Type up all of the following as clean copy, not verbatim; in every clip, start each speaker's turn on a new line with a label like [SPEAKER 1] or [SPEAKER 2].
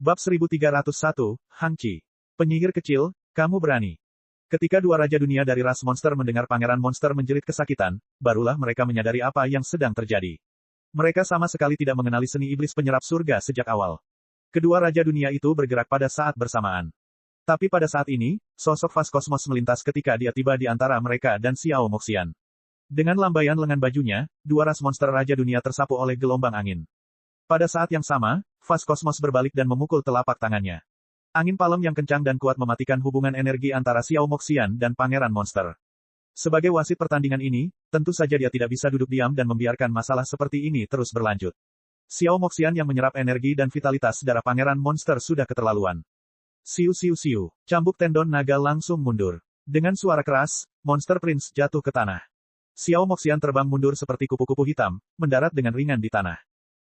[SPEAKER 1] Bab 1301, Hang Qi. Penyihir kecil, kamu berani. Ketika dua Raja Dunia dari ras monster mendengar Pangeran Monster menjerit kesakitan, barulah mereka menyadari apa yang sedang terjadi. Mereka sama sekali tidak mengenali seni iblis penyerap surga sejak awal. Kedua Raja Dunia itu bergerak pada saat bersamaan. Tapi pada saat ini, sosok Vas Kosmos melintas ketika dia tiba di antara mereka dan Xiao Moxian. Dengan lambaian lengan bajunya, dua ras monster Raja Dunia tersapu oleh gelombang angin. Pada saat yang sama, Vas Kosmos berbalik dan memukul telapak tangannya. Angin palem yang kencang dan kuat mematikan hubungan energi antara Xiao Moxian dan Pangeran Monster. Sebagai wasit pertandingan ini, tentu saja dia tidak bisa duduk diam dan membiarkan masalah seperti ini terus berlanjut. Xiao Moxian yang menyerap energi dan vitalitas darah Pangeran Monster sudah keterlaluan. Siu siu siu, cambuk tendon naga langsung mundur. Dengan suara keras, Monster Prince jatuh ke tanah. Xiao Moxian terbang mundur seperti kupu-kupu hitam, mendarat dengan ringan di tanah.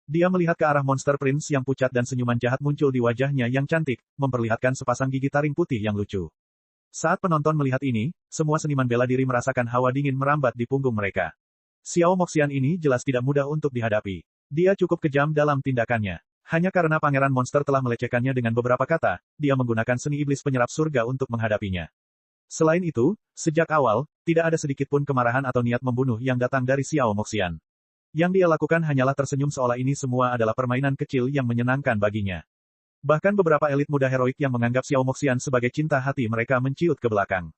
[SPEAKER 1] Dia melihat ke arah Monster Prince yang pucat dan senyuman jahat muncul di wajahnya yang cantik, memperlihatkan sepasang gigi taring putih yang lucu. Saat penonton melihat ini, semua seniman bela diri merasakan hawa dingin merambat di punggung mereka. Xiao Moxian ini jelas tidak mudah untuk dihadapi. Dia cukup kejam dalam tindakannya. Hanya karena Pangeran Monster telah melecehkannya dengan beberapa kata, dia menggunakan seni iblis penyerap surga untuk menghadapinya. Selain itu, sejak awal, tidak ada sedikit pun kemarahan atau niat membunuh yang datang dari Xiao Moxian. Yang dia lakukan hanyalah tersenyum seolah ini semua adalah permainan kecil yang menyenangkan baginya. Bahkan beberapa elit muda heroik yang menganggap Xiao Moxian sebagai cinta hati mereka menciut ke belakang.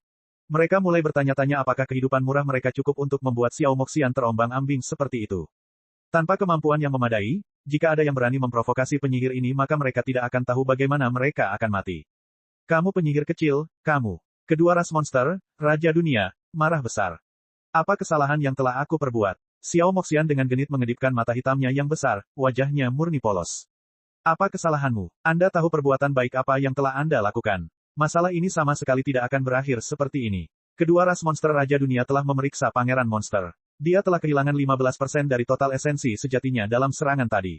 [SPEAKER 1] Mereka mulai bertanya-tanya apakah kehidupan murah mereka cukup untuk membuat Xiao Moxian terombang-ambing seperti itu. Tanpa kemampuan yang memadai, jika ada yang berani memprovokasi penyihir ini maka mereka tidak akan tahu bagaimana mereka akan mati. Kamu penyihir kecil, kamu. Kedua ras monster, Raja Dunia, marah besar. Apa kesalahan yang telah aku perbuat? Xiao Moxian dengan genit mengedipkan mata hitamnya yang besar, wajahnya murni polos. Apa kesalahanmu? Anda tahu perbuatan baik apa yang telah Anda lakukan. Masalah ini sama sekali tidak akan berakhir seperti ini. Kedua ras monster Raja Dunia telah memeriksa Pangeran Monster. Dia telah kehilangan 15% dari total esensi sejatinya dalam serangan tadi.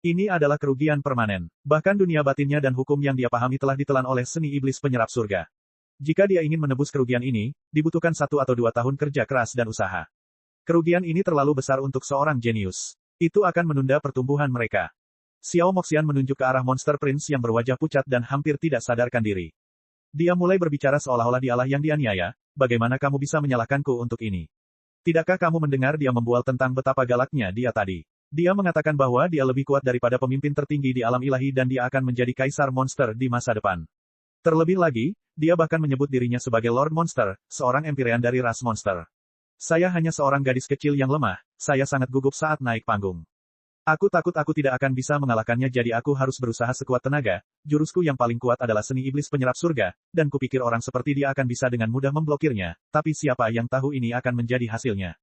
[SPEAKER 1] Ini adalah kerugian permanen. Bahkan dunia batinnya dan hukum yang dia pahami telah ditelan oleh seni iblis penyerap surga. Jika dia ingin menebus kerugian ini, dibutuhkan 1 atau 2 tahun kerja keras dan usaha. Kerugian ini terlalu besar untuk seorang jenius. Itu akan menunda pertumbuhan mereka. Xiao Moxian menunjuk ke arah Monster Prince yang berwajah pucat dan hampir tidak sadarkan diri. Dia mulai berbicara seolah-olah dialah yang dianiaya, bagaimana kamu bisa menyalahkanku untuk ini? Tidakkah kamu mendengar dia membual tentang betapa galaknya dia tadi? Dia mengatakan bahwa dia lebih kuat daripada pemimpin tertinggi di alam ilahi dan dia akan menjadi kaisar monster di masa depan. Terlebih lagi, dia bahkan menyebut dirinya sebagai Lord Monster, seorang Empyrean dari ras monster. Saya hanya seorang gadis kecil yang lemah, saya sangat gugup saat naik panggung. Aku takut aku tidak akan bisa mengalahkannya jadi aku harus berusaha sekuat tenaga, jurusku yang paling kuat adalah seni iblis penyerap surga, dan kupikir orang seperti dia akan bisa dengan mudah memblokirnya, tapi siapa yang tahu ini akan menjadi hasilnya.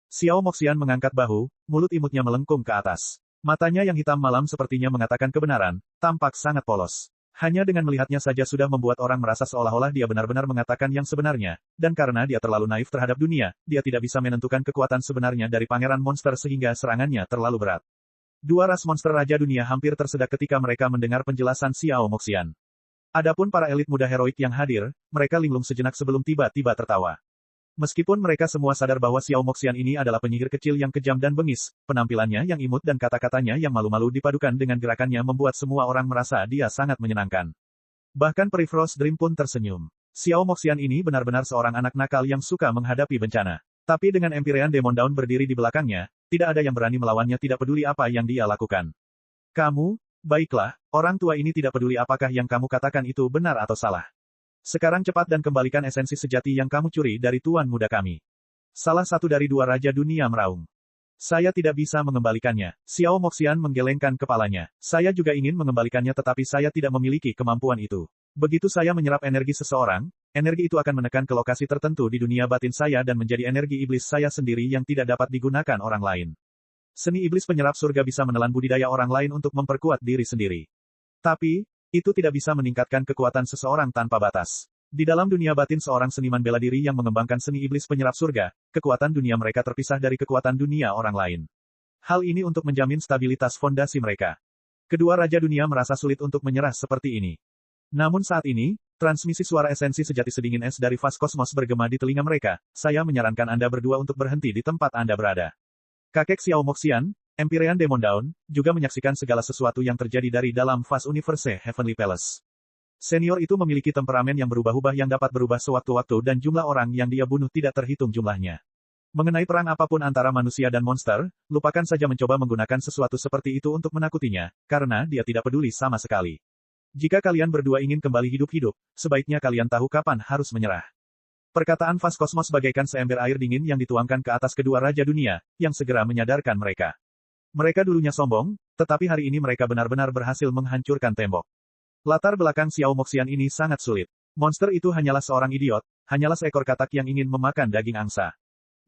[SPEAKER 1] Xiao Moxian mengangkat bahu, mulut imutnya melengkung ke atas. Matanya yang hitam malam sepertinya mengatakan kebenaran, tampak sangat polos. Hanya dengan melihatnya saja sudah membuat orang merasa seolah-olah dia benar-benar mengatakan yang sebenarnya, dan karena dia terlalu naif terhadap dunia, dia tidak bisa menentukan kekuatan sebenarnya dari Pangeran Monster sehingga serangannya terlalu berat. Dua ras monster Raja Dunia hampir tersedak ketika mereka mendengar penjelasan Xiao Moxian. Adapun para elit muda heroik yang hadir, mereka linglung sejenak sebelum tiba-tiba tertawa. Meskipun mereka semua sadar bahwa Xiao Moxian ini adalah penyihir kecil yang kejam dan bengis, penampilannya yang imut dan kata-katanya yang malu-malu dipadukan dengan gerakannya membuat semua orang merasa dia sangat menyenangkan. Bahkan Peripheros Dream pun tersenyum. Xiao Moxian ini benar-benar seorang anak nakal yang suka menghadapi bencana. Tapi dengan Empyrean Demon Dawn berdiri di belakangnya, tidak ada yang berani melawannya tidak peduli apa yang dia lakukan. Kamu, baiklah, orang tua ini tidak peduli apakah yang kamu katakan itu benar atau salah. Sekarang cepat dan kembalikan esensi sejati yang kamu curi dari tuan muda kami. Salah satu dari dua Raja Dunia meraung. Saya tidak bisa mengembalikannya. Xiao Moxian menggelengkan kepalanya. Saya juga ingin mengembalikannya tetapi saya tidak memiliki kemampuan itu. Begitu saya menyerap energi seseorang, energi itu akan menekan ke lokasi tertentu di dunia batin saya dan menjadi energi iblis saya sendiri yang tidak dapat digunakan orang lain. Seni iblis penyerap surga bisa menelan budidaya orang lain untuk memperkuat diri sendiri. Tapi, itu tidak bisa meningkatkan kekuatan seseorang tanpa batas. Di dalam dunia batin seorang seniman bela diri yang mengembangkan seni iblis penyerap surga, kekuatan dunia mereka terpisah dari kekuatan dunia orang lain. Hal ini untuk menjamin stabilitas fondasi mereka. Kedua Raja Dunia merasa sulit untuk menyerah seperti ini. Namun saat ini, transmisi suara esensi sejati sedingin es dari Vas Kosmos bergema di telinga mereka. Saya menyarankan Anda berdua untuk berhenti di tempat Anda berada. Kakek Xiao Moxian, Empyrean Demon Dawn juga menyaksikan segala sesuatu yang terjadi dari dalam Vast Universe Heavenly Palace. Senior itu memiliki temperamen yang berubah-ubah yang dapat berubah sewaktu-waktu dan jumlah orang yang dia bunuh tidak terhitung jumlahnya. Mengenai perang apapun antara manusia dan monster, lupakan saja mencoba menggunakan sesuatu seperti itu untuk menakutinya, karena dia tidak peduli sama sekali. Jika kalian berdua ingin kembali hidup-hidup, sebaiknya kalian tahu kapan harus menyerah. Perkataan Vast Kosmos bagaikan seember air dingin yang dituangkan ke atas kedua Raja Dunia, yang segera menyadarkan mereka. Mereka dulunya sombong, tetapi hari ini mereka benar-benar berhasil menghancurkan tembok. Latar belakang Xiao Moxian ini sangat sulit. Monster itu hanyalah seorang idiot, hanyalah seekor katak yang ingin memakan daging angsa.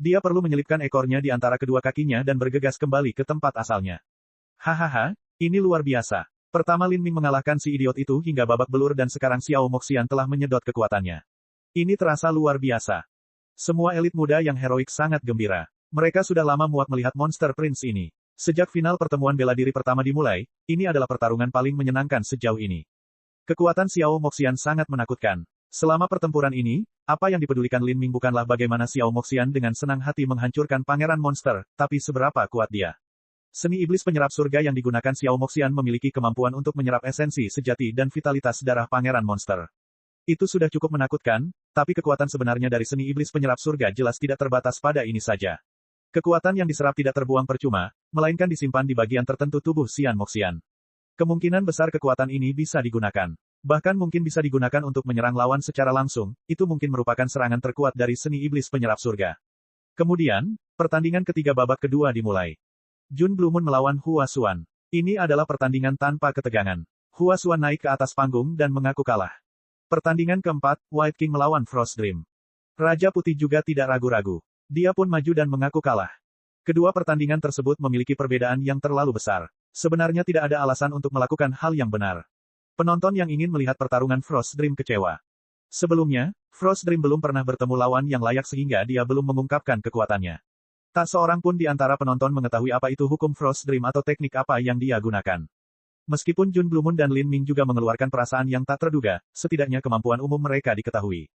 [SPEAKER 1] Dia perlu menyelipkan ekornya di antara kedua kakinya dan bergegas kembali ke tempat asalnya. Hahaha, ini luar biasa. Pertama Lin Ming mengalahkan si idiot itu hingga babak belur dan sekarang Xiao Moxian telah menyedot kekuatannya. Ini terasa luar biasa. Semua elit muda yang heroik sangat gembira. Mereka sudah lama muak melihat Monster Prince ini. Sejak final pertemuan bela diri pertama dimulai, ini adalah pertarungan paling menyenangkan sejauh ini. Kekuatan Xiao Moxian sangat menakutkan. Selama pertempuran ini, apa yang dipedulikan Lin Ming bukanlah bagaimana Xiao Moxian dengan senang hati menghancurkan pangeran monster, tapi seberapa kuat dia. Seni iblis penyerap surga yang digunakan Xiao Moxian memiliki kemampuan untuk menyerap esensi sejati dan vitalitas darah pangeran monster. Itu sudah cukup menakutkan, tapi kekuatan sebenarnya dari seni iblis penyerap surga jelas tidak terbatas pada ini saja. Kekuatan yang diserap tidak terbuang percuma, melainkan disimpan di bagian tertentu tubuh Xian Moxian. Kemungkinan besar kekuatan ini bisa digunakan. Bahkan mungkin bisa digunakan untuk menyerang lawan secara langsung, itu mungkin merupakan serangan terkuat dari seni iblis penyerap surga. Kemudian, pertandingan ketiga babak kedua dimulai. Jun Blue Moon melawan Hua Xuan. Ini adalah pertandingan tanpa ketegangan. Hua Xuan naik ke atas panggung dan mengaku kalah. Pertandingan keempat, White King melawan Frost Dream. Raja Putih juga tidak ragu-ragu. Dia pun maju dan mengaku kalah. Kedua pertandingan tersebut memiliki perbedaan yang terlalu besar. Sebenarnya tidak ada alasan untuk melakukan hal yang benar. Penonton yang ingin melihat pertarungan Frost Dream kecewa. Sebelumnya, Frost Dream belum pernah bertemu lawan yang layak sehingga dia belum mengungkapkan kekuatannya. Tak seorang pun di antara penonton mengetahui apa itu hukum Frost Dream atau teknik apa yang dia gunakan. Meskipun Jun Blue Moon dan Lin Ming juga mengeluarkan perasaan yang tak terduga, setidaknya kemampuan umum mereka diketahui.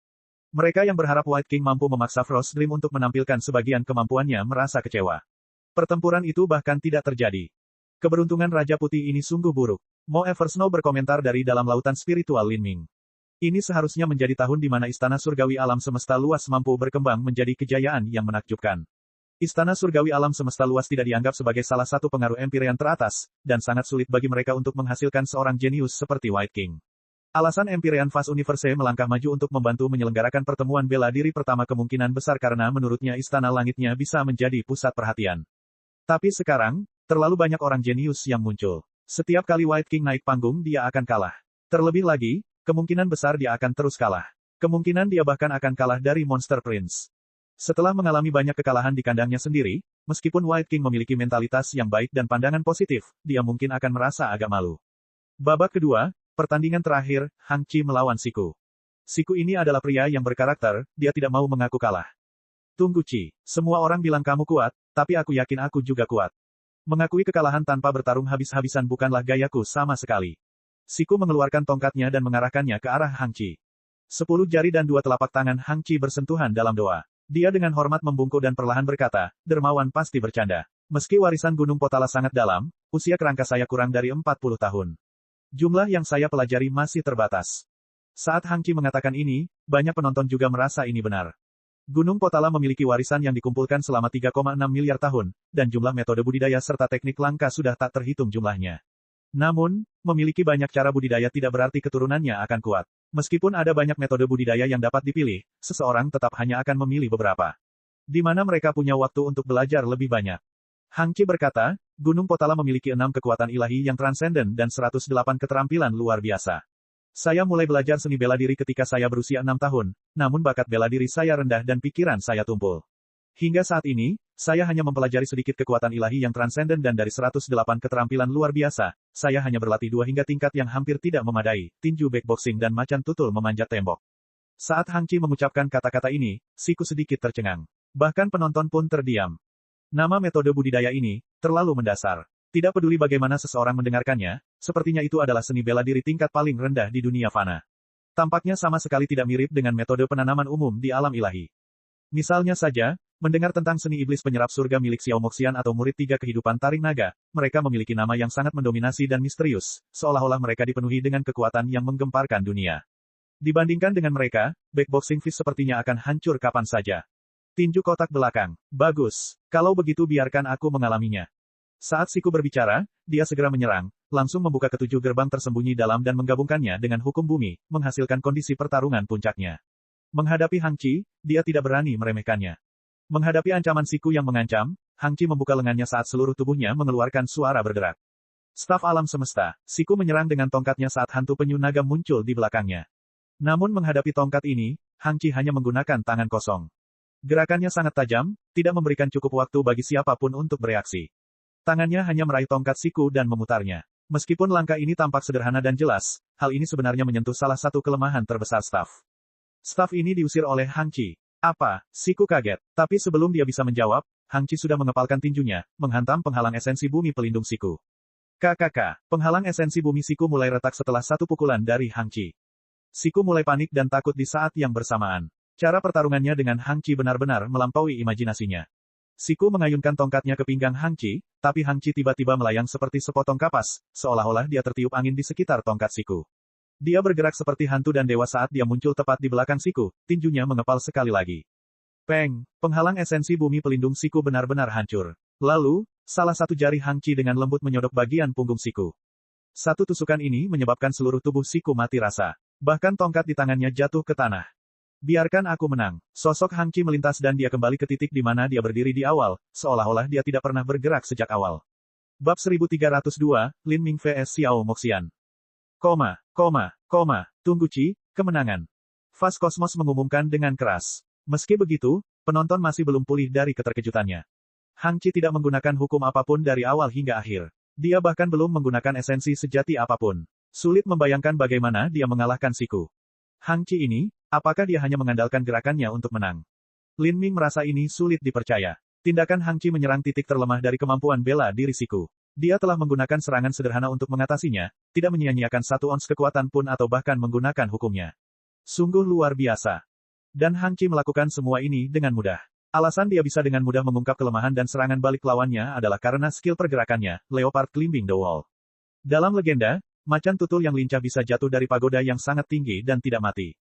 [SPEAKER 1] Mereka yang berharap White King mampu memaksa Frost Dream untuk menampilkan sebagian kemampuannya merasa kecewa. Pertempuran itu bahkan tidak terjadi. Keberuntungan Raja Putih ini sungguh buruk. Mo Eversnow berkomentar dari dalam lautan spiritual Lin Ming. Ini seharusnya menjadi tahun di mana Istana Surgawi Alam Semesta Luas mampu berkembang menjadi kejayaan yang menakjubkan. Istana Surgawi Alam Semesta Luas tidak dianggap sebagai salah satu pengaruh Empyrean teratas, dan sangat sulit bagi mereka untuk menghasilkan seorang jenius seperti White King. Alasan Empyrean Vast Universe melangkah maju untuk membantu menyelenggarakan pertemuan bela diri pertama kemungkinan besar karena menurutnya Istana Langitnya bisa menjadi pusat perhatian. Tapi sekarang, terlalu banyak orang jenius yang muncul. Setiap kali White King naik panggung dia akan kalah. Terlebih lagi, kemungkinan besar dia akan terus kalah. Kemungkinan dia bahkan akan kalah dari Monster Prince. Setelah mengalami banyak kekalahan di kandangnya sendiri, meskipun White King memiliki mentalitas yang baik dan pandangan positif, dia mungkin akan merasa agak malu. Babak kedua, pertandingan terakhir, Hang Qi melawan Siku. Siku ini adalah pria yang berkarakter, dia tidak mau mengaku kalah. Tunggu Qi, semua orang bilang kamu kuat, tapi aku yakin aku juga kuat. Mengakui kekalahan tanpa bertarung habis-habisan bukanlah gayaku sama sekali. Siku mengeluarkan tongkatnya dan mengarahkannya ke arah Hang Qi. 10 jari dan 2 telapak tangan Hang Qi bersentuhan dalam doa. Dia dengan hormat membungkuk dan perlahan berkata, dermawan pasti bercanda. Meski warisan Gunung Potala sangat dalam, usia kerangka saya kurang dari 40 tahun. Jumlah yang saya pelajari masih terbatas. Saat Hang Qi mengatakan ini, banyak penonton juga merasa ini benar. Gunung Potala memiliki warisan yang dikumpulkan selama 3,6 miliar tahun, dan jumlah metode budidaya serta teknik langka sudah tak terhitung jumlahnya. Namun, memiliki banyak cara budidaya tidak berarti keturunannya akan kuat. Meskipun ada banyak metode budidaya yang dapat dipilih, seseorang tetap hanya akan memilih beberapa. Di mana mereka punya waktu untuk belajar lebih banyak. Hang Qi berkata, Gunung Potala memiliki 6 kekuatan ilahi yang transenden dan 108 keterampilan luar biasa. Saya mulai belajar seni bela diri ketika saya berusia 6 tahun, namun bakat bela diri saya rendah dan pikiran saya tumpul. Hingga saat ini, saya hanya mempelajari sedikit kekuatan ilahi yang transenden dan dari 108 keterampilan luar biasa, saya hanya berlatih 2 hingga tingkat yang hampir tidak memadai, tinju backboxing dan macan tutul memanjat tembok. Saat Hang Qi mengucapkan kata-kata ini, Siku sedikit tercengang. Bahkan penonton pun terdiam. Nama metode budidaya ini, terlalu mendasar. Tidak peduli bagaimana seseorang mendengarkannya, sepertinya itu adalah seni bela diri tingkat paling rendah di dunia fana. Tampaknya sama sekali tidak mirip dengan metode penanaman umum di alam ilahi. Misalnya saja, Mendengar tentang seni iblis penyerap surga milik Xiao Moxian atau murid tiga kehidupan taring naga, mereka memiliki nama yang sangat mendominasi dan misterius, seolah-olah mereka dipenuhi dengan kekuatan yang menggemparkan dunia. Dibandingkan dengan mereka, backboxing fist sepertinya akan hancur kapan saja. Tinju kotak belakang. Bagus. Kalau begitu biarkan aku mengalaminya. Saat Siku berbicara, dia segera menyerang, langsung membuka ketujuh gerbang tersembunyi dalam dan menggabungkannya dengan hukum bumi, menghasilkan kondisi pertarungan puncaknya. Menghadapi Hang Qi, dia tidak berani meremehkannya. Menghadapi ancaman Siku yang mengancam, Hang Qi membuka lengannya saat seluruh tubuhnya mengeluarkan suara bergerak. Staf alam semesta, Siku menyerang dengan tongkatnya saat hantu penyu naga muncul di belakangnya. Namun menghadapi tongkat ini, Hang Qi hanya menggunakan tangan kosong. Gerakannya sangat tajam, tidak memberikan cukup waktu bagi siapapun untuk bereaksi. Tangannya hanya meraih tongkat Siku dan memutarnya. Meskipun langkah ini tampak sederhana dan jelas, hal ini sebenarnya menyentuh salah satu kelemahan terbesar staf. Staf ini diusir oleh Hang Qi. Apa? Siku kaget. Tapi sebelum dia bisa menjawab, Hang Qi sudah mengepalkan tinjunya, menghantam penghalang esensi bumi pelindung Siku. KKK. Penghalang esensi bumi Siku mulai retak setelah satu pukulan dari Hang Qi. Siku mulai panik dan takut di saat yang bersamaan. Cara pertarungannya dengan Hang Qi benar-benar melampaui imajinasinya. Siku mengayunkan tongkatnya ke pinggang Hang Qi, tapi Hang Qi tiba-tiba melayang seperti sepotong kapas, seolah-olah dia tertiup angin di sekitar tongkat Siku. Dia bergerak seperti hantu dan dewa saat dia muncul tepat di belakang Siku, tinjunya mengepal sekali lagi. Peng! Penghalang esensi bumi pelindung Siku benar-benar hancur. Lalu, salah satu jari Hang Qi dengan lembut menyodok bagian punggung Siku. Satu tusukan ini menyebabkan seluruh tubuh Siku mati rasa. Bahkan tongkat di tangannya jatuh ke tanah. Biarkan aku menang. Sosok Hang Qi melintas dan dia kembali ke titik di mana dia berdiri di awal, seolah-olah dia tidak pernah bergerak sejak awal. Bab 1302, Lin Ming vs Xiao Moxian. Tunggu Qi, kemenangan. Fas Kosmos mengumumkan dengan keras. Meski begitu, penonton masih belum pulih dari keterkejutannya. Hang Qi tidak menggunakan hukum apapun dari awal hingga akhir. Dia bahkan belum menggunakan esensi sejati apapun. Sulit membayangkan bagaimana dia mengalahkan Siku. Hang Qi ini, apakah dia hanya mengandalkan gerakannya untuk menang? Lin Ming merasa ini sulit dipercaya. Tindakan Hang Qi menyerang titik terlemah dari kemampuan bela diri Siku. Dia telah menggunakan serangan sederhana untuk mengatasinya, tidak menyia-nyiakan satu ons kekuatan pun atau bahkan menggunakan hukumnya. Sungguh luar biasa. Dan Hang Qi melakukan semua ini dengan mudah. Alasan dia bisa dengan mudah mengungkap kelemahan dan serangan balik lawannya adalah karena skill pergerakannya, Leopard Climbing the Wall. Dalam legenda, macan tutul yang lincah bisa jatuh dari pagoda yang sangat tinggi dan tidak mati.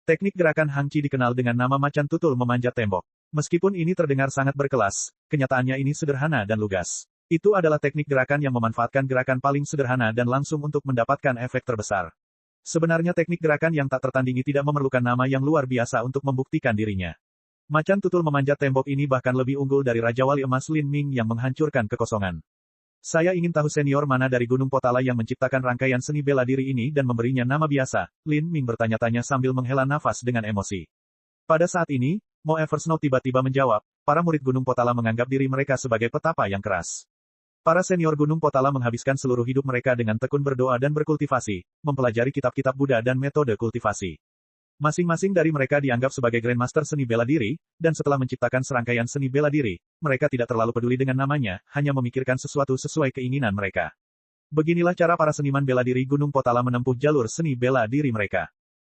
[SPEAKER 1] Teknik gerakan Hang Qi dikenal dengan nama macan tutul memanjat tembok. Meskipun ini terdengar sangat berkelas, kenyataannya ini sederhana dan lugas. Itu adalah teknik gerakan yang memanfaatkan gerakan paling sederhana dan langsung untuk mendapatkan efek terbesar. Sebenarnya teknik gerakan yang tak tertandingi tidak memerlukan nama yang luar biasa untuk membuktikan dirinya. Macan tutul memanjat tembok ini bahkan lebih unggul dari Raja Wali Emas Lin Ming yang menghancurkan kekosongan. Saya ingin tahu senior mana dari Gunung Potala yang menciptakan rangkaian seni bela diri ini dan memberinya nama biasa, Lin Ming bertanya-tanya sambil menghela nafas dengan emosi. Pada saat ini, Mo Eversnow tiba-tiba menjawab, para murid Gunung Potala menganggap diri mereka sebagai petapa yang keras. Para senior Gunung Potala menghabiskan seluruh hidup mereka dengan tekun berdoa dan berkultivasi, mempelajari kitab-kitab Buddha dan metode kultivasi. Masing-masing dari mereka dianggap sebagai Grandmaster seni bela diri, dan setelah menciptakan serangkaian seni bela diri, mereka tidak terlalu peduli dengan namanya, hanya memikirkan sesuatu sesuai keinginan mereka. Beginilah cara para seniman bela diri Gunung Potala menempuh jalur seni bela diri mereka.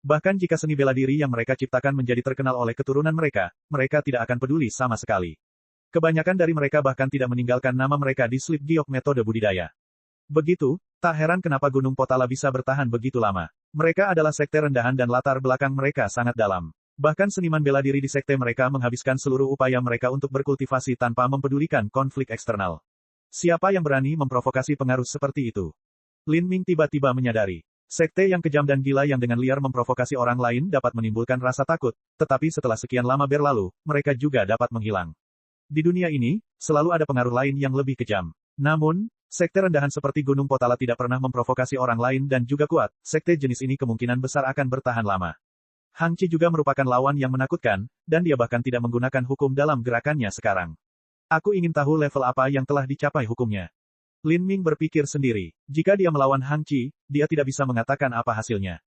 [SPEAKER 1] Bahkan jika seni bela diri yang mereka ciptakan menjadi terkenal oleh keturunan mereka, mereka tidak akan peduli sama sekali. Kebanyakan dari mereka bahkan tidak meninggalkan nama mereka di slip giok metode budidaya. Begitu, tak heran kenapa Gunung Potala bisa bertahan begitu lama. Mereka adalah sekte rendahan dan latar belakang mereka sangat dalam. Bahkan seniman bela diri di sekte mereka menghabiskan seluruh upaya mereka untuk berkultivasi tanpa mempedulikan konflik eksternal. Siapa yang berani memprovokasi pengaruh seperti itu? Lin Ming tiba-tiba menyadari. Sekte yang kejam dan gila yang dengan liar memprovokasi orang lain dapat menimbulkan rasa takut, tetapi setelah sekian lama berlalu, mereka juga dapat menghilang. Di dunia ini, selalu ada pengaruh lain yang lebih kejam. Namun, sekte rendahan seperti Gunung Potala tidak pernah memprovokasi orang lain dan juga kuat, sekte jenis ini kemungkinan besar akan bertahan lama. Hang Qi juga merupakan lawan yang menakutkan, dan dia bahkan tidak menggunakan hukum dalam gerakannya sekarang. Aku ingin tahu level apa yang telah dicapai hukumnya. Lin Ming berpikir sendiri. Jika dia melawan Hang Qi, dia tidak bisa mengatakan apa hasilnya.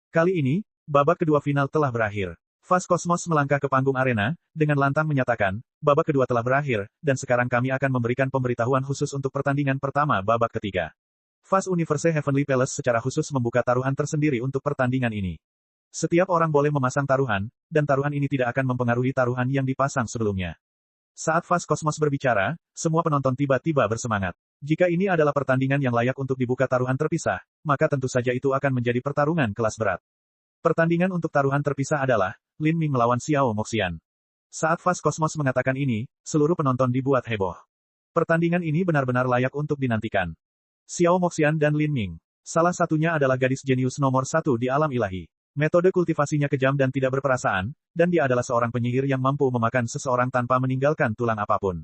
[SPEAKER 1] Kali ini, babak kedua final telah berakhir. Fas Kosmos melangkah ke panggung arena, dengan lantang menyatakan, babak kedua telah berakhir, dan sekarang kami akan memberikan pemberitahuan khusus untuk pertandingan pertama babak ketiga. Fas Universe Heavenly Palace secara khusus membuka taruhan tersendiri untuk pertandingan ini. Setiap orang boleh memasang taruhan, dan taruhan ini tidak akan mempengaruhi taruhan yang dipasang sebelumnya. Saat Fast Cosmos berbicara, semua penonton tiba-tiba bersemangat. Jika ini adalah pertandingan yang layak untuk dibuka taruhan terpisah, maka tentu saja itu akan menjadi pertarungan kelas berat. Pertandingan untuk taruhan terpisah adalah Lin Ming melawan Xiao Moxian. Saat Fast Cosmos mengatakan ini, seluruh penonton dibuat heboh. Pertandingan ini benar-benar layak untuk dinantikan. Xiao Moxian dan Lin Ming. Salah satunya adalah gadis jenius nomor 1 di alam ilahi. Metode kultivasinya kejam dan tidak berperasaan, dan dia adalah seorang penyihir yang mampu memakan seseorang tanpa meninggalkan tulang apapun.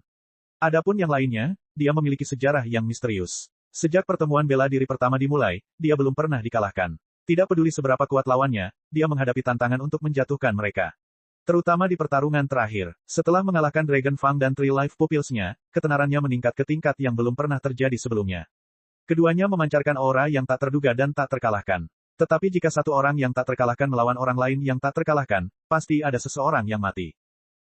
[SPEAKER 1] Adapun yang lainnya, dia memiliki sejarah yang misterius. Sejak pertemuan bela diri pertama dimulai, dia belum pernah dikalahkan. Tidak peduli seberapa kuat lawannya, dia menghadapi tantangan untuk menjatuhkan mereka. Terutama di pertarungan terakhir, setelah mengalahkan Dragon Fang dan Three Life Pupils-nya, ketenarannya meningkat ke tingkat yang belum pernah terjadi sebelumnya. Keduanya memancarkan aura yang tak terduga dan tak terkalahkan. Tetapi jika satu orang yang tak terkalahkan melawan orang lain yang tak terkalahkan, pasti ada seseorang yang mati.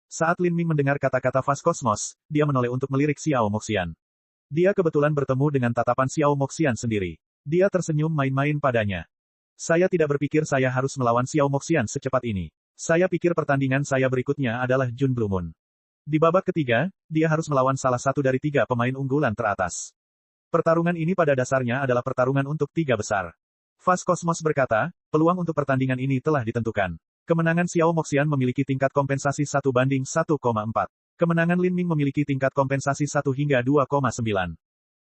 [SPEAKER 1] Saat Lin Ming mendengar kata-kata Fast Cosmos, dia menoleh untuk melirik Xiao Moxian. Dia kebetulan bertemu dengan tatapan Xiao Moxian sendiri. Dia tersenyum main-main padanya. Saya tidak berpikir saya harus melawan Xiao Moxian secepat ini. Saya pikir pertandingan saya berikutnya adalah Jun Blue Moon. Di babak ketiga, dia harus melawan salah satu dari 3 pemain unggulan teratas. Pertarungan ini pada dasarnya adalah pertarungan untuk 3 besar. Fast Cosmos berkata, peluang untuk pertandingan ini telah ditentukan. Kemenangan Xiao Moxian memiliki tingkat kompensasi 1:1,4. Kemenangan Lin Ming memiliki tingkat kompensasi 1 hingga 2,9.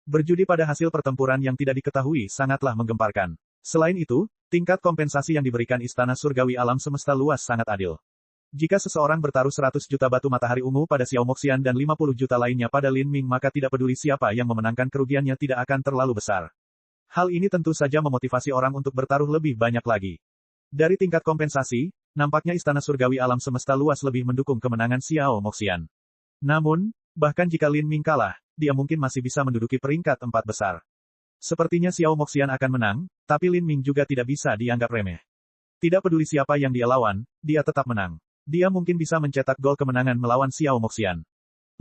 [SPEAKER 1] Berjudi pada hasil pertempuran yang tidak diketahui sangatlah menggemparkan. Selain itu, tingkat kompensasi yang diberikan Istana Surgawi Alam Semesta Luas sangat adil. Jika seseorang bertaruh 100 juta batu matahari ungu pada Xiao Moxian dan 50 juta lainnya pada Lin Ming, maka tidak peduli siapa yang memenangkan, kerugiannya tidak akan terlalu besar. Hal ini tentu saja memotivasi orang untuk bertaruh lebih banyak lagi. Dari tingkat kompensasi, nampaknya Istana Surgawi Alam Semesta Luas lebih mendukung kemenangan Xiao Moxian. Namun, bahkan jika Lin Ming kalah, dia mungkin masih bisa menduduki peringkat 4 besar. Sepertinya Xiao Moxian akan menang, tapi Lin Ming juga tidak bisa dianggap remeh. Tidak peduli siapa yang dia lawan, dia tetap menang. Dia mungkin bisa mencetak gol kemenangan melawan Xiao Moxian.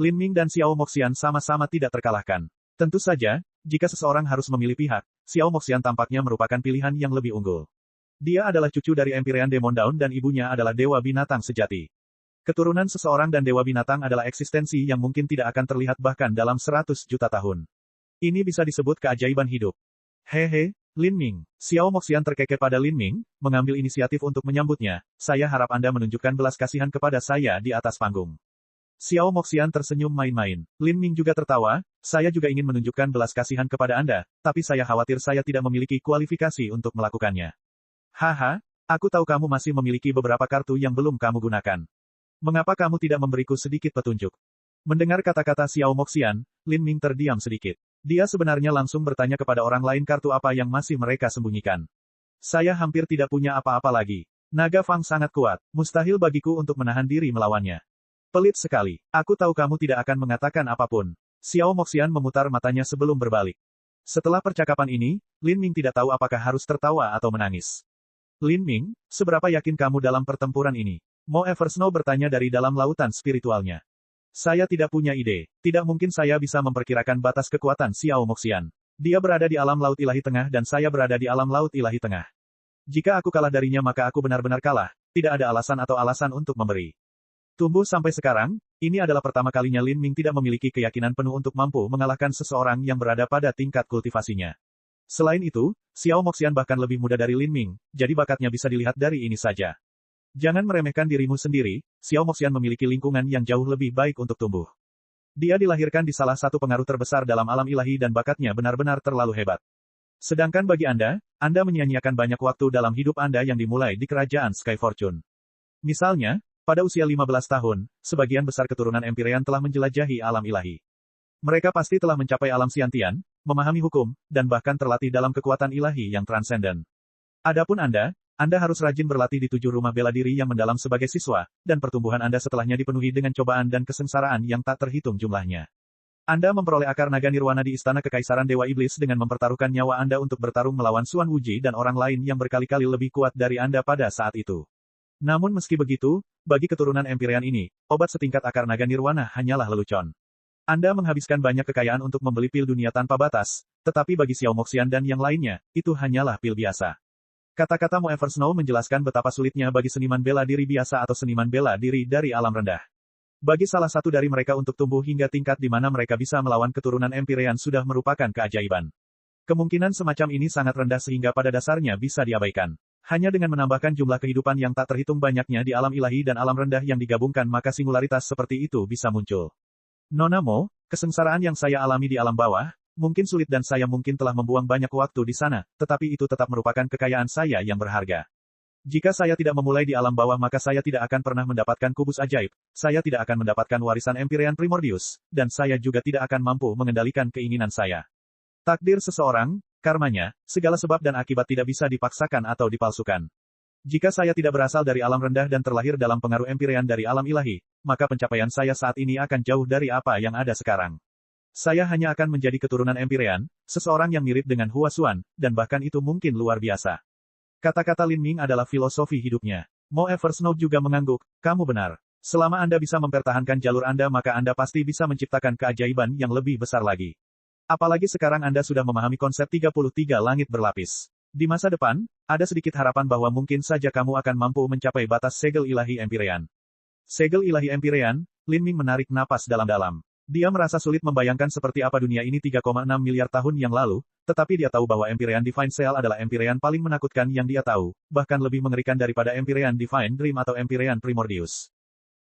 [SPEAKER 1] Lin Ming dan Xiao Moxian sama-sama tidak terkalahkan. Tentu saja, jika seseorang harus memilih pihak, Xiao Moxian tampaknya merupakan pilihan yang lebih unggul. Dia adalah cucu dari Empyrean Demon Dawn dan ibunya adalah dewa binatang sejati. Keturunan seseorang dan dewa binatang adalah eksistensi yang mungkin tidak akan terlihat bahkan dalam 100 juta tahun. Ini bisa disebut keajaiban hidup. Hehe, Lin Ming. Xiao Moxian terkekeh pada Lin Ming, mengambil inisiatif untuk menyambutnya. Saya harap Anda menunjukkan belas kasihan kepada saya di atas panggung. Xiao Moxian tersenyum main-main. Lin Ming juga tertawa, saya juga ingin menunjukkan belas kasihan kepada Anda, tapi saya khawatir saya tidak memiliki kualifikasi untuk melakukannya. Haha, aku tahu kamu masih memiliki beberapa kartu yang belum kamu gunakan. Mengapa kamu tidak memberiku sedikit petunjuk? Mendengar kata-kata Xiao Moxian, Lin Ming terdiam sedikit. Dia sebenarnya langsung bertanya kepada orang lain kartu apa yang masih mereka sembunyikan. Saya hampir tidak punya apa-apa lagi. Naga Fang sangat kuat, mustahil bagiku untuk menahan diri melawannya. Pelit sekali. Aku tahu kamu tidak akan mengatakan apapun. Xiao Moxian memutar matanya sebelum berbalik. Setelah percakapan ini, Lin Ming tidak tahu apakah harus tertawa atau menangis. Lin Ming, seberapa yakin kamu dalam pertempuran ini? Mo Eversnow bertanya dari dalam lautan spiritualnya. Saya tidak punya ide. Tidak mungkin saya bisa memperkirakan batas kekuatan Xiao Moxian. Dia berada di alam laut ilahi tengah dan saya berada di alam laut ilahi tengah. Jika aku kalah darinya maka aku benar-benar kalah. Tidak ada alasan atau alasan untuk memberi. Tumbuh sampai sekarang, ini adalah pertama kalinya Lin Ming tidak memiliki keyakinan penuh untuk mampu mengalahkan seseorang yang berada pada tingkat kultivasinya. Selain itu, Xiao Moxian bahkan lebih muda dari Lin Ming, jadi bakatnya bisa dilihat dari ini saja. Jangan meremehkan dirimu sendiri, Xiao Moxian memiliki lingkungan yang jauh lebih baik untuk tumbuh. Dia dilahirkan di salah satu pengaruh terbesar dalam alam ilahi dan bakatnya benar-benar terlalu hebat. Sedangkan bagi Anda menyia-nyiakan banyak waktu dalam hidup Anda yang dimulai di kerajaan Sky Fortune. Misalnya, pada usia 15 tahun, sebagian besar keturunan Empyrean telah menjelajahi alam ilahi. Mereka pasti telah mencapai alam Xiantian, memahami hukum, dan bahkan terlatih dalam kekuatan ilahi yang transenden. Adapun Anda harus rajin berlatih di 7 rumah bela diri yang mendalam sebagai siswa, dan pertumbuhan Anda setelahnya dipenuhi dengan cobaan dan kesengsaraan yang tak terhitung jumlahnya. Anda memperoleh akar naga nirwana di Istana Kekaisaran Dewa Iblis dengan mempertaruhkan nyawa Anda untuk bertarung melawan Xuan Wuji dan orang lain yang berkali-kali lebih kuat dari Anda pada saat itu. Namun meski begitu, bagi keturunan Empyrean ini, obat setingkat akar naga nirwana hanyalah lelucon. Anda menghabiskan banyak kekayaan untuk membeli pil dunia tanpa batas, tetapi bagi Xiao Moxian dan yang lainnya, itu hanyalah pil biasa. Kata-kata Mo Eversnow menjelaskan betapa sulitnya bagi seniman bela diri biasa atau seniman bela diri dari alam rendah. Bagi salah satu dari mereka untuk tumbuh hingga tingkat di mana mereka bisa melawan keturunan Empyrean sudah merupakan keajaiban. Kemungkinan semacam ini sangat rendah sehingga pada dasarnya bisa diabaikan. Hanya dengan menambahkan jumlah kehidupan yang tak terhitung banyaknya di alam ilahi dan alam rendah yang digabungkan maka singularitas seperti itu bisa muncul. Nona Mo, kesengsaraan yang saya alami di alam bawah, mungkin sulit dan saya mungkin telah membuang banyak waktu di sana, tetapi itu tetap merupakan kekayaan saya yang berharga. Jika saya tidak memulai di alam bawah maka saya tidak akan pernah mendapatkan kubus ajaib, saya tidak akan mendapatkan warisan Empyrean Primordius, dan saya juga tidak akan mampu mengendalikan keinginan saya. Takdir seseorang, karmanya, segala sebab dan akibat tidak bisa dipaksakan atau dipalsukan. Jika saya tidak berasal dari alam rendah dan terlahir dalam pengaruh Empyrean dari alam ilahi, maka pencapaian saya saat ini akan jauh dari apa yang ada sekarang. Saya hanya akan menjadi keturunan Empyrean, seseorang yang mirip dengan Hua Xuan, dan bahkan itu mungkin luar biasa. Kata-kata Lin Ming adalah filosofi hidupnya. Mo Eversnow juga mengangguk, kamu benar. Selama Anda bisa mempertahankan jalur Anda maka Anda pasti bisa menciptakan keajaiban yang lebih besar lagi. Apalagi sekarang Anda sudah memahami konsep 33 langit berlapis. Di masa depan, ada sedikit harapan bahwa mungkin saja kamu akan mampu mencapai batas segel ilahi Empyrean. Segel ilahi Empyrean, Lin Ming menarik napas dalam-dalam. Dia merasa sulit membayangkan seperti apa dunia ini 3,6 miliar tahun yang lalu, tetapi dia tahu bahwa Empyrean Divine Cell adalah Empyrean paling menakutkan yang dia tahu, bahkan lebih mengerikan daripada Empyrean Divine Dream atau Empyrean Primordius.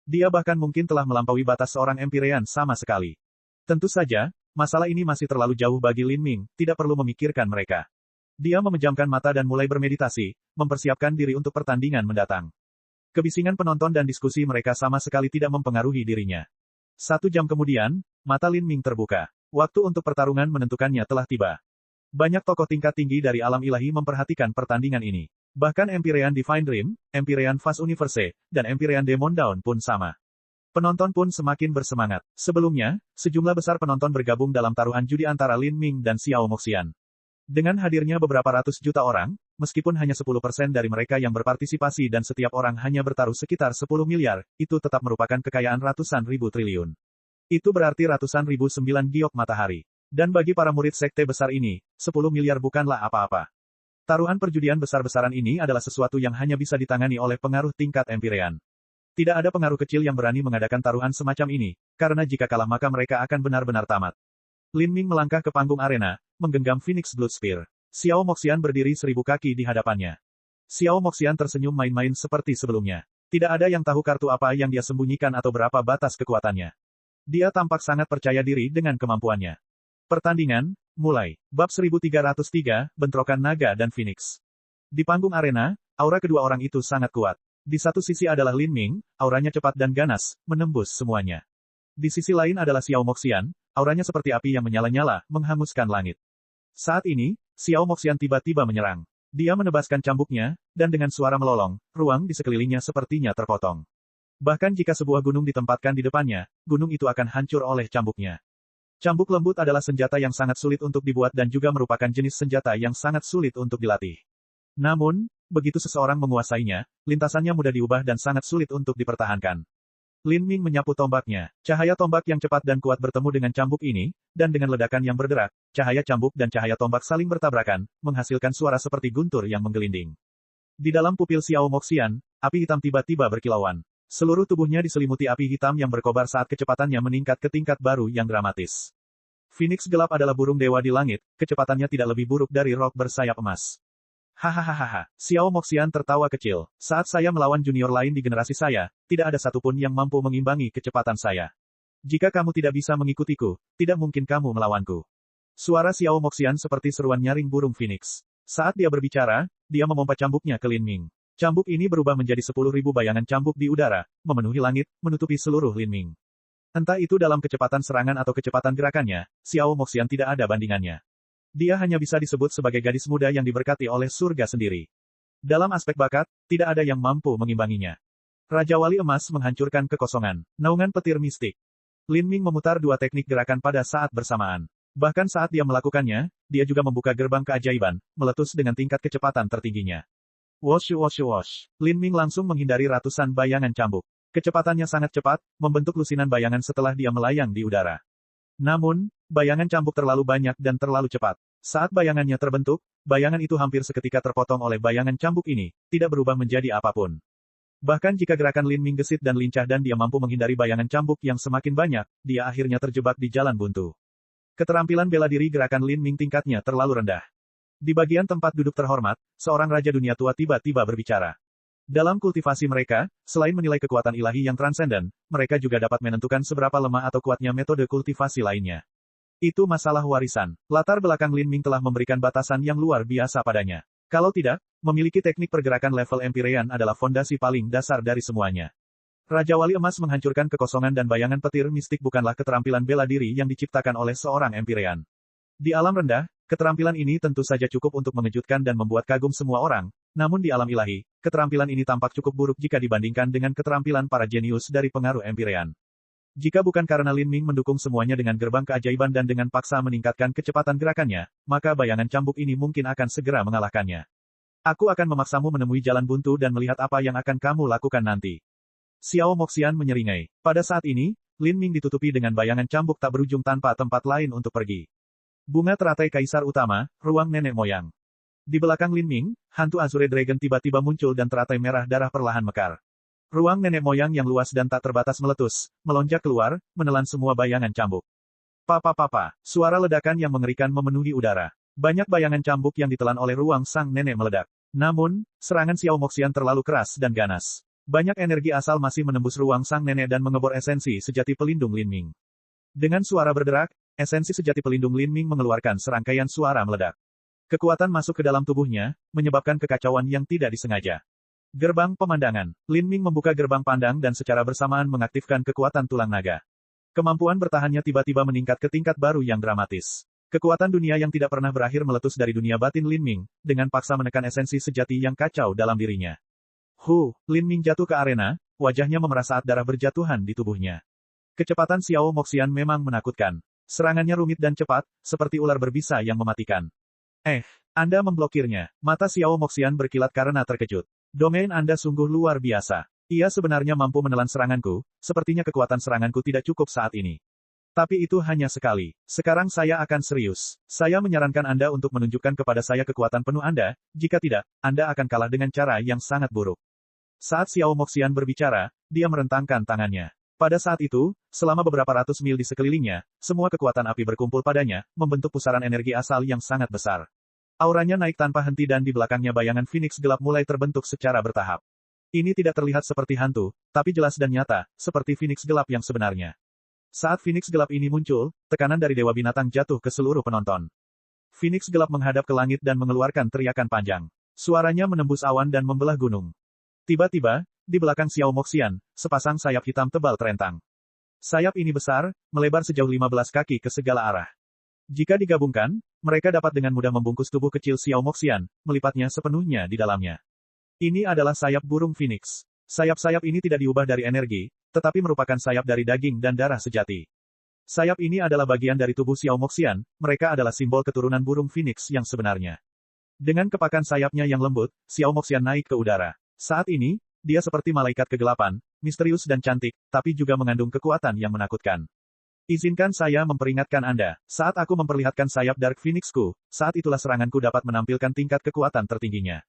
[SPEAKER 1] Dia bahkan mungkin telah melampaui batas seorang Empyrean sama sekali. Tentu saja, masalah ini masih terlalu jauh bagi Lin Ming, tidak perlu memikirkan mereka. Dia memejamkan mata dan mulai bermeditasi, mempersiapkan diri untuk pertandingan mendatang. Kebisingan penonton dan diskusi mereka sama sekali tidak mempengaruhi dirinya. 1 jam kemudian, mata Lin Ming terbuka. Waktu untuk pertarungan menentukannya telah tiba. Banyak tokoh tingkat tinggi dari alam ilahi memperhatikan pertandingan ini. Bahkan Empyrean Divine Dream, Empyrean Fast Universe, dan Empyrean Demon Dawn pun sama. Penonton pun semakin bersemangat. Sebelumnya, sejumlah besar penonton bergabung dalam taruhan judi antara Lin Ming dan Xiao Moxian. Dengan hadirnya beberapa ratus juta orang, meskipun hanya 10% dari mereka yang berpartisipasi dan setiap orang hanya bertaruh sekitar 10 miliar, itu tetap merupakan kekayaan ratusan ribu triliun. Itu berarti ratusan ribu 9 giok matahari. Dan bagi para murid sekte besar ini, 10 miliar bukanlah apa-apa. Taruhan perjudian besar-besaran ini adalah sesuatu yang hanya bisa ditangani oleh pengaruh tingkat Empyrean. Tidak ada pengaruh kecil yang berani mengadakan taruhan semacam ini, karena jika kalah maka mereka akan benar-benar tamat. Lin Ming melangkah ke panggung arena, menggenggam Phoenix Blood Spear. Xiao Moxian berdiri 1000 kaki di hadapannya. Xiao Moxian tersenyum main-main seperti sebelumnya. Tidak ada yang tahu kartu apa yang dia sembunyikan atau berapa batas kekuatannya. Dia tampak sangat percaya diri dengan kemampuannya. Pertandingan, mulai. Bab 1303, Bentrokan Naga dan Phoenix. Di panggung arena, aura kedua orang itu sangat kuat. Di satu sisi adalah Lin Ming, auranya cepat dan ganas, menembus semuanya. Di sisi lain adalah Xiao Moxian, auranya seperti api yang menyala-nyala, menghanguskan langit. Saat ini, Xiao Moxian tiba-tiba menyerang. Dia menebaskan cambuknya, dan dengan suara melolong, ruang di sekelilingnya sepertinya terpotong. Bahkan jika sebuah gunung ditempatkan di depannya, gunung itu akan hancur oleh cambuknya. Cambuk lembut adalah senjata yang sangat sulit untuk dibuat dan juga merupakan jenis senjata yang sangat sulit untuk dilatih. Namun, begitu seseorang menguasainya, lintasannya mudah diubah dan sangat sulit untuk dipertahankan. Lin Ming menyapu tombaknya. Cahaya tombak yang cepat dan kuat bertemu dengan cambuk ini, dan dengan ledakan yang berderak, cahaya cambuk dan cahaya tombak saling bertabrakan, menghasilkan suara seperti guntur yang menggelinding. Di dalam pupil Xiao Moxian, api hitam tiba-tiba berkilauan. Seluruh tubuhnya diselimuti api hitam yang berkobar saat kecepatannya meningkat ke tingkat baru yang dramatis. Phoenix gelap adalah burung dewa di langit, kecepatannya tidak lebih buruk dari rok bersayap emas. Hahaha, Xiao Moxian tertawa kecil. Saat saya melawan junior lain di generasi saya, tidak ada satupun yang mampu mengimbangi kecepatan saya. Jika kamu tidak bisa mengikutiku, tidak mungkin kamu melawanku. Suara Xiao Moxian seperti seruan nyaring burung Phoenix. Saat dia berbicara, dia memompa cambuknya ke Lin Ming. Cambuk ini berubah menjadi 10.000 bayangan cambuk di udara, memenuhi langit, menutupi seluruh Lin Ming. Entah itu dalam kecepatan serangan atau kecepatan gerakannya, Xiao Moxian tidak ada bandingannya. Dia hanya bisa disebut sebagai gadis muda yang diberkati oleh surga sendiri. Dalam aspek bakat, tidak ada yang mampu mengimbanginya. Raja Wali Emas menghancurkan kekosongan. Naungan petir mistik. Lin Ming memutar dua teknik gerakan pada saat bersamaan. Bahkan saat dia melakukannya, dia juga membuka gerbang keajaiban, meletus dengan tingkat kecepatan tertingginya. Wosh wosh wosh. Lin Ming langsung menghindari ratusan bayangan cambuk. Kecepatannya sangat cepat, membentuk lusinan bayangan setelah dia melayang di udara. Namun, bayangan cambuk terlalu banyak dan terlalu cepat. Saat bayangannya terbentuk, bayangan itu hampir seketika terpotong oleh bayangan cambuk ini, tidak berubah menjadi apapun. Bahkan jika gerakan Lin Ming gesit dan lincah dan dia mampu menghindari bayangan cambuk yang semakin banyak, dia akhirnya terjebak di jalan buntu. Keterampilan bela diri gerakan Lin Ming tingkatnya terlalu rendah. Di bagian tempat duduk terhormat, seorang raja dunia tua tiba-tiba berbicara. Dalam kultivasi mereka, selain menilai kekuatan ilahi yang transenden, mereka juga dapat menentukan seberapa lemah atau kuatnya metode kultivasi lainnya. Itu masalah warisan. Latar belakang Lin Ming telah memberikan batasan yang luar biasa padanya. Kalau tidak, memiliki teknik pergerakan level Empyrean adalah fondasi paling dasar dari semuanya. Raja Wali Emas menghancurkan kekosongan dan bayangan petir mistik bukanlah keterampilan bela diri yang diciptakan oleh seorang Empyrean. Di alam rendah, keterampilan ini tentu saja cukup untuk mengejutkan dan membuat kagum semua orang, namun di alam ilahi, keterampilan ini tampak cukup buruk jika dibandingkan dengan keterampilan para jenius dari pengaruh Empyrean. Jika bukan karena Lin Ming mendukung semuanya dengan gerbang keajaiban dan dengan paksa meningkatkan kecepatan gerakannya, maka bayangan cambuk ini mungkin akan segera mengalahkannya. Aku akan memaksamu menemui jalan buntu dan melihat apa yang akan kamu lakukan nanti. Xiao Moxian menyeringai. Pada saat ini, Lin Ming ditutupi dengan bayangan cambuk tak berujung tanpa tempat lain untuk pergi. Bunga teratai kaisar utama, ruang nenek moyang. Di belakang Lin Ming, hantu Azure Dragon tiba-tiba muncul dan teratai merah darah perlahan mekar. Ruang nenek moyang yang luas dan tak terbatas meletus, melonjak keluar, menelan semua bayangan cambuk. Papa, suara ledakan yang mengerikan memenuhi udara. Banyak bayangan cambuk yang ditelan oleh ruang sang nenek meledak. Namun, serangan Xiao Moxian terlalu keras dan ganas. Banyak energi asal masih menembus ruang sang nenek dan mengebor esensi sejati pelindung Lin Ming. Dengan suara berderak, esensi sejati pelindung Lin Ming mengeluarkan serangkaian suara meledak. Kekuatan masuk ke dalam tubuhnya, menyebabkan kekacauan yang tidak disengaja. Gerbang pemandangan. Lin Ming membuka gerbang pandang dan secara bersamaan mengaktifkan kekuatan tulang naga. Kemampuan bertahannya tiba-tiba meningkat ke tingkat baru yang dramatis. Kekuatan dunia yang tidak pernah berakhir meletus dari dunia batin Lin Ming, dengan paksa menekan esensi sejati yang kacau dalam dirinya. Lin Ming jatuh ke arena, wajahnya memerah saat darah berjatuhan di tubuhnya. Kecepatan Xiao Moxian memang menakutkan. Serangannya rumit dan cepat, seperti ular berbisa yang mematikan. Anda memblokirnya. Mata Xiao Moxian berkilat karena terkejut. Domain Anda sungguh luar biasa. Ia sebenarnya mampu menelan seranganku, sepertinya kekuatan seranganku tidak cukup saat ini. Tapi itu hanya sekali. Sekarang saya akan serius. Saya menyarankan Anda untuk menunjukkan kepada saya kekuatan penuh Anda, jika tidak, Anda akan kalah dengan cara yang sangat buruk. Saat Xiao Moxian berbicara, dia merentangkan tangannya. Pada saat itu, selama beberapa ratus mil di sekelilingnya, semua kekuatan api berkumpul padanya, membentuk pusaran energi asal yang sangat besar. Auranya naik tanpa henti dan di belakangnya bayangan Phoenix gelap mulai terbentuk secara bertahap. Ini tidak terlihat seperti hantu, tapi jelas dan nyata, seperti Phoenix gelap yang sebenarnya. Saat Phoenix gelap ini muncul, tekanan dari Dewa Binatang jatuh ke seluruh penonton. Phoenix gelap menghadap ke langit dan mengeluarkan teriakan panjang. Suaranya menembus awan dan membelah gunung. Tiba-tiba, di belakang Xiao Moxian, sepasang sayap hitam tebal terentang. Sayap ini besar, melebar sejauh 15 kaki ke segala arah. Jika digabungkan, mereka dapat dengan mudah membungkus tubuh kecil Xiao Moxian, melipatnya sepenuhnya di dalamnya. Ini adalah sayap burung Phoenix. Sayap-sayap ini tidak diubah dari energi, tetapi merupakan sayap dari daging dan darah sejati. Sayap ini adalah bagian dari tubuh Xiao Moxian, mereka adalah simbol keturunan burung Phoenix yang sebenarnya. Dengan kepakan sayapnya yang lembut, Xiao Moxian naik ke udara. Saat ini, dia seperti malaikat kegelapan, misterius dan cantik, tapi juga mengandung kekuatan yang menakutkan. Izinkan saya memperingatkan Anda, saat aku memperlihatkan sayap Dark Phoenix-ku, saat itulah seranganku dapat menampilkan tingkat kekuatan tertingginya.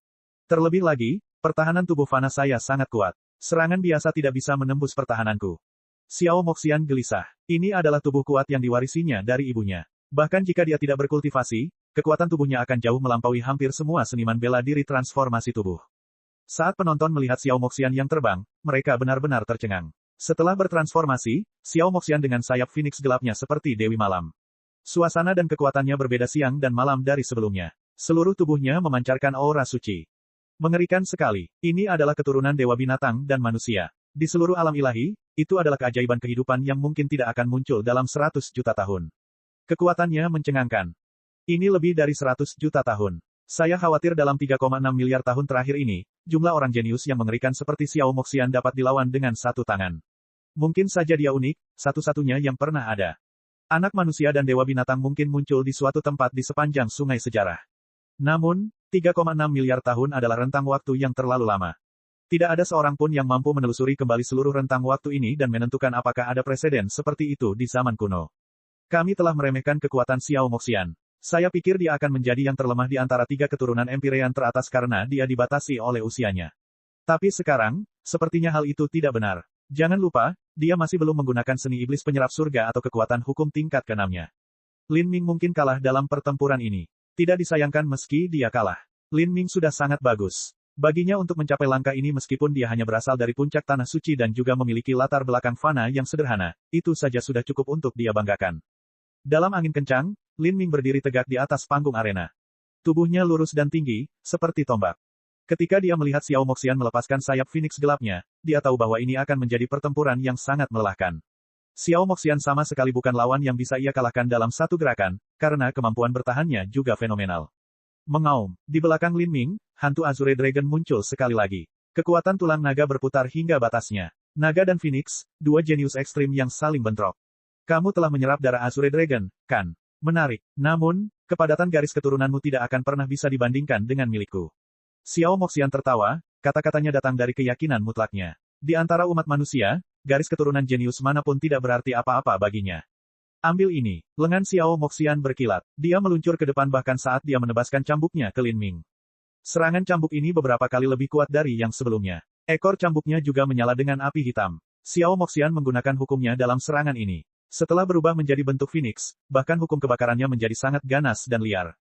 [SPEAKER 1] Terlebih lagi, pertahanan tubuh fana saya sangat kuat. Serangan biasa tidak bisa menembus pertahananku. Xiao Moxian gelisah. Ini adalah tubuh kuat yang diwarisinya dari ibunya. Bahkan jika dia tidak berkultivasi, kekuatan tubuhnya akan jauh melampaui hampir semua seniman bela diri transformasi tubuh. Saat penonton melihat Xiao Moxian yang terbang, mereka benar-benar tercengang. Setelah bertransformasi, Xiao Moxian dengan sayap Phoenix gelapnya seperti Dewi Malam. Suasana dan kekuatannya berbeda siang dan malam dari sebelumnya. Seluruh tubuhnya memancarkan aura suci. Mengerikan sekali. Ini adalah keturunan Dewa Binatang dan manusia. Di seluruh alam ilahi, itu adalah keajaiban kehidupan yang mungkin tidak akan muncul dalam 100 juta tahun. Kekuatannya mencengangkan. Ini lebih dari 100 juta tahun. Saya khawatir dalam 3,6 miliar tahun terakhir ini, jumlah orang jenius yang mengerikan seperti Xiao Moxian dapat dilawan dengan satu tangan. Mungkin saja dia unik, satu-satunya yang pernah ada. Anak manusia dan dewa binatang mungkin muncul di suatu tempat di sepanjang sungai sejarah. Namun, 3,6 miliar tahun adalah rentang waktu yang terlalu lama. Tidak ada seorang pun yang mampu menelusuri kembali seluruh rentang waktu ini dan menentukan apakah ada preseden seperti itu di zaman kuno. Kami telah meremehkan kekuatan Xiao Moxian. Saya pikir dia akan menjadi yang terlemah di antara 3 keturunan Empyrean teratas karena dia dibatasi oleh usianya. Tapi sekarang, Sepertinya hal itu tidak benar. Jangan lupa, dia masih belum menggunakan seni iblis penyerap surga atau kekuatan hukum tingkat ke-6-nya. Lin Ming mungkin kalah dalam pertempuran ini. Tidak disayangkan meski dia kalah. Lin Ming sudah sangat bagus. Baginya untuk mencapai langkah ini meskipun dia hanya berasal dari puncak tanah suci dan juga memiliki latar belakang fana yang sederhana, itu saja sudah cukup untuk dia banggakan. Dalam angin kencang, Lin Ming berdiri tegak di atas panggung arena. Tubuhnya lurus dan tinggi, seperti tombak. Ketika dia melihat Xiao Moxian melepaskan sayap Phoenix gelapnya, dia tahu bahwa ini akan menjadi pertempuran yang sangat melelahkan. Xiao Moxian sama sekali bukan lawan yang bisa ia kalahkan dalam satu gerakan, karena kemampuan bertahannya juga fenomenal. Mengaum, di belakang Lin Ming, hantu Azure Dragon muncul sekali lagi. Kekuatan tulang naga berputar hingga batasnya. Naga dan Phoenix, dua jenius ekstrim yang saling bentrok. Kamu telah menyerap darah Azure Dragon, kan? Menarik. Namun, kepadatan garis keturunanmu tidak akan pernah bisa dibandingkan dengan milikku. Xiao Moxian tertawa, kata-katanya datang dari keyakinan mutlaknya. Di antara umat manusia, garis keturunan jenius manapun tidak berarti apa-apa baginya. Ambil ini. Lengan Xiao Moxian berkilat. Dia meluncur ke depan bahkan saat dia menebaskan cambuknya ke Lin Ming. Serangan cambuk ini beberapa kali lebih kuat dari yang sebelumnya. Ekor cambuknya juga menyala dengan api hitam. Xiao Moxian menggunakan hukumnya dalam serangan ini. Setelah berubah menjadi bentuk Phoenix, bahkan hukum kebakarannya menjadi sangat ganas dan liar.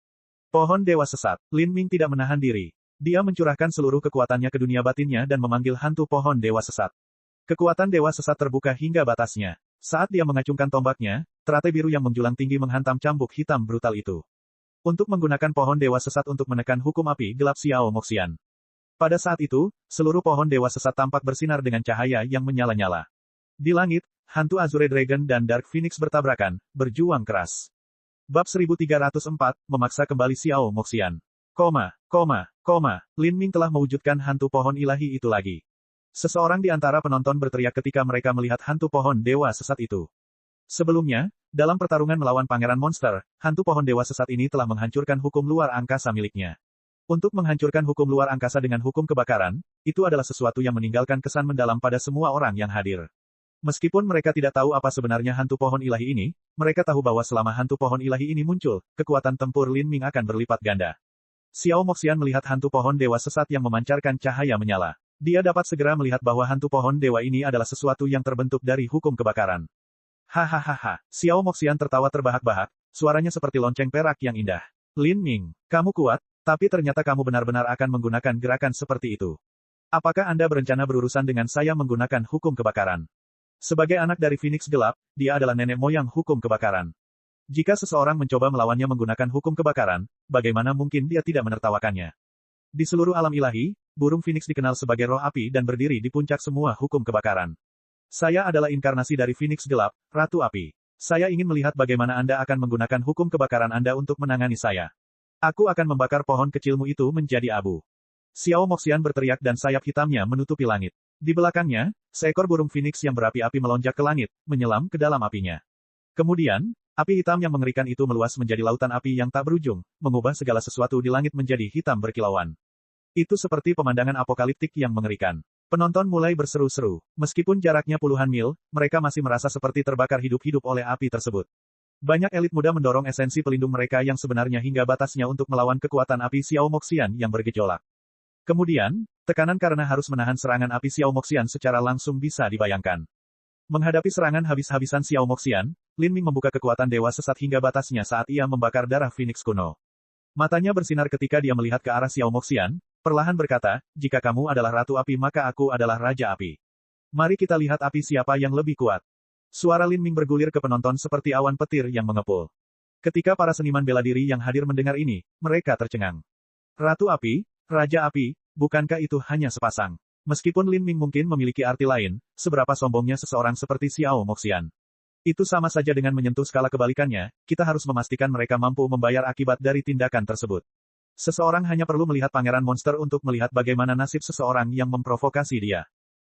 [SPEAKER 1] Pohon Dewa Sesat. Lin Ming tidak menahan diri. Dia mencurahkan seluruh kekuatannya ke dunia batinnya dan memanggil hantu pohon Dewa Sesat. Kekuatan Dewa Sesat terbuka hingga batasnya. Saat dia mengacungkan tombaknya, teratai biru yang menjulang tinggi menghantam cambuk hitam brutal itu. Untuk menggunakan pohon Dewa Sesat untuk menekan hukum api gelap Xiao Moxian. Pada saat itu, seluruh pohon Dewa Sesat tampak bersinar dengan cahaya yang menyala-nyala. Di langit, hantu Azure Dragon dan Dark Phoenix bertabrakan, berjuang keras. Bab 1304, memaksa kembali Xiao Moxian. Lin Ming telah mewujudkan hantu pohon ilahi itu lagi. Seseorang di antara penonton berteriak ketika mereka melihat hantu pohon dewa sesat itu. Sebelumnya, dalam pertarungan melawan pangeran monster, hantu pohon dewa sesat ini telah menghancurkan hukum luar angkasa miliknya. Untuk menghancurkan hukum luar angkasa dengan hukum kebakaran, itu adalah sesuatu yang meninggalkan kesan mendalam pada semua orang yang hadir. Meskipun mereka tidak tahu apa sebenarnya hantu pohon ilahi ini, mereka tahu bahwa selama hantu pohon ilahi ini muncul, kekuatan tempur Lin Ming akan berlipat ganda. Xiao Moxian melihat hantu pohon dewa sesat yang memancarkan cahaya menyala. Dia dapat segera melihat bahwa hantu pohon dewa ini adalah sesuatu yang terbentuk dari hukum kebakaran. Hahaha, Xiao Moxian tertawa terbahak-bahak, suaranya seperti lonceng perak yang indah. Lin Ming, kamu kuat, tapi ternyata kamu benar-benar akan menggunakan gerakan seperti itu. Apakah Anda berencana berurusan dengan saya menggunakan hukum kebakaran? Sebagai anak dari Phoenix Gelap, dia adalah nenek moyang hukum kebakaran. Jika seseorang mencoba melawannya menggunakan hukum kebakaran, bagaimana mungkin dia tidak menertawakannya? Di seluruh alam ilahi, burung Phoenix dikenal sebagai roh api dan berdiri di puncak semua hukum kebakaran. Saya adalah inkarnasi dari Phoenix Gelap, Ratu Api. Saya ingin melihat bagaimana Anda akan menggunakan hukum kebakaran Anda untuk menangani saya. Aku akan membakar pohon kecilmu itu menjadi abu. Xiao Moxian berteriak dan sayap hitamnya menutupi langit. Di belakangnya, seekor burung Phoenix yang berapi-api melonjak ke langit, menyelam ke dalam apinya. Kemudian, api hitam yang mengerikan itu meluas menjadi lautan api yang tak berujung, mengubah segala sesuatu di langit menjadi hitam berkilauan. Itu seperti pemandangan apokaliptik yang mengerikan. Penonton mulai berseru-seru. Meskipun jaraknya puluhan mil, mereka masih merasa seperti terbakar hidup-hidup oleh api tersebut. Banyak elit muda mendorong esensi pelindung mereka yang sebenarnya hingga batasnya untuk melawan kekuatan api Xiao Moxian yang bergejolak. Kemudian, tekanan karena harus menahan serangan api Xiao Moxian secara langsung bisa dibayangkan. Menghadapi serangan habis-habisan Xiao Moxian, Lin Ming membuka kekuatan dewa sesat hingga batasnya saat ia membakar darah Phoenix kuno. Matanya bersinar ketika dia melihat ke arah Xiao Moxian, perlahan berkata, jika kamu adalah Ratu Api maka aku adalah Raja Api. Mari kita lihat api siapa yang lebih kuat. Suara Lin Ming bergulir ke penonton seperti awan petir yang mengepul. Ketika para seniman bela diri yang hadir mendengar ini, mereka tercengang. Ratu Api, Raja Api, bukankah itu hanya sepasang? Meskipun Lin Ming mungkin memiliki arti lain, seberapa sombongnya seseorang seperti Xiao Moxian. Itu sama saja dengan menyentuh skala kebalikannya, kita harus memastikan mereka mampu membayar akibat dari tindakan tersebut. Seseorang hanya perlu melihat pangeran monster untuk melihat bagaimana nasib seseorang yang memprovokasi dia.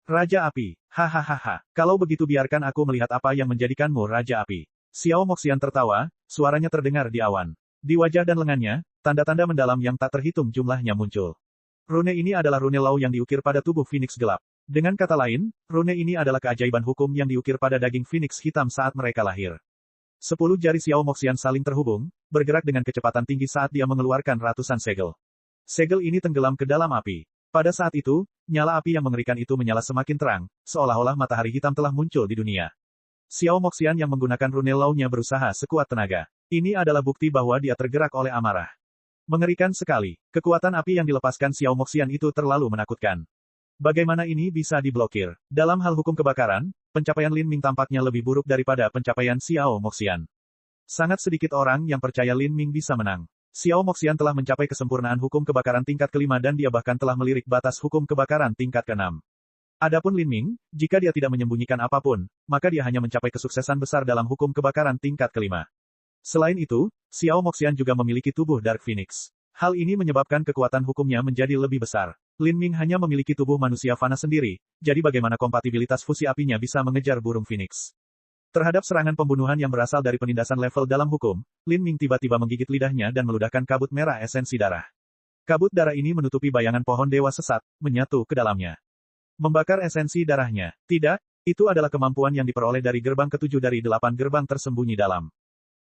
[SPEAKER 1] Raja Api, hahaha, kalau begitu biarkan aku melihat apa yang menjadikanmu Raja Api. Xiao Moxian tertawa, suaranya terdengar di awan. Di wajah dan lengannya, tanda-tanda mendalam yang tak terhitung jumlahnya muncul. Rune ini adalah rune Lau yang diukir pada tubuh Phoenix gelap. Dengan kata lain, rune ini adalah keajaiban hukum yang diukir pada daging Phoenix hitam saat mereka lahir. 10 jari Xiao Moxian saling terhubung, bergerak dengan kecepatan tinggi saat dia mengeluarkan ratusan segel. Segel ini tenggelam ke dalam api. Pada saat itu, nyala api yang mengerikan itu menyala semakin terang, seolah-olah matahari hitam telah muncul di dunia. Xiao Moxian yang menggunakan rune Law-nya berusaha sekuat tenaga. Ini adalah bukti bahwa dia tergerak oleh amarah. Mengerikan sekali. Kekuatan api yang dilepaskan Xiao Moxian itu terlalu menakutkan. Bagaimana ini bisa diblokir? Dalam hal hukum kebakaran, pencapaian Lin Ming tampaknya lebih buruk daripada pencapaian Xiao Moxian. Sangat sedikit orang yang percaya Lin Ming bisa menang. Xiao Moxian telah mencapai kesempurnaan hukum kebakaran tingkat kelima dan dia bahkan telah melirik batas hukum kebakaran tingkat keenam. Adapun Lin Ming, jika dia tidak menyembunyikan apapun, maka dia hanya mencapai kesuksesan besar dalam hukum kebakaran tingkat kelima. Selain itu, Xiao Moxian juga memiliki tubuh Dark Phoenix. Hal ini menyebabkan kekuatan hukumnya menjadi lebih besar. Lin Ming hanya memiliki tubuh manusia fana sendiri, jadi bagaimana kompatibilitas fusi apinya bisa mengejar burung Phoenix? Terhadap serangan pembunuhan yang berasal dari penindasan level dalam hukum, Lin Ming tiba-tiba menggigit lidahnya dan meludahkan kabut merah esensi darah. Kabut darah ini menutupi bayangan pohon dewa sesat, menyatu ke dalamnya. Membakar esensi darahnya. Tidak, itu adalah kemampuan yang diperoleh dari gerbang ketujuh dari 8 gerbang tersembunyi dalam.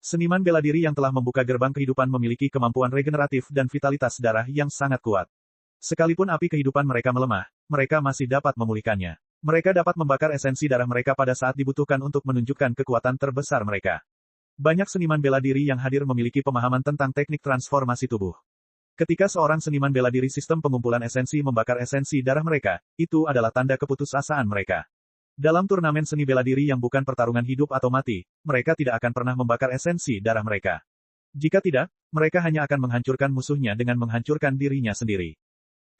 [SPEAKER 1] Seniman bela diri yang telah membuka gerbang kehidupan memiliki kemampuan regeneratif dan vitalitas darah yang sangat kuat. Sekalipun api kehidupan mereka melemah, mereka masih dapat memulihkannya. Mereka dapat membakar esensi darah mereka pada saat dibutuhkan untuk menunjukkan kekuatan terbesar mereka. Banyak seniman bela diri yang hadir memiliki pemahaman tentang teknik transformasi tubuh. Ketika seorang seniman bela diri sistem pengumpulan esensi membakar esensi darah mereka, itu adalah tanda keputusasaan mereka. Dalam turnamen seni bela diri yang bukan pertarungan hidup atau mati, mereka tidak akan pernah membakar esensi darah mereka. Jika tidak, mereka hanya akan menghancurkan musuhnya dengan menghancurkan dirinya sendiri.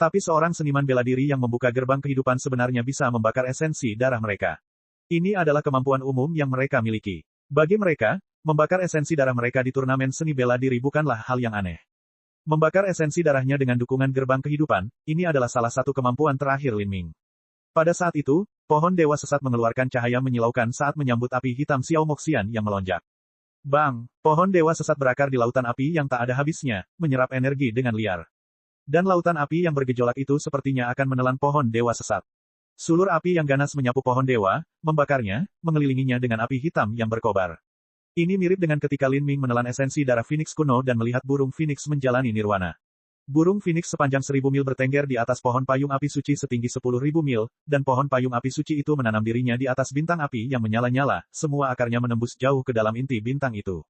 [SPEAKER 1] Tapi seorang seniman bela diri yang membuka gerbang kehidupan sebenarnya bisa membakar esensi darah mereka. Ini adalah kemampuan umum yang mereka miliki. Bagi mereka, membakar esensi darah mereka di turnamen seni bela diri bukanlah hal yang aneh. Membakar esensi darahnya dengan dukungan gerbang kehidupan, ini adalah salah satu kemampuan terakhir Lin Ming. Pada saat itu, pohon dewa sesat mengeluarkan cahaya menyilaukan saat menyambut api hitam Xiao Moxian yang melonjak. Bang! Pohon dewa sesat berakar di lautan api yang tak ada habisnya, menyerap energi dengan liar. Dan lautan api yang bergejolak itu sepertinya akan menelan pohon dewa sesat. Sulur api yang ganas menyapu pohon dewa, membakarnya, mengelilinginya dengan api hitam yang berkobar. Ini mirip dengan ketika Lin Ming menelan esensi darah Phoenix kuno dan melihat burung Phoenix menjalani nirwana. Burung Phoenix sepanjang 1000 mil bertengger di atas pohon payung api suci setinggi 10.000 mil, dan pohon payung api suci itu menanam dirinya di atas bintang api yang menyala-nyala, semua akarnya menembus jauh ke dalam inti bintang itu.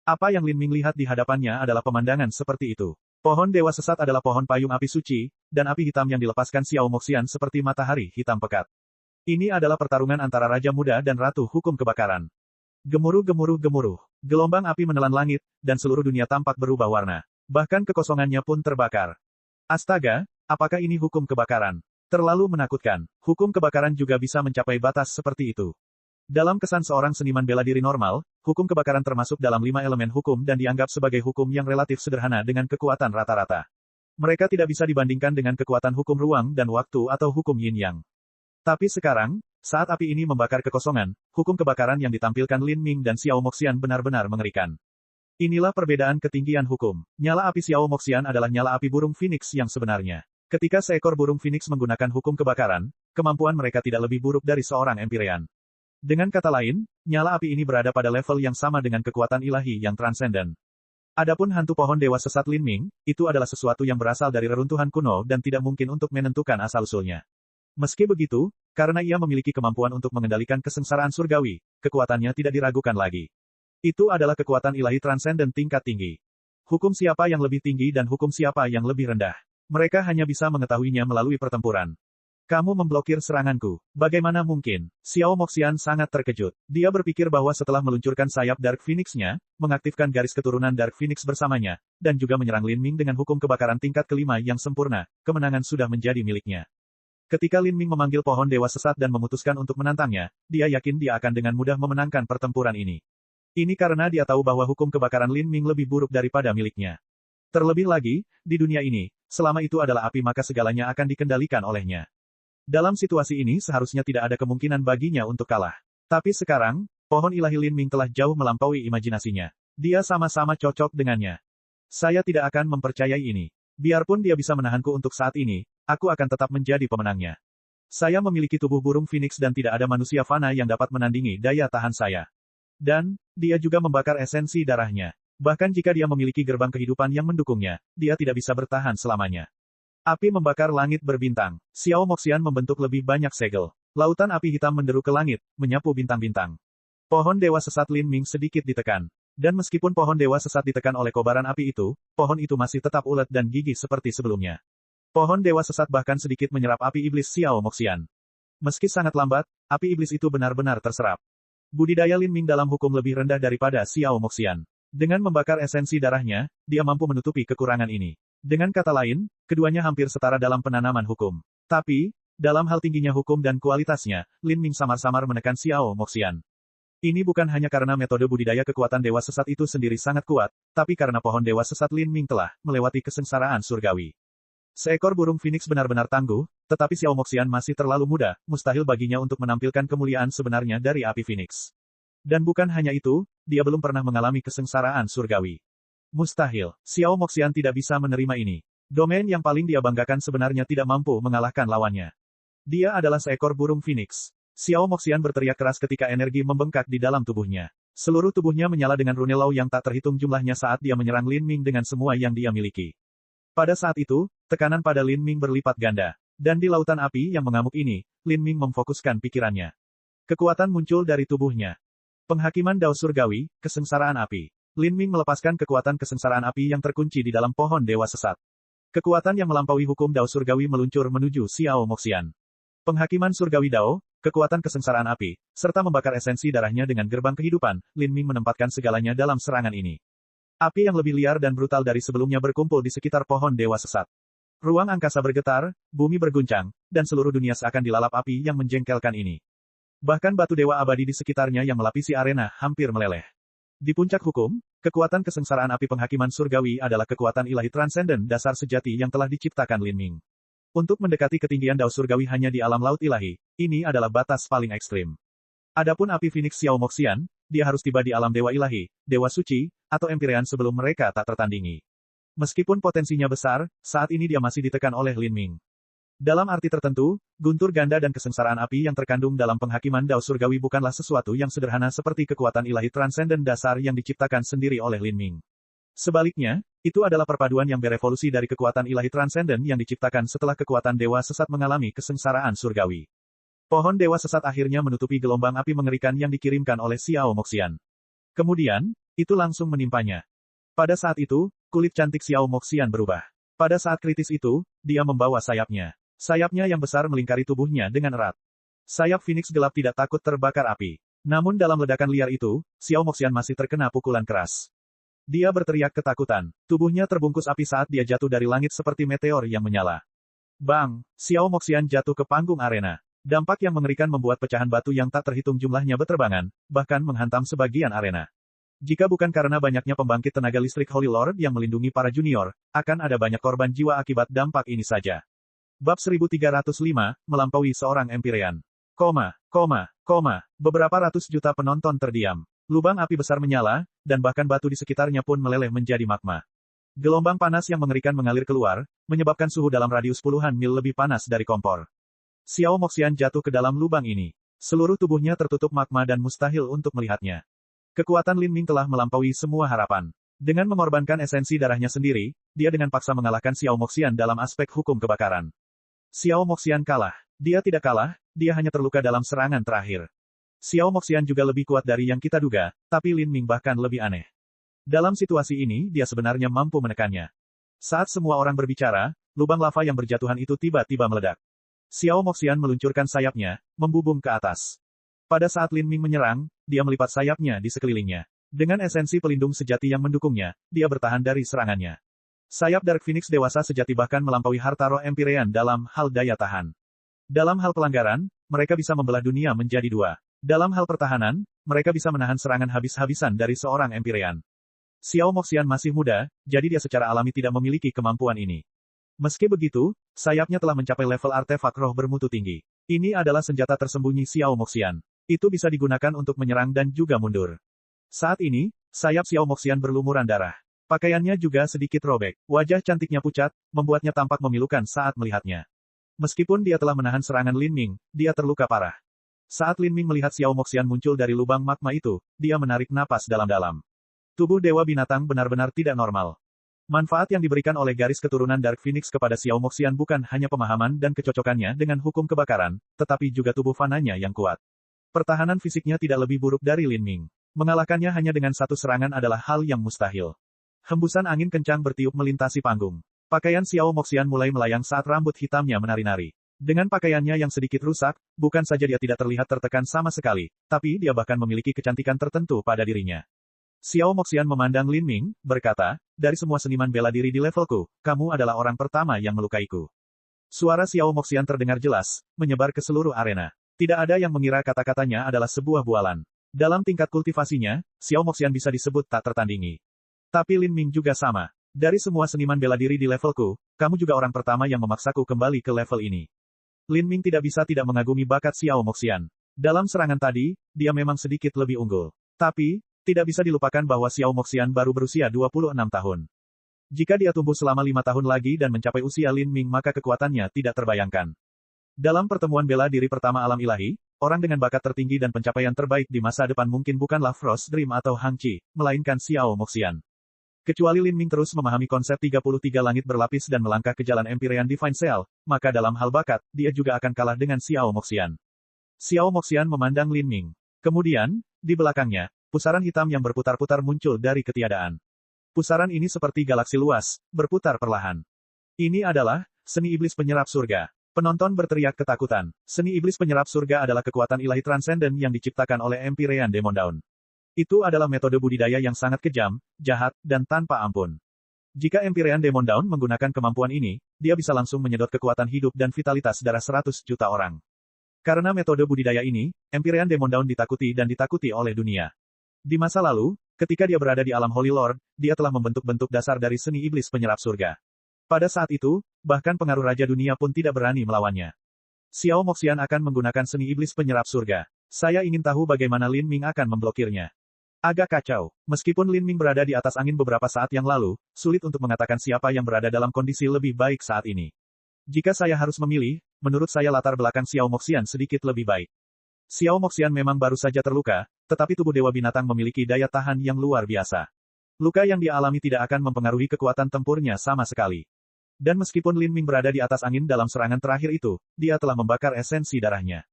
[SPEAKER 1] Apa yang Lin Ming lihat di hadapannya adalah pemandangan seperti itu. Pohon dewa sesat adalah pohon payung api suci, dan api hitam yang dilepaskan Xiao Moxian seperti matahari hitam pekat. Ini adalah pertarungan antara Raja Muda dan Ratu Hukum Kebakaran. Gemuruh-gemuruh-gemuruh. Gelombang api menelan langit, dan seluruh dunia tampak berubah warna. Bahkan kekosongannya pun terbakar. Astaga, apakah ini hukum kebakaran? Terlalu menakutkan. Hukum kebakaran juga bisa mencapai batas seperti itu. Dalam kesan seorang seniman bela diri normal, hukum kebakaran termasuk dalam 5 elemen hukum dan dianggap sebagai hukum yang relatif sederhana dengan kekuatan rata-rata. Mereka tidak bisa dibandingkan dengan kekuatan hukum ruang dan waktu atau hukum yin-yang. Tapi sekarang, saat api ini membakar kekosongan, hukum kebakaran yang ditampilkan Lin Ming dan Xiao Moxian benar-benar mengerikan. Inilah perbedaan ketinggian hukum. Nyala api Xiao Moxian adalah nyala api burung Phoenix yang sebenarnya. Ketika seekor burung Phoenix menggunakan hukum kebakaran, kemampuan mereka tidak lebih buruk dari seorang Empyrean. Dengan kata lain, nyala api ini berada pada level yang sama dengan kekuatan ilahi yang transenden. Adapun hantu pohon dewa sesat Lin Ming, itu adalah sesuatu yang berasal dari reruntuhan kuno dan tidak mungkin untuk menentukan asal-usulnya. Meski begitu, karena ia memiliki kemampuan untuk mengendalikan kesengsaraan surgawi, kekuatannya tidak diragukan lagi. Itu adalah kekuatan ilahi transenden tingkat tinggi. Hukum siapa yang lebih tinggi dan hukum siapa yang lebih rendah. Mereka hanya bisa mengetahuinya melalui pertempuran. Kamu memblokir seranganku. Bagaimana mungkin? Xiao Moxian sangat terkejut. Dia berpikir bahwa setelah meluncurkan sayap Dark Phoenix-nya, mengaktifkan garis keturunan Dark Phoenix bersamanya, dan juga menyerang Lin Ming dengan hukum kebakaran tingkat kelima yang sempurna, kemenangan sudah menjadi miliknya. Ketika Lin Ming memanggil pohon dewa sesat dan memutuskan untuk menantangnya, dia yakin dia akan dengan mudah memenangkan pertempuran ini. Ini karena dia tahu bahwa hukum kebakaran Lin Ming lebih buruk daripada miliknya. Terlebih lagi, di dunia ini, selama itu adalah api maka segalanya akan dikendalikan olehnya. Dalam situasi ini seharusnya tidak ada kemungkinan baginya untuk kalah. Tapi sekarang, pohon ilahi Lin Ming telah jauh melampaui imajinasinya. Dia sama-sama cocok dengannya. Saya tidak akan mempercayai ini. Biarpun dia bisa menahanku untuk saat ini, aku akan tetap menjadi pemenangnya. Saya memiliki tubuh burung Phoenix dan tidak ada manusia fana yang dapat menandingi daya tahan saya. Dan, dia juga membakar esensi darahnya. Bahkan jika dia memiliki gerbang kehidupan yang mendukungnya, dia tidak bisa bertahan selamanya. Api membakar langit berbintang. Xiao Moxian membentuk lebih banyak segel. Lautan api hitam menderu ke langit, menyapu bintang-bintang. Pohon dewa sesat Lin Ming sedikit ditekan. Dan meskipun pohon dewa sesat ditekan oleh kobaran api itu, pohon itu masih tetap ulet dan gigih seperti sebelumnya. Pohon dewa sesat bahkan sedikit menyerap api iblis Xiao Moxian. Meski sangat lambat, api iblis itu benar-benar terserap. Budidaya Lin Ming dalam hukum lebih rendah daripada Xiao Moxian. Dengan membakar esensi darahnya, dia mampu menutupi kekurangan ini. Dengan kata lain, keduanya hampir setara dalam penanaman hukum. Tapi, dalam hal tingginya hukum dan kualitasnya, Lin Ming samar-samar menekan Xiao Moxian. Ini bukan hanya karena metode budidaya kekuatan dewa sesat itu sendiri sangat kuat, tapi karena pohon dewa sesat Lin Ming telah melewati kesengsaraan surgawi. Seekor burung phoenix benar-benar tangguh, tetapi Xiao Moxian masih terlalu muda, mustahil baginya untuk menampilkan kemuliaan sebenarnya dari api phoenix. Dan bukan hanya itu, dia belum pernah mengalami kesengsaraan surgawi. Mustahil, Xiao Moxian tidak bisa menerima ini. Domain yang paling dia banggakan sebenarnya tidak mampu mengalahkan lawannya. Dia adalah seekor burung phoenix. Xiao Moxian berteriak keras ketika energi membengkak di dalam tubuhnya. Seluruh tubuhnya menyala dengan runelau yang tak terhitung jumlahnya saat dia menyerang Lin Ming dengan semua yang dia miliki. Pada saat itu, tekanan pada Lin Ming berlipat ganda. Dan di lautan api yang mengamuk ini, Lin Ming memfokuskan pikirannya. Kekuatan muncul dari tubuhnya. Penghakiman Dao Surgawi, kesengsaraan api. Lin Ming melepaskan kekuatan kesengsaraan api yang terkunci di dalam pohon dewa sesat. Kekuatan yang melampaui hukum Dao Surgawi meluncur menuju Xiao Moxian. Penghakiman Surgawi Dao, kekuatan kesengsaraan api, serta membakar esensi darahnya dengan gerbang kehidupan, Lin Ming menempatkan segalanya dalam serangan ini. Api yang lebih liar dan brutal dari sebelumnya berkumpul di sekitar pohon dewa sesat. Ruang angkasa bergetar, bumi berguncang, dan seluruh dunia seakan dilalap api yang menjengkelkan ini. Bahkan batu dewa abadi di sekitarnya yang melapisi arena hampir meleleh. Di puncak hukum, kekuatan kesengsaraan api penghakiman surgawi adalah kekuatan ilahi transenden dasar sejati yang telah diciptakan Lin Ming. Untuk mendekati ketinggian Dao Surgawi hanya di alam laut ilahi, ini adalah batas paling ekstrim. Adapun api Phoenix Xiao Moxian, dia harus tiba di alam dewa ilahi, dewa suci, atau Empyrean sebelum mereka tak tertandingi. Meskipun potensinya besar, saat ini dia masih ditekan oleh Lin Ming. Dalam arti tertentu, guntur ganda dan kesengsaraan api yang terkandung dalam penghakiman Dao Surgawi bukanlah sesuatu yang sederhana seperti kekuatan ilahi transenden dasar yang diciptakan sendiri oleh Lin Ming. Sebaliknya, itu adalah perpaduan yang berevolusi dari kekuatan ilahi transenden yang diciptakan setelah kekuatan dewa sesat mengalami kesengsaraan surgawi. Pohon dewa sesat akhirnya menutupi gelombang api mengerikan yang dikirimkan oleh Xiao Moxian. Kemudian, itu langsung menimpanya. Pada saat itu, kulit cantik Xiao Moxian berubah. Pada saat kritis itu, dia membawa sayapnya. Sayapnya yang besar melingkari tubuhnya dengan erat. Sayap Phoenix gelap tidak takut terbakar api. Namun dalam ledakan liar itu, Xiao Moxian masih terkena pukulan keras. Dia berteriak ketakutan. Tubuhnya terbungkus api saat dia jatuh dari langit seperti meteor yang menyala. Bang! Xiao Moxian jatuh ke panggung arena. Dampak yang mengerikan membuat pecahan batu yang tak terhitung jumlahnya berterbangan, bahkan menghantam sebagian arena. Jika bukan karena banyaknya pembangkit tenaga listrik Holy Lord yang melindungi para junior, akan ada banyak korban jiwa akibat dampak ini saja. Bab 1305, melampaui seorang Empyrean. Beberapa ratus juta penonton terdiam. Lubang api besar menyala, dan bahkan batu di sekitarnya pun meleleh menjadi magma. Gelombang panas yang mengerikan mengalir keluar, menyebabkan suhu dalam radius puluhan mil lebih panas dari kompor. Xiao Moxian jatuh ke dalam lubang ini. Seluruh tubuhnya tertutup magma dan mustahil untuk melihatnya. Kekuatan Lin Ming telah melampaui semua harapan. Dengan mengorbankan esensi darahnya sendiri, dia dengan paksa mengalahkan Xiao Moxian dalam aspek hukum kebakaran. Xiao Moxian kalah. Dia tidak kalah, dia hanya terluka dalam serangan terakhir. Xiao Moxian juga lebih kuat dari yang kita duga, tapi Lin Ming bahkan lebih aneh. Dalam situasi ini, dia sebenarnya mampu menekannya. Saat semua orang berbicara, lubang lava yang berjatuhan itu tiba-tiba meledak. Xiao Moxian meluncurkan sayapnya, membubung ke atas. Pada saat Lin Ming menyerang, dia melipat sayapnya di sekelilingnya. Dengan esensi pelindung sejati yang mendukungnya, dia bertahan dari serangannya. Sayap Dark Phoenix dewasa sejati bahkan melampaui harta roh Empyrean dalam hal daya tahan. Dalam hal pelanggaran, mereka bisa membelah dunia menjadi dua. Dalam hal pertahanan, mereka bisa menahan serangan habis-habisan dari seorang Empyrean. Xiao Moxian masih muda, jadi dia secara alami tidak memiliki kemampuan ini. Meski begitu, sayapnya telah mencapai level artefak roh bermutu tinggi. Ini adalah senjata tersembunyi Xiao Moxian. Itu bisa digunakan untuk menyerang dan juga mundur. Saat ini, sayap Xiao Moxian berlumuran darah. Pakaiannya juga sedikit robek. Wajah cantiknya pucat, membuatnya tampak memilukan saat melihatnya. Meskipun dia telah menahan serangan Lin Ming, dia terluka parah. Saat Lin Ming melihat Xiao Moxian muncul dari lubang magma itu, dia menarik napas dalam-dalam. Tubuh dewa binatang benar-benar tidak normal. Manfaat yang diberikan oleh garis keturunan Dark Phoenix kepada Xiao Moxian bukan hanya pemahaman dan kecocokannya dengan hukum kebakaran, tetapi juga tubuh fananya yang kuat. Pertahanan fisiknya tidak lebih buruk dari Lin Ming. Mengalahkannya hanya dengan satu serangan adalah hal yang mustahil. Hembusan angin kencang bertiup melintasi panggung. Pakaian Xiao Moxian mulai melayang saat rambut hitamnya menari-nari. Dengan pakaiannya yang sedikit rusak, bukan saja dia tidak terlihat tertekan sama sekali, tapi dia bahkan memiliki kecantikan tertentu pada dirinya. Xiao Moxian memandang Lin Ming, berkata, dari semua seniman bela diri di levelku, kamu adalah orang pertama yang melukaiku. Suara Xiao Moxian terdengar jelas, menyebar ke seluruh arena. Tidak ada yang mengira kata-katanya adalah sebuah bualan. Dalam tingkat kultivasinya, Xiao Moxian bisa disebut tak tertandingi. Tapi Lin Ming juga sama. Dari semua seniman bela diri di levelku, kamu juga orang pertama yang memaksaku kembali ke level ini. Lin Ming tidak bisa tidak mengagumi bakat Xiao Moxian. Dalam serangan tadi, dia memang sedikit lebih unggul. Tapi, tidak bisa dilupakan bahwa Xiao Moxian baru berusia 26 tahun. Jika dia tumbuh selama 5 tahun lagi dan mencapai usia Lin Ming maka kekuatannya tidak terbayangkan. Dalam pertemuan bela diri pertama alam ilahi, orang dengan bakat tertinggi dan pencapaian terbaik di masa depan mungkin bukanlah Frost Dream atau Hang Qi, melainkan Xiao Moxian. Kecuali Lin Ming terus memahami konsep 33 langit berlapis dan melangkah ke jalan Empyrean Divine Cell, maka dalam hal bakat, dia juga akan kalah dengan Xiao Moxian. Xiao Moxian memandang Lin Ming. Kemudian, di belakangnya, pusaran hitam yang berputar-putar muncul dari ketiadaan. Pusaran ini seperti galaksi luas, berputar perlahan. Ini adalah seni iblis penyerap surga. Penonton berteriak ketakutan. Seni iblis penyerap surga adalah kekuatan ilahi transenden yang diciptakan oleh Empyrean Demon Dawn. Itu adalah metode budidaya yang sangat kejam, jahat, dan tanpa ampun. Jika Empyrean Demon Dawn menggunakan kemampuan ini, dia bisa langsung menyedot kekuatan hidup dan vitalitas darah 100 juta orang. Karena metode budidaya ini, Empyrean Demon Dawn ditakuti dan ditakuti oleh dunia. Di masa lalu, ketika dia berada di alam Holy Lord, dia telah membentuk bentuk dasar dari seni iblis penyerap surga. Pada saat itu, bahkan pengaruh raja dunia pun tidak berani melawannya. Xiao Moxian akan menggunakan seni iblis penyerap surga. Saya ingin tahu bagaimana Lin Ming akan memblokirnya. Agak kacau. Meskipun Lin Ming berada di atas angin beberapa saat yang lalu, sulit untuk mengatakan siapa yang berada dalam kondisi lebih baik saat ini. Jika saya harus memilih, menurut saya latar belakang Xiao Moxian sedikit lebih baik. Xiao Moxian memang baru saja terluka, tetapi tubuh Dewa Binatang memiliki daya tahan yang luar biasa. Luka yang dia alami tidak akan mempengaruhi kekuatan tempurnya sama sekali. Dan meskipun Lin Ming berada di atas angin dalam serangan terakhir itu, dia telah membakar esensi darahnya.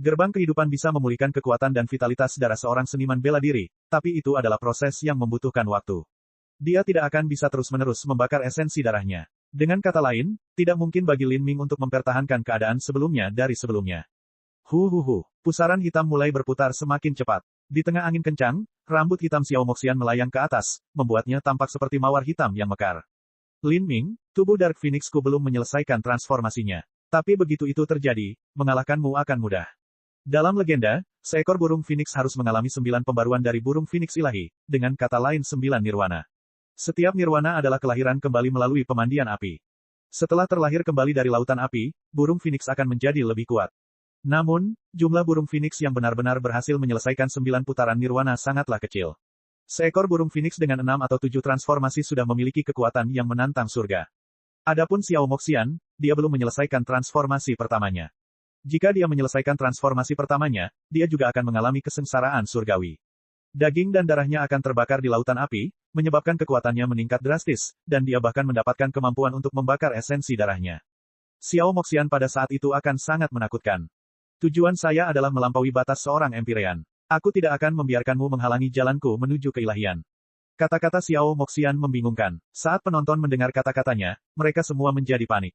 [SPEAKER 1] Gerbang kehidupan bisa memulihkan kekuatan dan vitalitas darah seorang seniman bela diri, tapi itu adalah proses yang membutuhkan waktu. Dia tidak akan bisa terus-menerus membakar esensi darahnya. Dengan kata lain, tidak mungkin bagi Lin Ming untuk mempertahankan keadaan sebelumnya dari sebelumnya. Pusaran hitam mulai berputar semakin cepat. Di tengah angin kencang, rambut hitam Xiao Moxian melayang ke atas, membuatnya tampak seperti mawar hitam yang mekar. Lin Ming, tubuh Dark Phoenix-ku belum menyelesaikan transformasinya. Tapi begitu itu terjadi, mengalahkanmu akan mudah. Dalam legenda, seekor burung Phoenix harus mengalami 9 pembaruan dari burung Phoenix ilahi, dengan kata lain 9 nirwana. Setiap nirwana adalah kelahiran kembali melalui pemandian api. Setelah terlahir kembali dari lautan api, burung Phoenix akan menjadi lebih kuat. Namun, jumlah burung Phoenix yang benar-benar berhasil menyelesaikan 9 putaran nirwana sangatlah kecil. Seekor burung Phoenix dengan 6 atau 7 transformasi sudah memiliki kekuatan yang menantang surga. Adapun Xiao Moxian, dia belum menyelesaikan transformasi pertamanya. Jika dia menyelesaikan transformasi pertamanya, dia juga akan mengalami kesengsaraan surgawi. Daging dan darahnya akan terbakar di lautan api, menyebabkan kekuatannya meningkat drastis, dan dia bahkan mendapatkan kemampuan untuk membakar esensi darahnya. Xiao Moxian pada saat itu akan sangat menakutkan. Tujuan saya adalah melampaui batas seorang Empyrean. Aku tidak akan membiarkanmu menghalangi jalanku menuju keilahian. Kata-kata Xiao Moxian membingungkan. Saat penonton mendengar kata-katanya, mereka semua menjadi panik.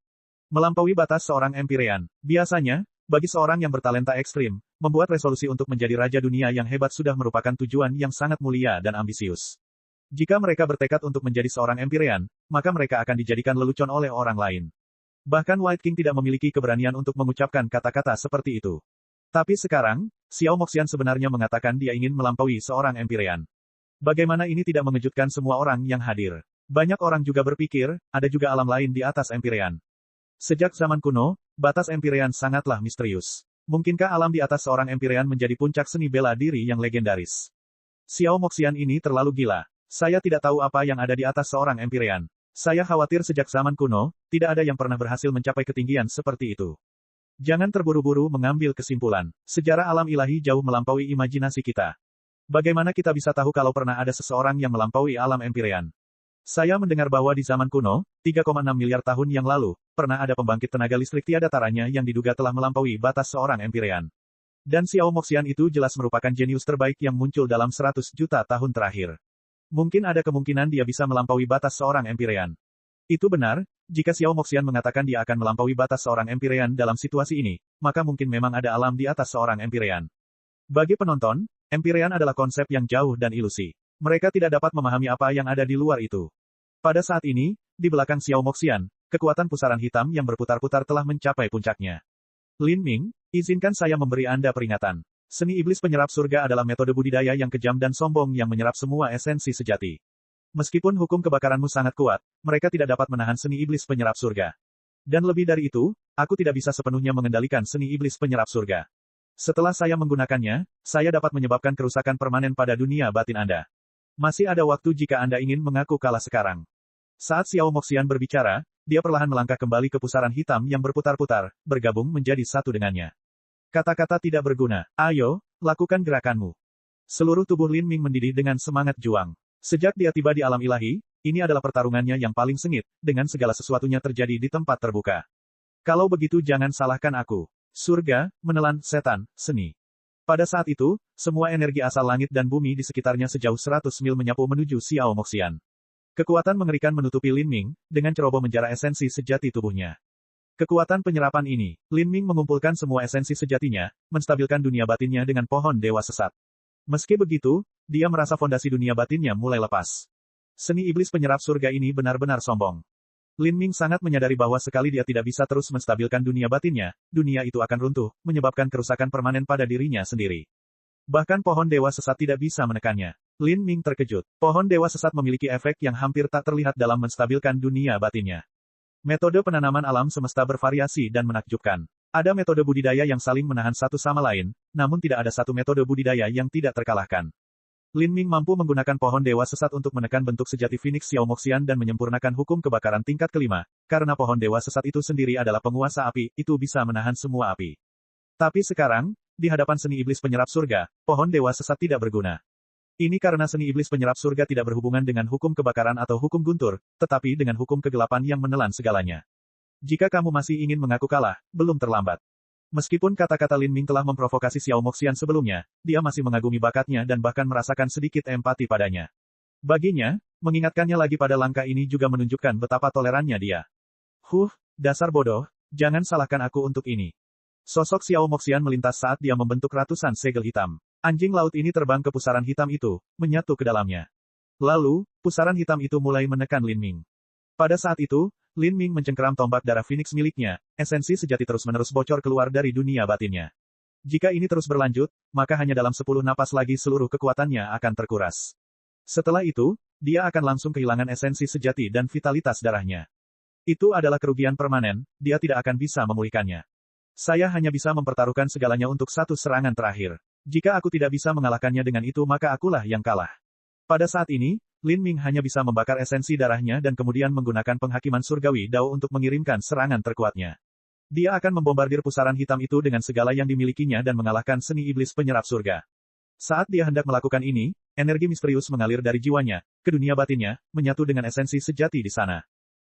[SPEAKER 1] Melampaui batas seorang Empyrean. Biasanya, bagi seorang yang bertalenta ekstrim, membuat resolusi untuk menjadi raja dunia yang hebat sudah merupakan tujuan yang sangat mulia dan ambisius. Jika mereka bertekad untuk menjadi seorang Empyrean, maka mereka akan dijadikan lelucon oleh orang lain. Bahkan White King tidak memiliki keberanian untuk mengucapkan kata-kata seperti itu. Tapi sekarang, Xiao Moxian sebenarnya mengatakan dia ingin melampaui seorang Empyrean. Bagaimana ini tidak mengejutkan semua orang yang hadir? Banyak orang juga berpikir, ada juga alam lain di atas Empyrean. Sejak zaman kuno, batas Empyrean sangatlah misterius. Mungkinkah alam di atas seorang Empyrean menjadi puncak seni bela diri yang legendaris? Xiao Moxian ini terlalu gila. Saya tidak tahu apa yang ada di atas seorang Empyrean. Saya khawatir sejak zaman kuno, tidak ada yang pernah berhasil mencapai ketinggian seperti itu. Jangan terburu-buru mengambil kesimpulan. Sejarah alam ilahi jauh melampaui imajinasi kita. Bagaimana kita bisa tahu kalau pernah ada seseorang yang melampaui alam Empyrean? Saya mendengar bahwa di zaman kuno, 3,6 miliar tahun yang lalu, pernah ada pembangkit tenaga listrik tiada taranya yang diduga telah melampaui batas seorang Empyrean. Dan Xiao Moxian itu jelas merupakan jenius terbaik yang muncul dalam 100 juta tahun terakhir. Mungkin ada kemungkinan dia bisa melampaui batas seorang Empyrean. Itu benar, jika Xiao Moxian mengatakan dia akan melampaui batas seorang Empyrean dalam situasi ini, maka mungkin memang ada alam di atas seorang Empyrean. Bagi penonton, Empyrean adalah konsep yang jauh dan ilusi. Mereka tidak dapat memahami apa yang ada di luar itu. Pada saat ini, di belakang Xiao Moxian, kekuatan pusaran hitam yang berputar-putar telah mencapai puncaknya. Lin Ming, izinkan saya memberi Anda peringatan. Seni iblis penyerap surga adalah metode budidaya yang kejam dan sombong yang menyerap semua esensi sejati. Meskipun hukum kebakaranmu sangat kuat, mereka tidak dapat menahan seni iblis penyerap surga. Dan lebih dari itu, aku tidak bisa sepenuhnya mengendalikan seni iblis penyerap surga. Setelah saya menggunakannya, saya dapat menyebabkan kerusakan permanen pada dunia batin Anda. Masih ada waktu jika Anda ingin mengaku kalah sekarang. Saat Xiao Moxian berbicara, dia perlahan melangkah kembali ke pusaran hitam yang berputar-putar, bergabung menjadi satu dengannya. Kata-kata tidak berguna. Ayo, lakukan gerakanmu. Seluruh tubuh Lin Ming mendidih dengan semangat juang. Sejak dia tiba di alam ilahi, ini adalah pertarungannya yang paling sengit, dengan segala sesuatunya terjadi di tempat terbuka. Kalau begitu jangan salahkan aku. Surga, menelan, setan, seni. Pada saat itu, semua energi asal langit dan bumi di sekitarnya sejauh 100 mil menyapu menuju Xiao Moxian. Kekuatan mengerikan menutupi Lin Ming, dengan ceroboh menjara esensi sejati tubuhnya. Kekuatan penyerapan ini, Lin Ming mengumpulkan semua esensi sejatinya, menstabilkan dunia batinnya dengan pohon dewa sesat. Meski begitu, dia merasa fondasi dunia batinnya mulai lepas. Seni iblis penyerap surga ini benar-benar sombong. Lin Ming sangat menyadari bahwa sekali dia tidak bisa terus menstabilkan dunia batinnya, dunia itu akan runtuh, menyebabkan kerusakan permanen pada dirinya sendiri. Bahkan pohon dewa sesat tidak bisa menekannya. Lin Ming terkejut. Pohon dewa sesat memiliki efek yang hampir tak terlihat dalam menstabilkan dunia batinnya. Metode penanaman alam semesta bervariasi dan menakjubkan. Ada metode budidaya yang saling menahan satu sama lain, namun tidak ada satu metode budidaya yang tidak terkalahkan. Lin Ming mampu menggunakan pohon dewa sesat untuk menekan bentuk sejati Phoenix Xiao Moxian dan menyempurnakan hukum kebakaran tingkat kelima, karena pohon dewa sesat itu sendiri adalah penguasa api, itu bisa menahan semua api. Tapi sekarang, di hadapan seni iblis penyerap surga, pohon dewa sesat tidak berguna. Ini karena seni iblis penyerap surga tidak berhubungan dengan hukum kebakaran atau hukum guntur, tetapi dengan hukum kegelapan yang menelan segalanya. Jika kamu masih ingin mengaku kalah, belum terlambat. Meskipun kata-kata Lin Ming telah memprovokasi Xiao Moxian sebelumnya, dia masih mengagumi bakatnya dan bahkan merasakan sedikit empati padanya. Baginya, mengingatkannya lagi pada langkah ini juga menunjukkan betapa tolerannya dia. Dasar bodoh, jangan salahkan aku untuk ini. Sosok Xiao Moxian melintas saat dia membentuk ratusan segel hitam. Anjing laut ini terbang ke pusaran hitam itu, menyatu ke dalamnya. Lalu, pusaran hitam itu mulai menekan Lin Ming. Pada saat itu, Lin Ming mencengkeram tombak darah Phoenix miliknya, esensi sejati terus-menerus bocor keluar dari dunia batinnya. Jika ini terus berlanjut, maka hanya dalam 10 napas lagi seluruh kekuatannya akan terkuras. Setelah itu, dia akan langsung kehilangan esensi sejati dan vitalitas darahnya. Itu adalah kerugian permanen, dia tidak akan bisa memulihkannya. Saya hanya bisa mempertaruhkan segalanya untuk satu serangan terakhir. Jika aku tidak bisa mengalahkannya dengan itu maka akulah yang kalah. Pada saat ini, Lin Ming hanya bisa membakar esensi darahnya dan kemudian menggunakan penghakiman surgawi Dao untuk mengirimkan serangan terkuatnya. Dia akan membombardir pusaran hitam itu dengan segala yang dimilikinya dan mengalahkan seni iblis penyerap surga. Saat dia hendak melakukan ini, energi misterius mengalir dari jiwanya, ke dunia batinnya, menyatu dengan esensi sejati di sana.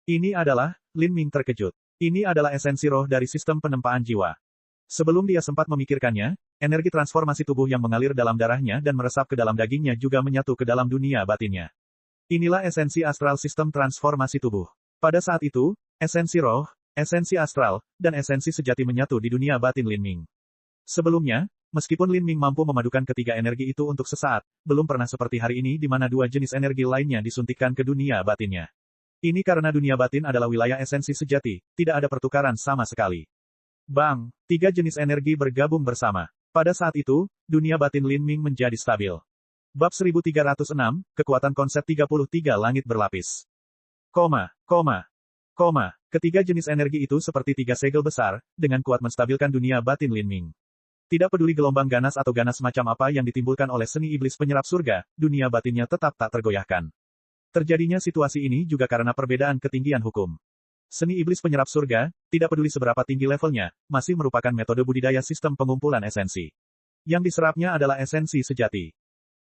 [SPEAKER 1] Ini adalah, Lin Ming terkejut. Ini adalah esensi roh dari sistem penempaan jiwa. Sebelum dia sempat memikirkannya, energi transformasi tubuh yang mengalir dalam darahnya dan meresap ke dalam dagingnya juga menyatu ke dalam dunia batinnya. Inilah esensi astral sistem transformasi tubuh. Pada saat itu, esensi roh, esensi astral, dan esensi sejati menyatu di dunia batin Lin Ming. Sebelumnya, meskipun Lin Ming mampu memadukan ketiga energi itu untuk sesaat, belum pernah seperti hari ini di mana dua jenis energi lainnya disuntikkan ke dunia batinnya. Ini karena dunia batin adalah wilayah esensi sejati, tidak ada pertukaran sama sekali. Bang, tiga jenis energi bergabung bersama. Pada saat itu, dunia batin Lin Ming menjadi stabil. Bab 1306, Kekuatan Konsep 33 Langit Berlapis. Ketiga jenis energi itu seperti tiga segel besar, dengan kuat menstabilkan dunia batin Lin Ming. Tidak peduli gelombang ganas atau ganas macam apa yang ditimbulkan oleh seni iblis penyerap surga, dunia batinnya tetap tak tergoyahkan. Terjadinya situasi ini juga karena perbedaan ketinggian hukum. Seni iblis penyerap surga, tidak peduli seberapa tinggi levelnya, masih merupakan metode budidaya sistem pengumpulan esensi. Yang diserapnya adalah esensi sejati.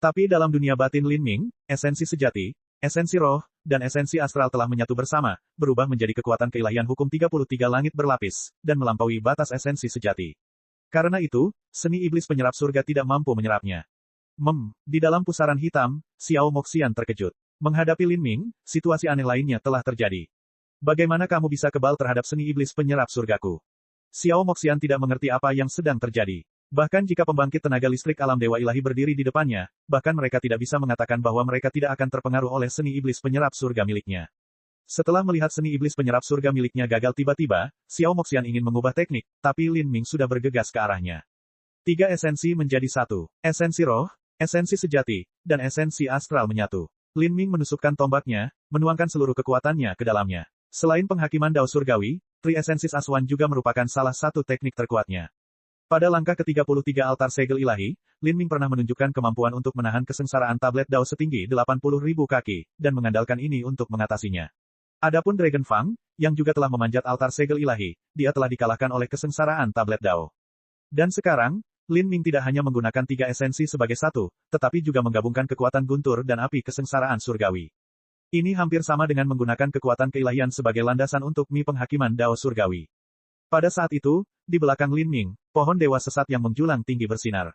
[SPEAKER 1] Tapi dalam dunia batin Lin Ming, esensi sejati, esensi roh, dan esensi astral telah menyatu bersama, berubah menjadi kekuatan keilahian hukum 33 langit berlapis, dan melampaui batas esensi sejati. Karena itu, seni iblis penyerap surga tidak mampu menyerapnya. Di dalam pusaran hitam, Xiao Moxian terkejut. Menghadapi Lin Ming, situasi aneh lainnya telah terjadi. Bagaimana kamu bisa kebal terhadap seni iblis penyerap surgaku? Xiao Moxian tidak mengerti apa yang sedang terjadi. Bahkan jika pembangkit tenaga listrik alam Dewa Ilahi berdiri di depannya, bahkan mereka tidak bisa mengatakan bahwa mereka tidak akan terpengaruh oleh seni iblis penyerap surga miliknya. Setelah melihat seni iblis penyerap surga miliknya gagal tiba-tiba, Xiao Moxian ingin mengubah teknik, tapi Lin Ming sudah bergegas ke arahnya. 3 esensi menjadi satu. Esensi roh, esensi sejati, dan esensi astral menyatu. Lin Ming menusukkan tombaknya, menuangkan seluruh kekuatannya ke dalamnya. Selain penghakiman Dao Surgawi, Tri Esensis Aswan juga merupakan salah satu teknik terkuatnya. Pada langkah ke-33 altar segel ilahi, Lin Ming pernah menunjukkan kemampuan untuk menahan kesengsaraan tablet Dao setinggi 80.000 kaki, dan mengandalkan ini untuk mengatasinya. Adapun Dragon Fang, yang juga telah memanjat altar segel ilahi, dia telah dikalahkan oleh kesengsaraan tablet Dao. Dan sekarang, Lin Ming tidak hanya menggunakan 3 esensi sebagai satu, tetapi juga menggabungkan kekuatan guntur dan api kesengsaraan surgawi. Ini hampir sama dengan menggunakan kekuatan keilahian sebagai landasan untuk mi penghakiman Dao surgawi. Pada saat itu, di belakang Lin Ming, pohon dewa sesat yang menjulang tinggi bersinar.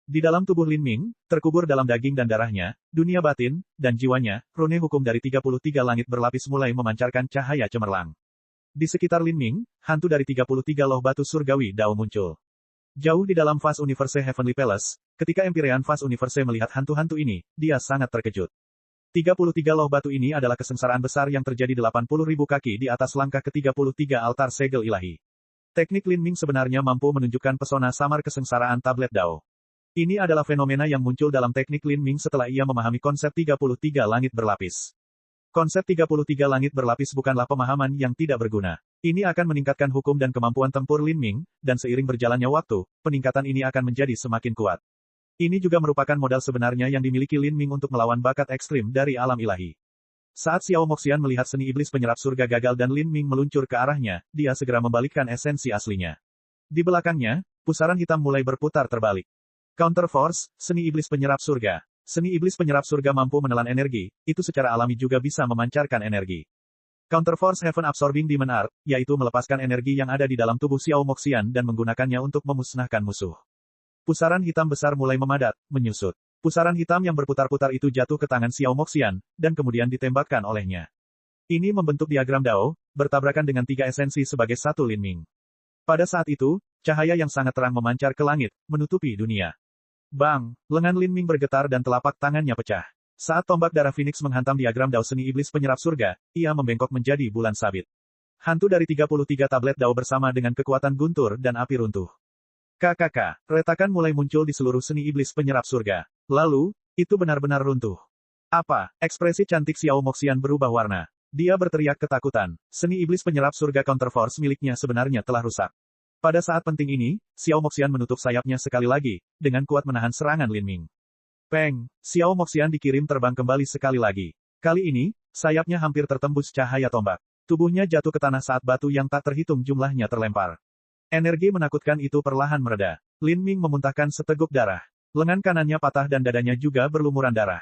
[SPEAKER 1] Di dalam tubuh Lin Ming, terkubur dalam daging dan darahnya, dunia batin, dan jiwanya, rune hukum dari 33 langit berlapis mulai memancarkan cahaya cemerlang. Di sekitar Lin Ming, hantu dari 33 loh batu surgawi Dao muncul. Jauh di dalam Fast Universe Heavenly Palace, ketika Empyrean Fast Universe melihat hantu-hantu ini, dia sangat terkejut. 33 loh batu ini adalah kesengsaraan besar yang terjadi 80.000 kaki di atas langkah ke-33 altar segel ilahi. Teknik Lin Ming sebenarnya mampu menunjukkan pesona samar kesengsaraan tablet Dao. Ini adalah fenomena yang muncul dalam teknik Lin Ming setelah ia memahami konsep 33 langit berlapis. Konsep 33 langit berlapis bukanlah pemahaman yang tidak berguna. Ini akan meningkatkan hukum dan kemampuan tempur Lin Ming, dan seiring berjalannya waktu, peningkatan ini akan menjadi semakin kuat. Ini juga merupakan modal sebenarnya yang dimiliki Lin Ming untuk melawan bakat ekstrim dari alam ilahi. Saat Xiao Moxian melihat seni iblis penyerap surga gagal dan Lin Ming meluncur ke arahnya, dia segera membalikkan esensi aslinya. Di belakangnya, pusaran hitam mulai berputar terbalik. Counter Force, seni iblis penyerap surga. Seni iblis penyerap surga mampu menelan energi, itu secara alami juga bisa memancarkan energi. Counter Force Heaven Absorbing Demon Art, yaitu melepaskan energi yang ada di dalam tubuh Xiao Moxian dan menggunakannya untuk memusnahkan musuh. Pusaran hitam besar mulai memadat, menyusut. Pusaran hitam yang berputar-putar itu jatuh ke tangan Xiao Moxian, dan kemudian ditembakkan olehnya. Ini membentuk diagram Dao, bertabrakan dengan 3 esensi sebagai satu Lin Ming. Pada saat itu, cahaya yang sangat terang memancar ke langit, menutupi dunia. Bang! Lengan Lin Ming bergetar dan telapak tangannya pecah. Saat tombak darah Phoenix menghantam diagram Dao seni iblis penyerap surga, ia membengkok menjadi bulan sabit. Hantu dari 33 tablet Dao bersama dengan kekuatan guntur dan api runtuh. KKK, retakan mulai muncul di seluruh seni iblis penyerap surga. Lalu, itu benar-benar runtuh. Apa? Ekspresi cantik Xiao Moxian berubah warna. Dia berteriak ketakutan. Seni iblis penyerap surga Counter Force miliknya sebenarnya telah rusak. Pada saat penting ini, Xiao Moxian menutup sayapnya sekali lagi, dengan kuat menahan serangan Lin Ming. Peng! Xiao Moxian dikirim terbang kembali sekali lagi. Kali ini, sayapnya hampir tertembus cahaya tombak. Tubuhnya jatuh ke tanah saat batu yang tak terhitung jumlahnya terlempar. Energi menakutkan itu perlahan mereda. Lin Ming memuntahkan seteguk darah. Lengan kanannya patah dan dadanya juga berlumuran darah.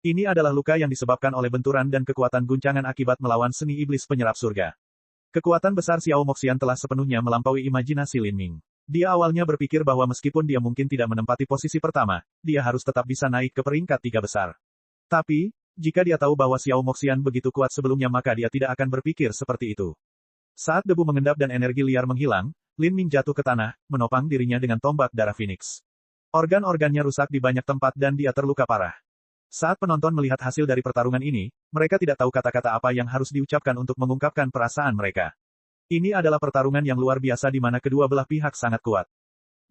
[SPEAKER 1] Ini adalah luka yang disebabkan oleh benturan dan kekuatan guncangan akibat melawan seni iblis penyerap surga. Kekuatan besar Xiao Moxian telah sepenuhnya melampaui imajinasi Lin Ming. Dia awalnya berpikir bahwa meskipun dia mungkin tidak menempati posisi pertama, dia harus tetap bisa naik ke peringkat 3 besar. Tapi, jika dia tahu bahwa Xiao Moxian begitu kuat sebelumnya maka dia tidak akan berpikir seperti itu. Saat debu mengendap dan energi liar menghilang, Lin Ming jatuh ke tanah, menopang dirinya dengan tombak darah Phoenix. Organ-organnya rusak di banyak tempat dan dia terluka parah. Saat penonton melihat hasil dari pertarungan ini, mereka tidak tahu kata-kata apa yang harus diucapkan untuk mengungkapkan perasaan mereka. Ini adalah pertarungan yang luar biasa di mana kedua belah pihak sangat kuat.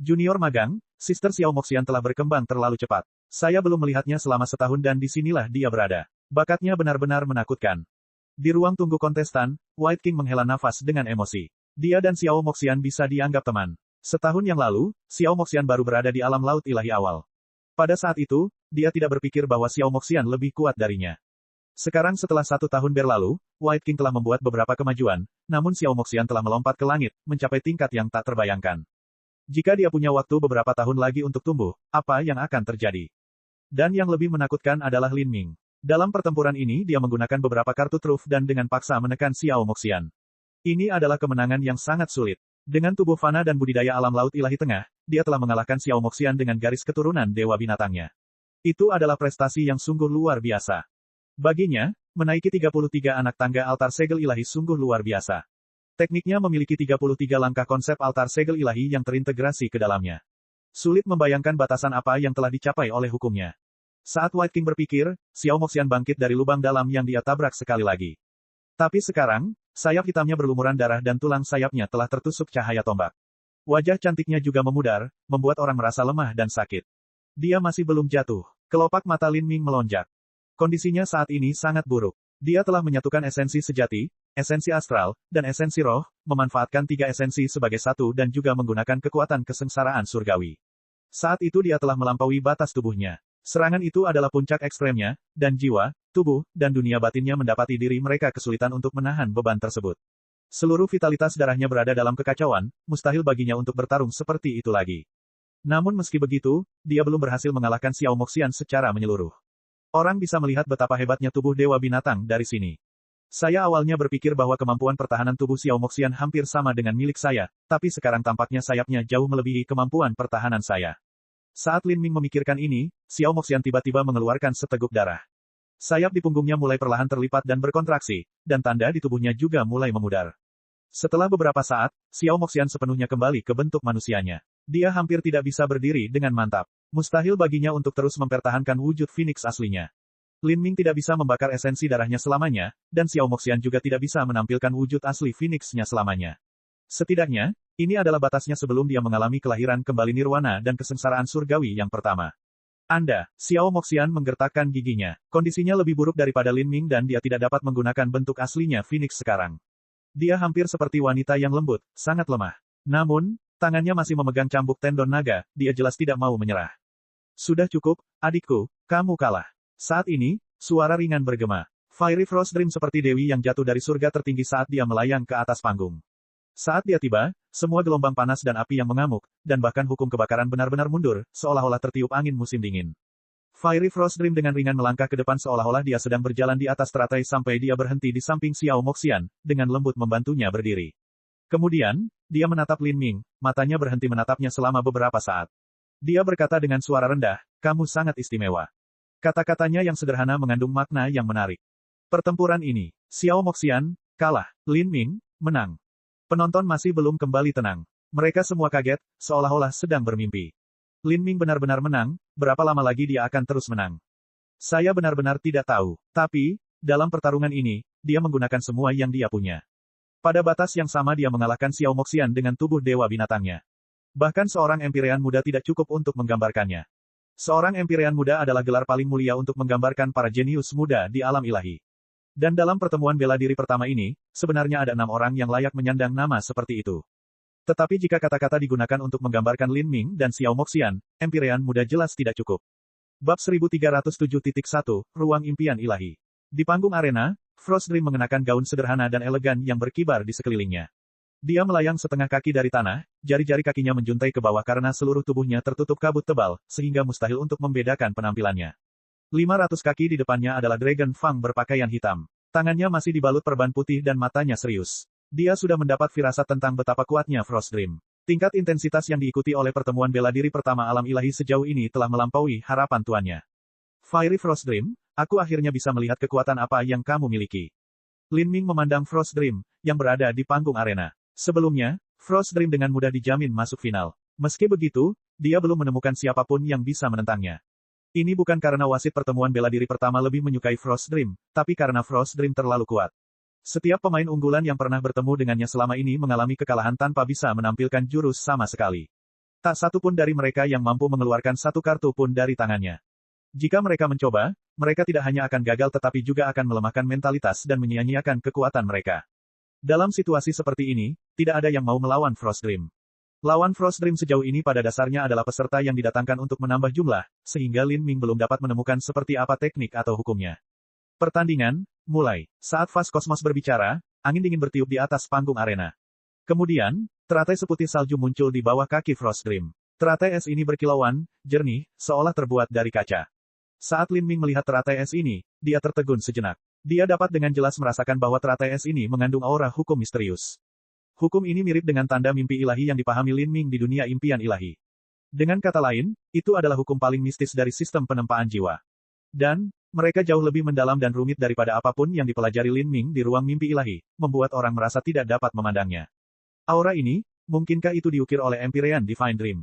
[SPEAKER 1] Junior magang, Sister Xiao Moxian telah berkembang terlalu cepat. Saya belum melihatnya selama setahun dan disinilah dia berada. Bakatnya benar-benar menakutkan. Di ruang tunggu kontestan, White King menghela nafas dengan emosi. Dia dan Xiao Moxian bisa dianggap teman. Setahun yang lalu, Xiao Moxian baru berada di alam laut ilahi awal. Pada saat itu, dia tidak berpikir bahwa Xiao Moxian lebih kuat darinya. Sekarang setelah 1 tahun berlalu, White King telah membuat beberapa kemajuan, namun Xiao Moxian telah melompat ke langit, mencapai tingkat yang tak terbayangkan. Jika dia punya waktu beberapa tahun lagi untuk tumbuh, apa yang akan terjadi? Dan yang lebih menakutkan adalah Lin Ming. Dalam pertempuran ini dia menggunakan beberapa kartu truf dan dengan paksa menekan Xiao Moxian. Ini adalah kemenangan yang sangat sulit. Dengan tubuh fana dan budidaya alam laut ilahi tengah, dia telah mengalahkan Xiao Moxian dengan garis keturunan dewa binatangnya. Itu adalah prestasi yang sungguh luar biasa. Baginya, menaiki 33 anak tangga altar segel ilahi sungguh luar biasa. Tekniknya memiliki 33 langkah konsep altar segel ilahi yang terintegrasi ke dalamnya. Sulit membayangkan batasan apa yang telah dicapai oleh hukumnya. Saat White King berpikir, Xiao Moxian bangkit dari lubang dalam yang dia tabrak sekali lagi. Tapi sekarang, sayap hitamnya berlumuran darah dan tulang sayapnya telah tertusuk cahaya tombak. Wajah cantiknya juga memudar, membuat orang merasa lemah dan sakit. Dia masih belum jatuh. Kelopak mata Lin Ming melonjak. Kondisinya saat ini sangat buruk. Dia telah menyatukan esensi sejati, esensi astral, dan esensi roh, memanfaatkan 3 esensi sebagai satu dan juga menggunakan kekuatan kesengsaraan surgawi. Saat itu dia telah melampaui batas tubuhnya. Serangan itu adalah puncak ekstremnya, dan jiwa, tubuh, dan dunia batinnya mendapati diri mereka kesulitan untuk menahan beban tersebut. Seluruh vitalitas darahnya berada dalam kekacauan, mustahil baginya untuk bertarung seperti itu lagi. Namun meski begitu, dia belum berhasil mengalahkan Xiao Moxian secara menyeluruh. Orang bisa melihat betapa hebatnya tubuh dewa binatang dari sini. Saya awalnya berpikir bahwa kemampuan pertahanan tubuh Xiao Moxian hampir sama dengan milik saya, tapi sekarang tampaknya sayapnya jauh melebihi kemampuan pertahanan saya. Saat Lin Ming memikirkan ini, Xiao Moxian tiba-tiba mengeluarkan seteguk darah. Sayap di punggungnya mulai perlahan terlipat dan berkontraksi, dan tanda di tubuhnya juga mulai memudar. Setelah beberapa saat, Xiao Moxian sepenuhnya kembali ke bentuk manusianya. Dia hampir tidak bisa berdiri dengan mantap. Mustahil baginya untuk terus mempertahankan wujud Phoenix aslinya. Lin Ming tidak bisa membakar esensi darahnya selamanya, dan Xiao Moxian juga tidak bisa menampilkan wujud asli Phoenix-nya selamanya. Setidaknya, ini adalah batasnya sebelum dia mengalami kelahiran kembali nirwana dan kesengsaraan surgawi yang pertama. Xiao Moxian menggertakkan giginya. Kondisinya lebih buruk daripada Lin Ming dan dia tidak dapat menggunakan bentuk aslinya Phoenix sekarang. Dia hampir seperti wanita yang lembut, sangat lemah. Namun, tangannya masih memegang cambuk tendon naga, dia jelas tidak mau menyerah. Sudah cukup, adikku, kamu kalah. Saat ini, suara ringan bergema. Fiery Frost Dream seperti dewi yang jatuh dari surga tertinggi saat dia melayang ke atas panggung. Saat dia tiba, semua gelombang panas dan api yang mengamuk, dan bahkan hukum kebakaran benar-benar mundur, seolah-olah tertiup angin musim dingin. Fiery Frost Dream dengan ringan melangkah ke depan seolah-olah dia sedang berjalan di atas teratai sampai dia berhenti di samping Xiao Moxian, dengan lembut membantunya berdiri. Kemudian, dia menatap Lin Ming, matanya berhenti menatapnya selama beberapa saat. Dia berkata dengan suara rendah, kamu sangat istimewa. Kata-katanya yang sederhana mengandung makna yang menarik. Pertempuran ini, Xiao Moxian, kalah, Lin Ming, menang. Penonton masih belum kembali tenang. Mereka semua kaget, seolah-olah sedang bermimpi. Lin Ming benar-benar menang, berapa lama lagi dia akan terus menang? Saya benar-benar tidak tahu. Tapi, dalam pertarungan ini, dia menggunakan semua yang dia punya. Pada batas yang sama dia mengalahkan Xiao Moxian dengan tubuh dewa binatangnya. Bahkan seorang Empyrean muda tidak cukup untuk menggambarkannya. Seorang Empyrean muda adalah gelar paling mulia untuk menggambarkan para jenius muda di alam ilahi. Dan dalam pertemuan bela diri pertama ini, sebenarnya ada 6 orang yang layak menyandang nama seperti itu. Tetapi jika kata-kata digunakan untuk menggambarkan Lin Ming dan Xiao Moxian, Empyrean muda jelas tidak cukup. Bab 1307.1, Ruang Impian Ilahi. Di panggung arena, Frost Dream mengenakan gaun sederhana dan elegan yang berkibar di sekelilingnya. Dia melayang setengah kaki dari tanah, jari-jari kakinya menjuntai ke bawah karena seluruh tubuhnya tertutup kabut tebal, sehingga mustahil untuk membedakan penampilannya. 500 kaki di depannya adalah Dragon Fang berpakaian hitam. Tangannya masih dibalut perban putih dan matanya serius. Dia sudah mendapat firasat tentang betapa kuatnya Frost Dream. Tingkat intensitas yang diikuti oleh pertemuan bela diri pertama alam ilahi sejauh ini telah melampaui harapan tuannya. Fiery Frost Dream, aku akhirnya bisa melihat kekuatan apa yang kamu miliki. Lin Ming memandang Frost Dream, yang berada di panggung arena. Sebelumnya, Frost Dream dengan mudah dijamin masuk final. Meski begitu, dia belum menemukan siapapun yang bisa menentangnya. Ini bukan karena wasit pertemuan bela diri pertama lebih menyukai Frost Dream, tapi karena Frost Dream terlalu kuat. Setiap pemain unggulan yang pernah bertemu dengannya selama ini mengalami kekalahan tanpa bisa menampilkan jurus sama sekali. Tak satu pun dari mereka yang mampu mengeluarkan satu kartu pun dari tangannya. Jika mereka mencoba, mereka tidak hanya akan gagal tetapi juga akan melemahkan mentalitas dan menyia-nyiakan kekuatan mereka. Dalam situasi seperti ini, tidak ada yang mau melawan Frost Dream. Lawan Frost Dream sejauh ini pada dasarnya adalah peserta yang didatangkan untuk menambah jumlah, sehingga Lin Ming belum dapat menemukan seperti apa teknik atau hukumnya. Pertandingan, mulai. Saat Vas Kosmos berbicara, angin dingin bertiup di atas panggung arena. Kemudian, teratai seputih salju muncul di bawah kaki Frost Dream. Teratai es ini berkilauan, jernih, seolah terbuat dari kaca. Saat Lin Ming melihat teratai es ini, dia tertegun sejenak. Dia dapat dengan jelas merasakan bahwa teratai es ini mengandung aura hukum misterius. Hukum ini mirip dengan tanda mimpi ilahi yang dipahami Lin Ming di dunia impian ilahi. Dengan kata lain, itu adalah hukum paling mistis dari sistem penempaan jiwa. Dan, mereka jauh lebih mendalam dan rumit daripada apapun yang dipelajari Lin Ming di ruang mimpi ilahi, membuat orang merasa tidak dapat memandangnya. Aura ini, mungkinkah itu diukir oleh Empyrean Divine Dream?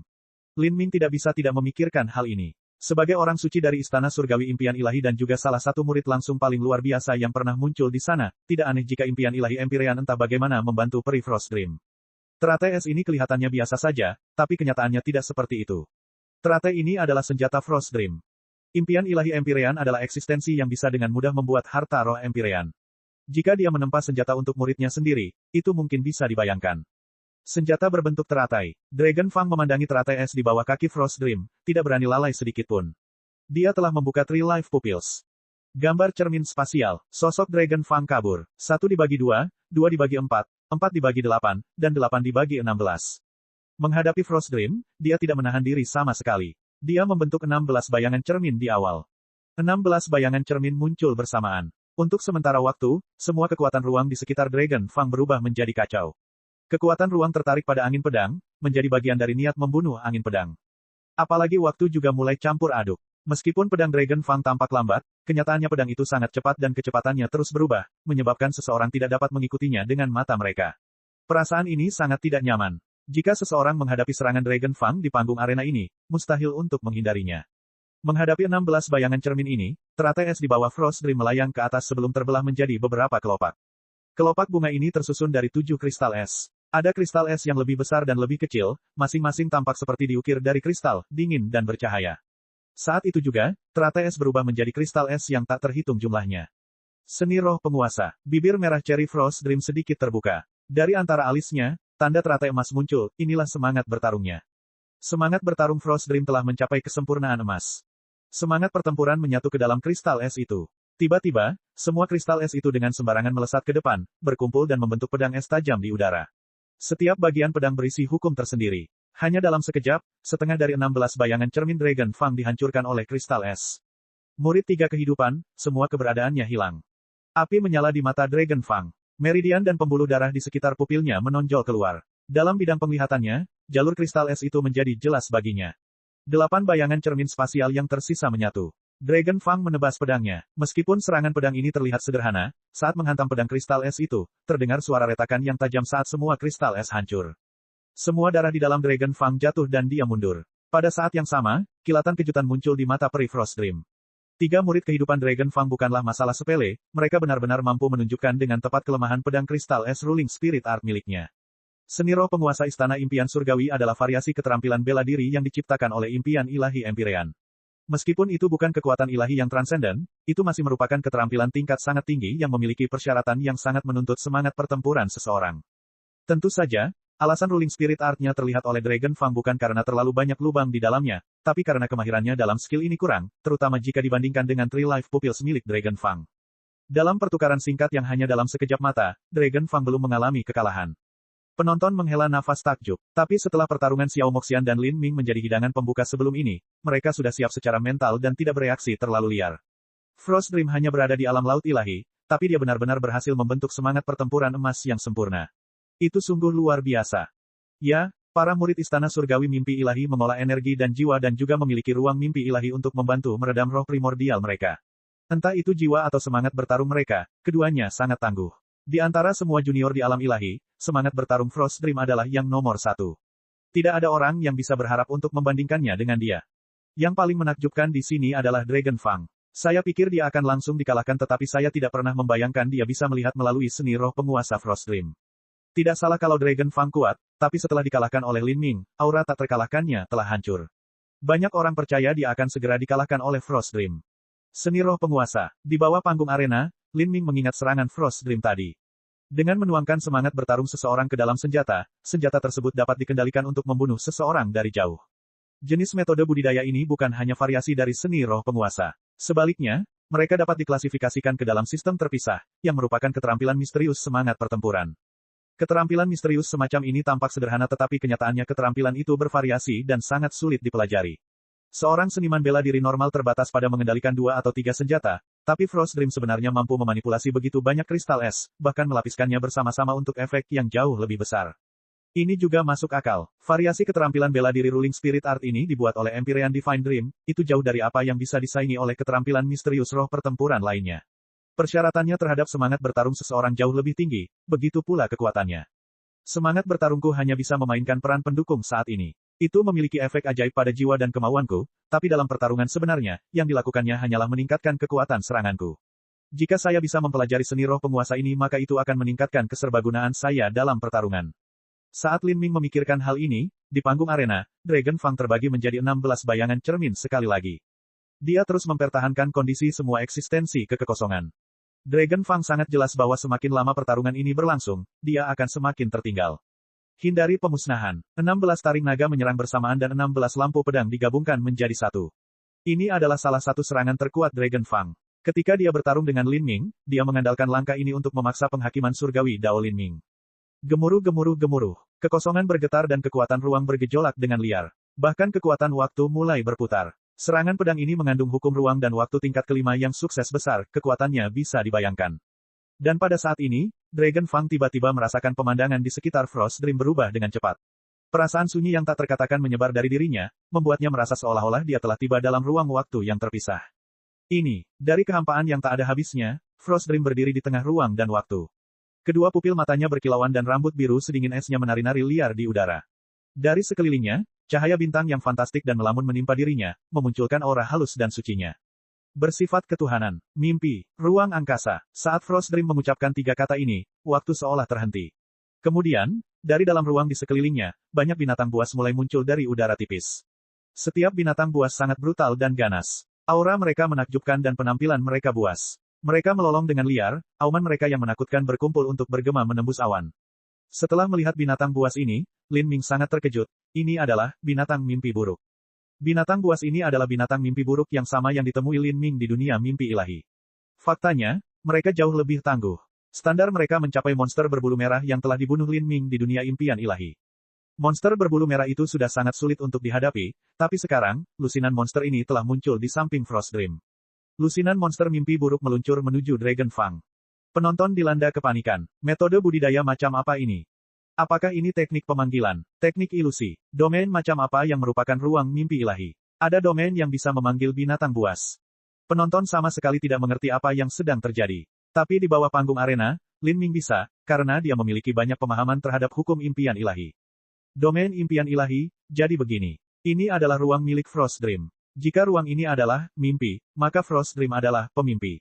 [SPEAKER 1] Lin Ming tidak bisa tidak memikirkan hal ini. Sebagai orang suci dari Istana Surgawi Impian Ilahi dan juga salah satu murid langsung paling luar biasa yang pernah muncul di sana, tidak aneh jika Impian Ilahi Empyrean entah bagaimana membantu peri Frost Dream. Teratai es ini kelihatannya biasa saja, tapi kenyataannya tidak seperti itu. Teratai ini adalah senjata Frost Dream. Impian Ilahi Empyrean adalah eksistensi yang bisa dengan mudah membuat harta roh Empyrean. Jika dia menempa senjata untuk muridnya sendiri, itu mungkin bisa dibayangkan. Senjata berbentuk teratai. Dragon Fang memandangi teratai es di bawah kaki Frost Dream, tidak berani lalai sedikitpun. Dia telah membuka Three Life Pupils. Gambar cermin spasial. Sosok Dragon Fang kabur. 1 dibagi 2, 2 dibagi 4, 4 dibagi 8, dan 8 dibagi 16. Menghadapi Frost Dream, dia tidak menahan diri sama sekali. Dia membentuk 16 bayangan cermin di awal. 16 bayangan cermin muncul bersamaan. Untuk sementara waktu, semua kekuatan ruang di sekitar Dragon Fang berubah menjadi kacau. Kekuatan ruang tertarik pada angin pedang, menjadi bagian dari niat membunuh angin pedang. Apalagi waktu juga mulai campur aduk. Meskipun pedang Dragon Fang tampak lambat, kenyataannya pedang itu sangat cepat dan kecepatannya terus berubah, menyebabkan seseorang tidak dapat mengikutinya dengan mata mereka. Perasaan ini sangat tidak nyaman. Jika seseorang menghadapi serangan Dragon Fang di panggung arena ini, mustahil untuk menghindarinya. Menghadapi 16 bayangan cermin ini, teratai es di bawah Frost Dream melayang ke atas sebelum terbelah menjadi beberapa kelopak. Kelopak bunga ini tersusun dari 7 kristal es. Ada kristal es yang lebih besar dan lebih kecil, masing-masing tampak seperti diukir dari kristal, dingin dan bercahaya. Saat itu juga, teratai es berubah menjadi kristal es yang tak terhitung jumlahnya. Seni roh penguasa. Bibir merah Cherry Frost Dream sedikit terbuka. Dari antara alisnya, tanda teratai emas muncul, inilah semangat bertarungnya. Semangat bertarung Frost Dream telah mencapai kesempurnaan emas. Semangat pertempuran menyatu ke dalam kristal es itu. Tiba-tiba, semua kristal es itu dengan sembarangan melesat ke depan, berkumpul dan membentuk pedang es tajam di udara. Setiap bagian pedang berisi hukum tersendiri. Hanya dalam sekejap, setengah dari 16 bayangan cermin Dragon Fang dihancurkan oleh kristal es. Murid 3 kehidupan, semua keberadaannya hilang. Api menyala di mata Dragon Fang. Meridian dan pembuluh darah di sekitar pupilnya menonjol keluar. Dalam bidang penglihatannya, jalur kristal es itu menjadi jelas baginya. 8 bayangan cermin spasial yang tersisa menyatu. Dragon Fang menebas pedangnya. Meskipun serangan pedang ini terlihat sederhana, saat menghantam pedang kristal es itu, terdengar suara retakan yang tajam saat semua kristal es hancur. Semua darah di dalam Dragon Fang jatuh dan dia mundur. Pada saat yang sama, kilatan kejutan muncul di mata peri Frost Dream. 3 murid kehidupan Dragon Fang bukanlah masalah sepele, mereka benar-benar mampu menunjukkan dengan tepat kelemahan pedang kristal es Ruling Spirit Art miliknya. Seni roh penguasa Istana Impian Surgawi adalah variasi keterampilan bela diri yang diciptakan oleh impian ilahi Empyrean. Meskipun itu bukan kekuatan ilahi yang transenden, itu masih merupakan keterampilan tingkat sangat tinggi yang memiliki persyaratan yang sangat menuntut semangat pertempuran seseorang. Tentu saja, alasan Ruling Spirit Art-nya terlihat oleh Dragon Fang bukan karena terlalu banyak lubang di dalamnya, tapi karena kemahirannya dalam skill ini kurang, terutama jika dibandingkan dengan Three Life Pupils milik Dragon Fang. Dalam pertukaran singkat yang hanya dalam sekejap mata, Dragon Fang belum mengalami kekalahan. Penonton menghela nafas takjub. Tapi setelah pertarungan Xiao Moxian dan Lin Ming menjadi hidangan pembuka sebelum ini, mereka sudah siap secara mental dan tidak bereaksi terlalu liar. Frost Dream hanya berada di alam laut ilahi, tapi dia benar-benar berhasil membentuk semangat pertempuran emas yang sempurna. Itu sungguh luar biasa. Ya, para murid Istana Surgawi Mimpi Ilahi mengolah energi dan jiwa dan juga memiliki ruang mimpi ilahi untuk membantu meredam roh primordial mereka. Entah itu jiwa atau semangat bertarung mereka, keduanya sangat tangguh. Di antara semua junior di alam ilahi, semangat bertarung Frost Dream adalah yang nomor 1. Tidak ada orang yang bisa berharap untuk membandingkannya dengan dia. Yang paling menakjubkan di sini adalah Dragon Fang. Saya pikir dia akan langsung dikalahkan tetapi saya tidak pernah membayangkan dia bisa melihat melalui seni roh penguasa Frost Dream. Tidak salah kalau Dragon Fang kuat, tapi setelah dikalahkan oleh Lin Ming, aura tak terkalahkannya telah hancur. Banyak orang percaya dia akan segera dikalahkan oleh Frost Dream. Seni roh penguasa. Di bawah panggung arena, Lin Ming mengingat serangan Frost Dream tadi. Dengan menuangkan semangat bertarung seseorang ke dalam senjata, senjata tersebut dapat dikendalikan untuk membunuh seseorang dari jauh. Jenis metode budidaya ini bukan hanya variasi dari seni roh penguasa. Sebaliknya, mereka dapat diklasifikasikan ke dalam sistem terpisah, yang merupakan keterampilan misterius semangat pertempuran. Keterampilan misterius semacam ini tampak sederhana tetapi kenyataannya keterampilan itu bervariasi dan sangat sulit dipelajari. Seorang seniman bela diri normal terbatas pada mengendalikan 2 atau 3 senjata, Tapi Frost Dream sebenarnya mampu memanipulasi begitu banyak kristal es, bahkan melapiskannya bersama-sama untuk efek yang jauh lebih besar. Ini juga masuk akal. Variasi keterampilan bela diri Ruling Spirit Art ini dibuat oleh Empyrean Divine Dream, itu jauh dari apa yang bisa disaingi oleh keterampilan misterius roh pertempuran lainnya. Persyaratannya terhadap semangat bertarung seseorang jauh lebih tinggi, begitu pula kekuatannya. Semangat bertarungku hanya bisa memainkan peran pendukung saat ini. Itu memiliki efek ajaib pada jiwa dan kemauanku, tapi dalam pertarungan sebenarnya, yang dilakukannya hanyalah meningkatkan kekuatan seranganku. Jika saya bisa mempelajari seni roh penguasa ini maka itu akan meningkatkan keserbagunaan saya dalam pertarungan. Saat Lin Ming memikirkan hal ini, di panggung arena, Dragon Fang terbagi menjadi 16 bayangan cermin sekali lagi. Dia terus mempertahankan kondisi semua eksistensi kekosongan. Dragon Fang sangat jelas bahwa semakin lama pertarungan ini berlangsung, dia akan semakin tertinggal. Hindari pemusnahan. 16 taring naga menyerang bersamaan dan 16 lampu pedang digabungkan menjadi satu. Ini adalah salah satu serangan terkuat Dragon Fang. Ketika dia bertarung dengan Lin Ming, dia mengandalkan langkah ini untuk memaksa penghakiman surgawi Dao Lin Ming. Gemuruh-gemuruh-gemuruh. Kekosongan bergetar dan kekuatan ruang bergejolak dengan liar. Bahkan kekuatan waktu mulai berputar. Serangan pedang ini mengandung hukum ruang dan waktu tingkat kelima yang sukses besar, kekuatannya bisa dibayangkan. Dan pada saat ini, Dragon Fang tiba-tiba merasakan pemandangan di sekitar Frost Dream berubah dengan cepat. Perasaan sunyi yang tak terkatakan menyebar dari dirinya, membuatnya merasa seolah-olah dia telah tiba dalam ruang waktu yang terpisah. Ini, dari kehampaan yang tak ada habisnya, Frost Dream berdiri di tengah ruang dan waktu. Kedua pupil matanya berkilauan dan rambut biru sedingin esnya menari-nari liar di udara. Dari sekelilingnya, cahaya bintang yang fantastik dan melamun menimpa dirinya, memunculkan aura halus dan sucinya. Bersifat ketuhanan, mimpi, ruang angkasa. Saat Frost Dream mengucapkan tiga kata ini, waktu seolah terhenti. Kemudian, dari dalam ruang di sekelilingnya, banyak binatang buas mulai muncul dari udara tipis. Setiap binatang buas sangat brutal dan ganas. Aura mereka menakjubkan dan penampilan mereka buas. Mereka melolong dengan liar, auman mereka yang menakutkan berkumpul untuk bergema menembus awan. Setelah melihat binatang buas ini, Lin Ming sangat terkejut, ini adalah binatang mimpi buruk. Binatang buas ini adalah binatang mimpi buruk yang sama yang ditemui Lin Ming di dunia mimpi ilahi. Faktanya, mereka jauh lebih tangguh. Standar mereka mencapai monster berbulu merah yang telah dibunuh Lin Ming di dunia impian ilahi. Monster berbulu merah itu sudah sangat sulit untuk dihadapi, tapi sekarang, lusinan monster ini telah muncul di samping Frost Dream. Lusinan monster mimpi buruk meluncur menuju Dragon Fang. Penonton dilanda kepanikan. Metode budidaya macam apa ini? Apakah ini teknik pemanggilan, teknik ilusi, domain macam apa yang merupakan ruang mimpi ilahi? Ada domain yang bisa memanggil binatang buas. Penonton sama sekali tidak mengerti apa yang sedang terjadi. Tapi di bawah panggung arena, Lin Ming bisa, karena dia memiliki banyak pemahaman terhadap hukum impian ilahi. Domain impian ilahi, jadi begini. Ini adalah ruang milik Frost Dream. Jika ruang ini adalah mimpi, maka Frost Dream adalah pemimpi.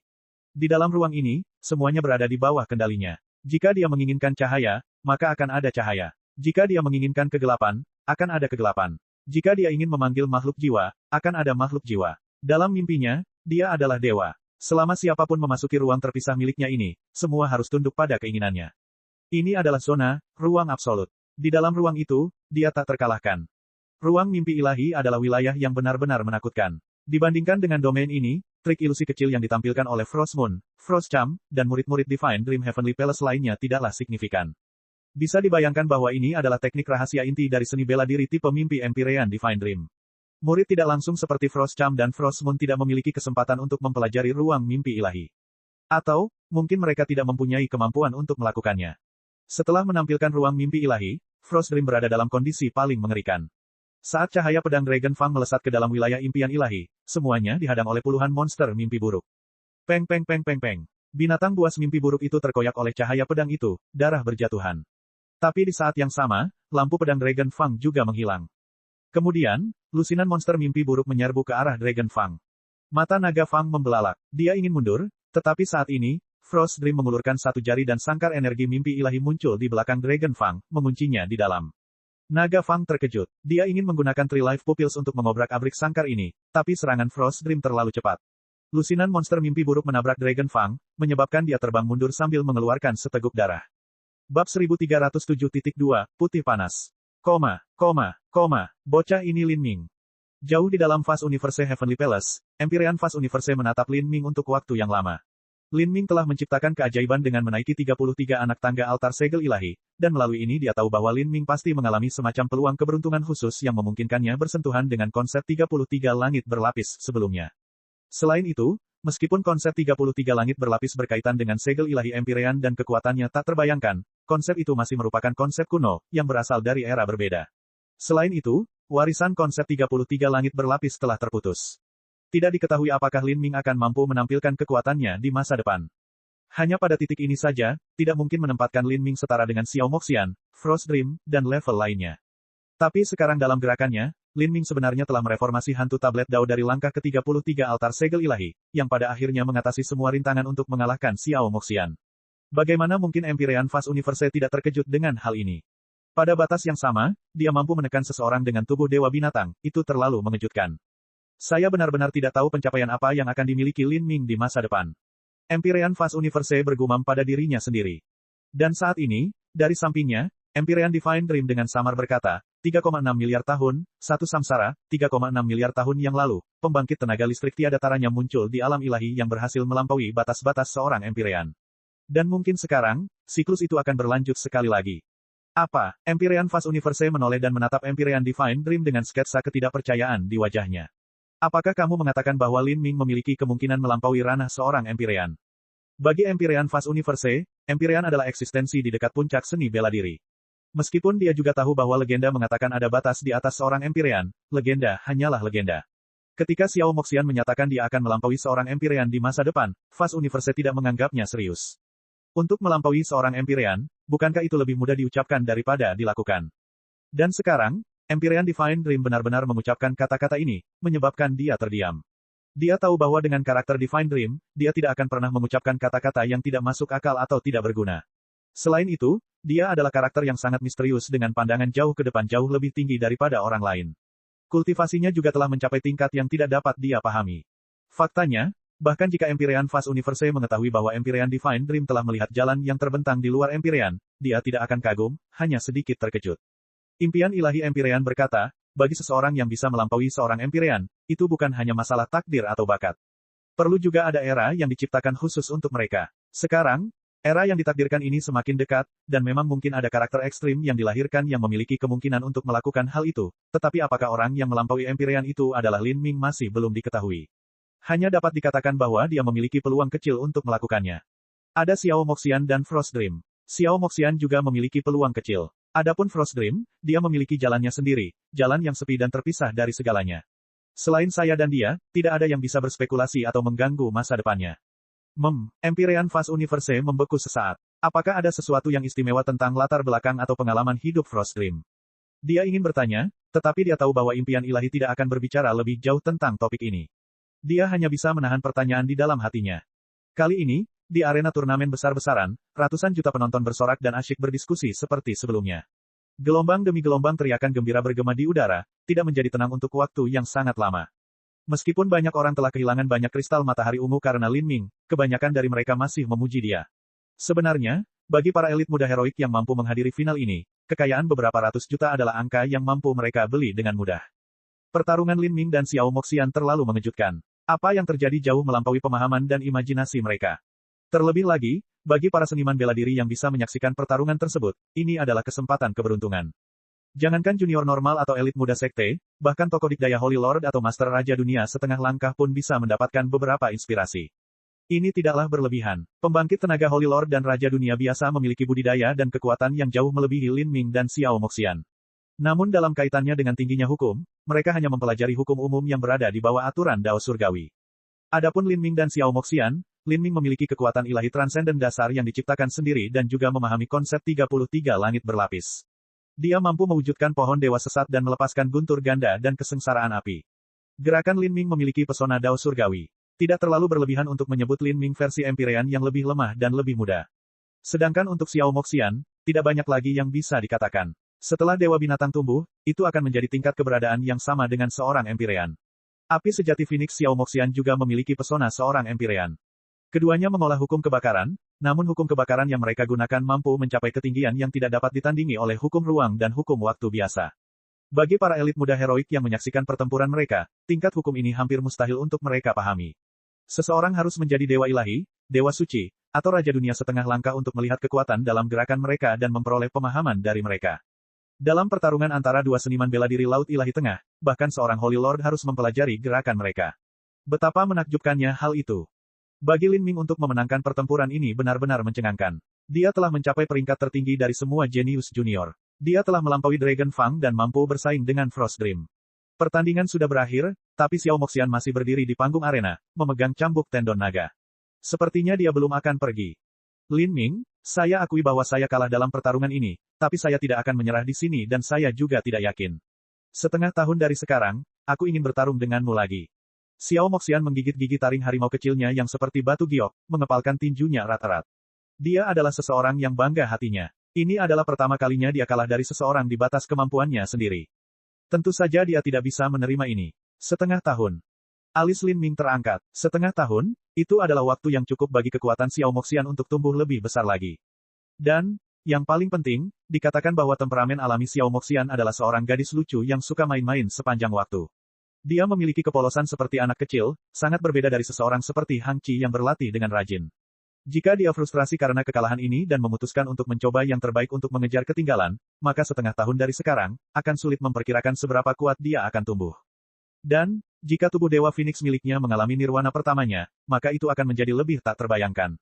[SPEAKER 1] Di dalam ruang ini, semuanya berada di bawah kendalinya. Jika dia menginginkan cahaya, maka akan ada cahaya. Jika dia menginginkan kegelapan, akan ada kegelapan. Jika dia ingin memanggil makhluk jiwa, akan ada makhluk jiwa. Dalam mimpinya, dia adalah dewa. Selama siapapun memasuki ruang terpisah miliknya ini, semua harus tunduk pada keinginannya. Ini adalah zona, ruang absolut. Di dalam ruang itu, dia tak terkalahkan. Ruang mimpi ilahi adalah wilayah yang benar-benar menakutkan. Dibandingkan dengan domain ini, trik ilusi kecil yang ditampilkan oleh Frost Moon, Frost Cham, dan murid-murid Divine Dream Heavenly Palace lainnya tidaklah signifikan. Bisa dibayangkan bahwa ini adalah teknik rahasia inti dari seni bela diri tipe mimpi Empyrean Divine Dream. Murid tidak langsung seperti Frost Cham dan Frost Moon tidak memiliki kesempatan untuk mempelajari ruang mimpi ilahi. Atau, mungkin mereka tidak mempunyai kemampuan untuk melakukannya. Setelah menampilkan ruang mimpi ilahi, Frost Dream berada dalam kondisi paling mengerikan. Saat cahaya pedang Dragon Fang melesat ke dalam wilayah impian ilahi, semuanya dihadang oleh puluhan monster mimpi buruk. Peng peng peng peng peng. Binatang buas mimpi buruk itu terkoyak oleh cahaya pedang itu, darah berjatuhan. Tapi di saat yang sama, lampu pedang Dragon Fang juga menghilang. Kemudian, lusinan monster mimpi buruk menyerbu ke arah Dragon Fang. Mata naga Fang membelalak. Dia ingin mundur, tetapi saat ini, Frost Dream mengulurkan satu jari dan sangkar energi mimpi ilahi muncul di belakang Dragon Fang, menguncinya di dalam. Naga Fang terkejut. Dia ingin menggunakan Three Life Pupils untuk mengobrak-abrik sangkar ini, tapi serangan Frost Dream terlalu cepat. Lusinan monster mimpi buruk menabrak Dragon Fang, menyebabkan dia terbang mundur sambil mengeluarkan seteguk darah. Bab 1307.2, Putih Panas. Bocah ini Lin Ming. Jauh di dalam Fast Universe Heavenly Palace, Empyrean Fast Universe menatap Lin Ming untuk waktu yang lama. Lin Ming telah menciptakan keajaiban dengan menaiki 33 anak tangga altar segel ilahi, dan melalui ini dia tahu bahwa Lin Ming pasti mengalami semacam peluang keberuntungan khusus yang memungkinkannya bersentuhan dengan konsep 33 langit berlapis sebelumnya. Selain itu, Meskipun konsep 33 langit berlapis berkaitan dengan segel ilahi Empyrean dan kekuatannya tak terbayangkan, konsep itu masih merupakan konsep kuno, yang berasal dari era berbeda. Selain itu, warisan konsep 33 langit berlapis telah terputus. Tidak diketahui apakah Lin Ming akan mampu menampilkan kekuatannya di masa depan. Hanya pada titik ini saja, tidak mungkin menempatkan Lin Ming setara dengan Xiao Moxian, Frost Dream, dan level lainnya. Tapi sekarang dalam gerakannya, Lin Ming sebenarnya telah mereformasi hantu tablet Dao dari langkah ke-33 altar segel ilahi, yang pada akhirnya mengatasi semua rintangan untuk mengalahkan Xiao Moxian. Bagaimana mungkin Empyrean Fast Universe tidak terkejut dengan hal ini? Pada batas yang sama, dia mampu menekan seseorang dengan tubuh dewa binatang, itu terlalu mengejutkan. Saya benar-benar tidak tahu pencapaian apa yang akan dimiliki Lin Ming di masa depan. Empyrean Fast Universe bergumam pada dirinya sendiri. Dan saat ini, dari sampingnya, Empyrean Divine Dream dengan samar berkata, 3,6 miliar tahun, satu samsara, 3,6 miliar tahun yang lalu, pembangkit tenaga listrik tiada taranya muncul di alam ilahi yang berhasil melampaui batas-batas seorang Empyrean. Dan mungkin sekarang, siklus itu akan berlanjut sekali lagi. Apa? Empyrean Fast Universe menoleh dan menatap Empyrean Divine Dream dengan sketsa ketidakpercayaan di wajahnya. Apakah kamu mengatakan bahwa Lin Ming memiliki kemungkinan melampaui ranah seorang Empyrean? Bagi Empyrean Fast Universe, Empyrean adalah eksistensi di dekat puncak seni bela diri. Meskipun dia juga tahu bahwa legenda mengatakan ada batas di atas seorang Empyrean, legenda hanyalah legenda. Ketika Xiao Moxian menyatakan dia akan melampaui seorang Empyrean di masa depan, Fast Universe tidak menganggapnya serius. Untuk melampaui seorang Empyrean, bukankah itu lebih mudah diucapkan daripada dilakukan? Dan sekarang, Empyrean Divine Dream benar-benar mengucapkan kata-kata ini, menyebabkan dia terdiam. Dia tahu bahwa dengan karakter Divine Dream, dia tidak akan pernah mengucapkan kata-kata yang tidak masuk akal atau tidak berguna. Selain itu, dia adalah karakter yang sangat misterius dengan pandangan jauh ke depan jauh lebih tinggi daripada orang lain. Kultivasinya juga telah mencapai tingkat yang tidak dapat dia pahami. Faktanya, bahkan jika Empyrean Fast Universe mengetahui bahwa Empyrean Divine Dream telah melihat jalan yang terbentang di luar Empyrean, dia tidak akan kagum, hanya sedikit terkejut. Impian ilahi Empyrean berkata, bagi seseorang yang bisa melampaui seorang Empyrean, itu bukan hanya masalah takdir atau bakat. Perlu juga ada era yang diciptakan khusus untuk mereka. Sekarang, era yang ditakdirkan ini semakin dekat, dan memang mungkin ada karakter ekstrim yang dilahirkan yang memiliki kemungkinan untuk melakukan hal itu, tetapi apakah orang yang melampaui Empyrean itu adalah Lin Ming masih belum diketahui. Hanya dapat dikatakan bahwa dia memiliki peluang kecil untuk melakukannya. Ada Xiao Moxian dan Frost Dream. Xiao Moxian juga memiliki peluang kecil. Adapun Frost Dream, dia memiliki jalannya sendiri, jalan yang sepi dan terpisah dari segalanya. Selain saya dan dia, tidak ada yang bisa berspekulasi atau mengganggu masa depannya. Empyrean Fast Universe membeku sesaat. Apakah ada sesuatu yang istimewa tentang latar belakang atau pengalaman hidup Frost Dream? Dia ingin bertanya, tetapi dia tahu bahwa impian ilahi tidak akan berbicara lebih jauh tentang topik ini. Dia hanya bisa menahan pertanyaan di dalam hatinya. Kali ini, di arena turnamen besar-besaran, ratusan juta penonton bersorak dan asyik berdiskusi seperti sebelumnya. Gelombang demi gelombang teriakan gembira bergema di udara, tidak menjadi tenang untuk waktu yang sangat lama. Meskipun banyak orang telah kehilangan banyak kristal matahari ungu karena Lin Ming, kebanyakan dari mereka masih memuji dia. Sebenarnya, bagi para elit muda heroik yang mampu menghadiri final ini, kekayaan beberapa ratus juta adalah angka yang mampu mereka beli dengan mudah. Pertarungan Lin Ming dan Xiao Moxian terlalu mengejutkan. Apa yang terjadi jauh melampaui pemahaman dan imajinasi mereka. Terlebih lagi, bagi para seniman bela diri yang bisa menyaksikan pertarungan tersebut, ini adalah kesempatan keberuntungan. Jangankan junior normal atau elit muda sekte, bahkan tokoh dikdaya Holy Lord atau Master Raja Dunia setengah langkah pun bisa mendapatkan beberapa inspirasi. Ini tidaklah berlebihan. Pembangkit tenaga Holy Lord dan Raja Dunia biasa memiliki budidaya dan kekuatan yang jauh melebihi Lin Ming dan Xiao Moxian. Namun dalam kaitannya dengan tingginya hukum, mereka hanya mempelajari hukum umum yang berada di bawah aturan Dao Surgawi. Adapun Lin Ming dan Xiao Moxian, Lin Ming memiliki kekuatan ilahi transenden dasar yang diciptakan sendiri dan juga memahami konsep 33 langit berlapis. Dia mampu mewujudkan pohon dewa sesat dan melepaskan guntur ganda dan kesengsaraan api. Gerakan Lin Ming memiliki pesona Dao Surgawi. Tidak terlalu berlebihan untuk menyebut Lin Ming versi Empyrean yang lebih lemah dan lebih muda. Sedangkan untuk Xiao Moxian, tidak banyak lagi yang bisa dikatakan. Setelah Dewa Binatang tumbuh, itu akan menjadi tingkat keberadaan yang sama dengan seorang Empyrean. Api sejati Phoenix Xiao Moxian juga memiliki pesona seorang Empyrean. Keduanya mengolah hukum kebakaran, namun hukum kebakaran yang mereka gunakan mampu mencapai ketinggian yang tidak dapat ditandingi oleh hukum ruang dan hukum waktu biasa. Bagi para elit muda heroik yang menyaksikan pertempuran mereka, tingkat hukum ini hampir mustahil untuk mereka pahami. Seseorang harus menjadi dewa ilahi, dewa suci, atau raja dunia setengah langkah untuk melihat kekuatan dalam gerakan mereka dan memperoleh pemahaman dari mereka. Dalam pertarungan antara dua seniman bela diri Laut Ilahi Tengah, bahkan seorang Holy Lord harus mempelajari gerakan mereka. Betapa menakjubkannya hal itu. Bagi Lin Ming untuk memenangkan pertempuran ini benar-benar mencengangkan. Dia telah mencapai peringkat tertinggi dari semua jenius junior. Dia telah melampaui Dragon Fang dan mampu bersaing dengan Frost Dream. Pertandingan sudah berakhir, tapi Xiao Moxian masih berdiri di panggung arena, memegang cambuk tendon naga. Sepertinya dia belum akan pergi. Lin Ming, saya akui bahwa saya kalah dalam pertarungan ini, tapi saya tidak akan menyerah di sini dan saya juga tidak yakin. Setengah tahun dari sekarang, aku ingin bertarung denganmu lagi. Xiao Moxian menggigit-gigit taring harimau kecilnya yang seperti batu giok, mengepalkan tinjunya erat-erat. Dia adalah seseorang yang bangga hatinya. Ini adalah pertama kalinya dia kalah dari seseorang di batas kemampuannya sendiri. Tentu saja dia tidak bisa menerima ini. Setengah tahun. Alis Lin Ming terangkat. Setengah tahun, itu adalah waktu yang cukup bagi kekuatan Xiao Moxian untuk tumbuh lebih besar lagi. Dan, yang paling penting, dikatakan bahwa temperamen alami Xiao Moxian adalah seorang gadis lucu yang suka main-main sepanjang waktu. Dia memiliki kepolosan seperti anak kecil, sangat berbeda dari seseorang seperti Hang Qi yang berlatih dengan rajin. Jika dia frustrasi karena kekalahan ini dan memutuskan untuk mencoba yang terbaik untuk mengejar ketinggalan, maka setengah tahun dari sekarang, akan sulit memperkirakan seberapa kuat dia akan tumbuh. Dan, jika tubuh Dewa Phoenix miliknya mengalami nirwana pertamanya, maka itu akan menjadi lebih tak terbayangkan.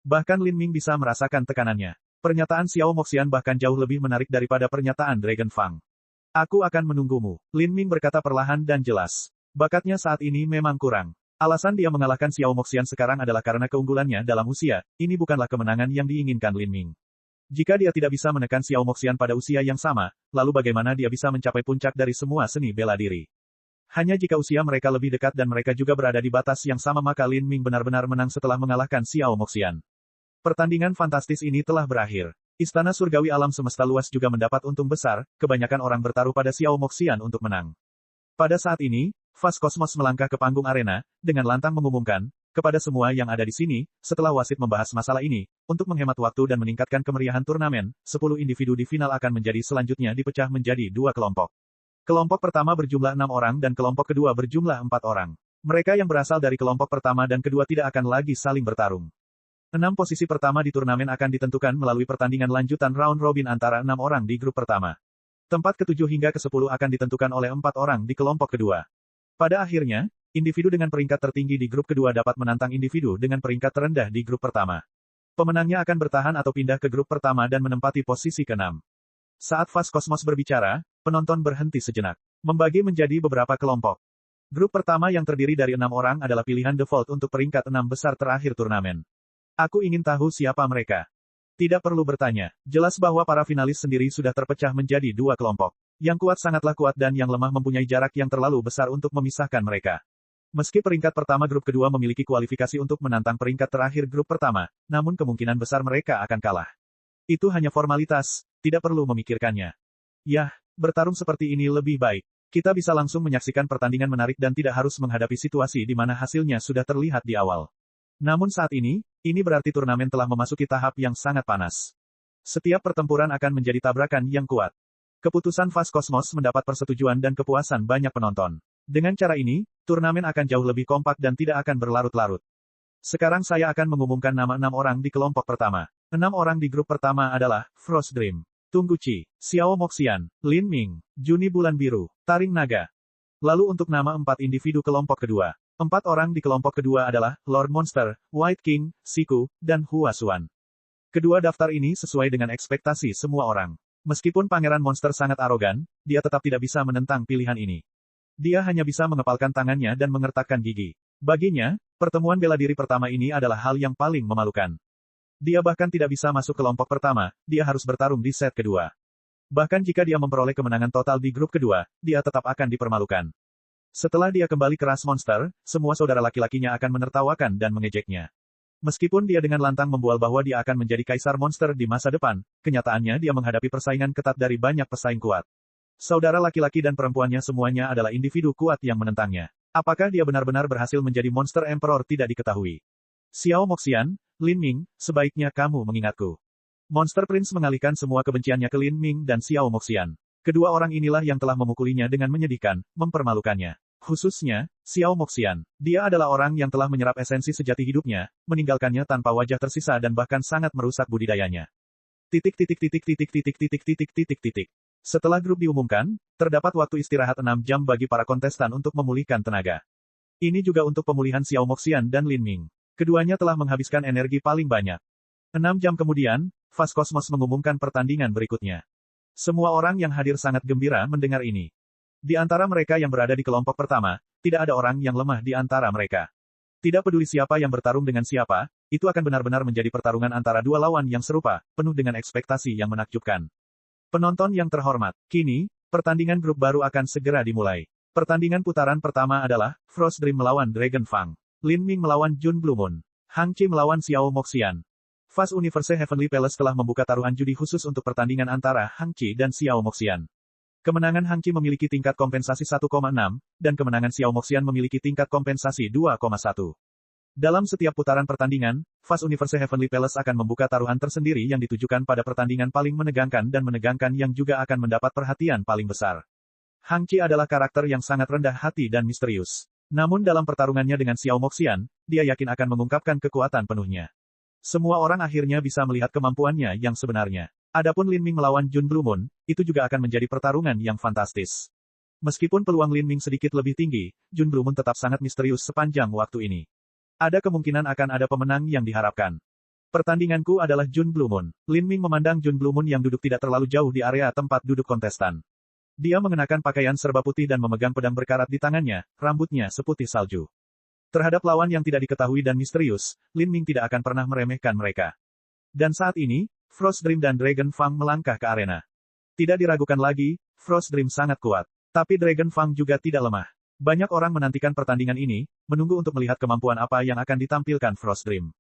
[SPEAKER 1] Bahkan Lin Ming bisa merasakan tekanannya. Pernyataan Xiao Moxian bahkan jauh lebih menarik daripada pernyataan Dragon Fang. Aku akan menunggumu, Lin Ming berkata perlahan dan jelas. Bakatnya saat ini memang kurang. Alasan dia mengalahkan Xiao Moxian sekarang adalah karena keunggulannya dalam usia, ini bukanlah kemenangan yang diinginkan Lin Ming. Jika dia tidak bisa menekan Xiao Moxian pada usia yang sama, lalu bagaimana dia bisa mencapai puncak dari semua seni bela diri? Hanya jika usia mereka lebih dekat dan mereka juga berada di batas yang sama maka Lin Ming benar-benar menang setelah mengalahkan Xiao Moxian. Pertandingan fantastis ini telah berakhir. Istana surgawi alam semesta luas juga mendapat untung besar, kebanyakan orang bertaruh pada Xiao Moxian untuk menang. Pada saat ini, Fast Cosmos melangkah ke panggung arena, dengan lantang mengumumkan, kepada semua yang ada di sini, setelah wasit membahas masalah ini, untuk menghemat waktu dan meningkatkan kemeriahan turnamen, 10 individu di final akan menjadi selanjutnya dipecah menjadi 2 kelompok. Kelompok pertama berjumlah 6 orang dan kelompok kedua berjumlah 4 orang. Mereka yang berasal dari kelompok pertama dan kedua tidak akan lagi saling bertarung. 6 posisi pertama di turnamen akan ditentukan melalui pertandingan lanjutan round robin antara 6 orang di grup pertama. Tempat ke-7 hingga ke-10 akan ditentukan oleh 4 orang di kelompok kedua. Pada akhirnya, individu dengan peringkat tertinggi di grup kedua dapat menantang individu dengan peringkat terendah di grup pertama. Pemenangnya akan bertahan atau pindah ke grup pertama dan menempati posisi ke-6. Saat Fast Cosmos berbicara, penonton berhenti sejenak. Membagi menjadi beberapa kelompok. Grup pertama yang terdiri dari 6 orang adalah pilihan default untuk peringkat 6 besar terakhir turnamen. Aku ingin tahu siapa mereka. Tidak perlu bertanya, jelas bahwa para finalis sendiri sudah terpecah menjadi 2 kelompok. Yang kuat sangatlah kuat dan yang lemah mempunyai jarak yang terlalu besar untuk memisahkan mereka. Meski peringkat pertama grup kedua memiliki kualifikasi untuk menantang peringkat terakhir grup pertama, namun kemungkinan besar mereka akan kalah. Itu hanya formalitas, tidak perlu memikirkannya. Yah, bertarung seperti ini lebih baik. Kita bisa langsung menyaksikan pertandingan menarik dan tidak harus menghadapi situasi di mana hasilnya sudah terlihat di awal. Namun saat ini berarti turnamen telah memasuki tahap yang sangat panas. Setiap pertempuran akan menjadi tabrakan yang kuat. Keputusan Fast Cosmos mendapat persetujuan dan kepuasan banyak penonton. Dengan cara ini, turnamen akan jauh lebih kompak dan tidak akan berlarut-larut. Sekarang saya akan mengumumkan nama 6 orang di kelompok pertama. 6 orang di grup pertama adalah Frost Dream, Tunggu Chi, Xiao Moxian, Lin Ming, Juni Bulan Biru, Taring Naga. Lalu untuk nama 4 individu kelompok kedua. 4 orang di kelompok kedua adalah Lord Monster, White King, Siku, dan Hua Xuan. Kedua daftar ini sesuai dengan ekspektasi semua orang. Meskipun Pangeran Monster sangat arogan, dia tetap tidak bisa menentang pilihan ini. Dia hanya bisa mengepalkan tangannya dan mengertakkan gigi. Baginya, pertemuan bela diri pertama ini adalah hal yang paling memalukan. Dia bahkan tidak bisa masuk kelompok pertama, dia harus bertarung di set kedua. Bahkan jika dia memperoleh kemenangan total di grup kedua, dia tetap akan dipermalukan. Setelah dia kembali ke ras monster, semua saudara laki-lakinya akan menertawakan dan mengejeknya. Meskipun dia dengan lantang membual bahwa dia akan menjadi kaisar monster di masa depan, kenyataannya dia menghadapi persaingan ketat dari banyak pesaing kuat. Saudara laki-laki dan perempuannya semuanya adalah individu kuat yang menentangnya. Apakah dia benar-benar berhasil menjadi monster emperor tidak diketahui. Xiao Moxian, Lin Ming, sebaiknya kamu mengingatku. Monster Prince mengalihkan semua kebenciannya ke Lin Ming dan Xiao Moxian. Kedua orang inilah yang telah memukulinya dengan menyedihkan, mempermalukannya. Khususnya, Xiao Moxian. Dia adalah orang yang telah menyerap esensi sejati hidupnya, meninggalkannya tanpa wajah tersisa dan bahkan sangat merusak budidayanya. Setelah grup diumumkan, terdapat waktu istirahat 6 jam bagi para kontestan untuk memulihkan tenaga. Ini juga untuk pemulihan Xiao Moxian dan Lin Ming. Keduanya telah menghabiskan energi paling banyak. 6 jam kemudian, Fast Cosmos mengumumkan pertandingan berikutnya. Semua orang yang hadir sangat gembira mendengar ini. Di antara mereka yang berada di kelompok pertama, tidak ada orang yang lemah di antara mereka. Tidak peduli siapa yang bertarung dengan siapa, itu akan benar-benar menjadi pertarungan antara dua lawan yang serupa, penuh dengan ekspektasi yang menakjubkan. Penonton yang terhormat, kini, pertandingan grup baru akan segera dimulai. Pertandingan putaran pertama adalah, Frost Dream melawan Dragon Fang. Lin Ming melawan Jun Blue Moon. Hang Qi melawan Xiao Moxian. Fast Universe Heavenly Palace telah membuka taruhan judi khusus untuk pertandingan antara Hang Qi dan Xiao Moxian. Kemenangan Hang Qi memiliki tingkat kompensasi 1,6, dan kemenangan Xiao Moxian memiliki tingkat kompensasi 2,1. Dalam setiap putaran pertandingan, Fast Universe Heavenly Palace akan membuka taruhan tersendiri yang ditujukan pada pertandingan paling menegangkan dan menegangkan yang juga akan mendapat perhatian paling besar. Hang Qi adalah karakter yang sangat rendah hati dan misterius. Namun dalam pertarungannya dengan Xiao Moxian, dia yakin akan mengungkapkan kekuatan penuhnya. Semua orang akhirnya bisa melihat kemampuannya yang sebenarnya. Adapun Lin Ming melawan Jun Blue Moon, itu juga akan menjadi pertarungan yang fantastis. Meskipun peluang Lin Ming sedikit lebih tinggi, Jun Blue Moon tetap sangat misterius sepanjang waktu ini. Ada kemungkinan akan ada pemenang yang diharapkan. Pertandinganku adalah Jun Blue Moon. Lin Ming memandang Jun Blue Moon yang duduk tidak terlalu jauh di area tempat duduk kontestan. Dia mengenakan pakaian serba putih dan memegang pedang berkarat di tangannya, rambutnya seputih salju. Terhadap lawan yang tidak diketahui dan misterius, Lin Ming tidak akan pernah meremehkan mereka. Dan saat ini, Frost Dream dan Dragon Fang melangkah ke arena. Tidak diragukan lagi, Frost Dream sangat kuat. Tapi Dragon Fang juga tidak lemah. Banyak orang menantikan pertandingan ini, menunggu untuk melihat kemampuan apa yang akan ditampilkan Frost Dream.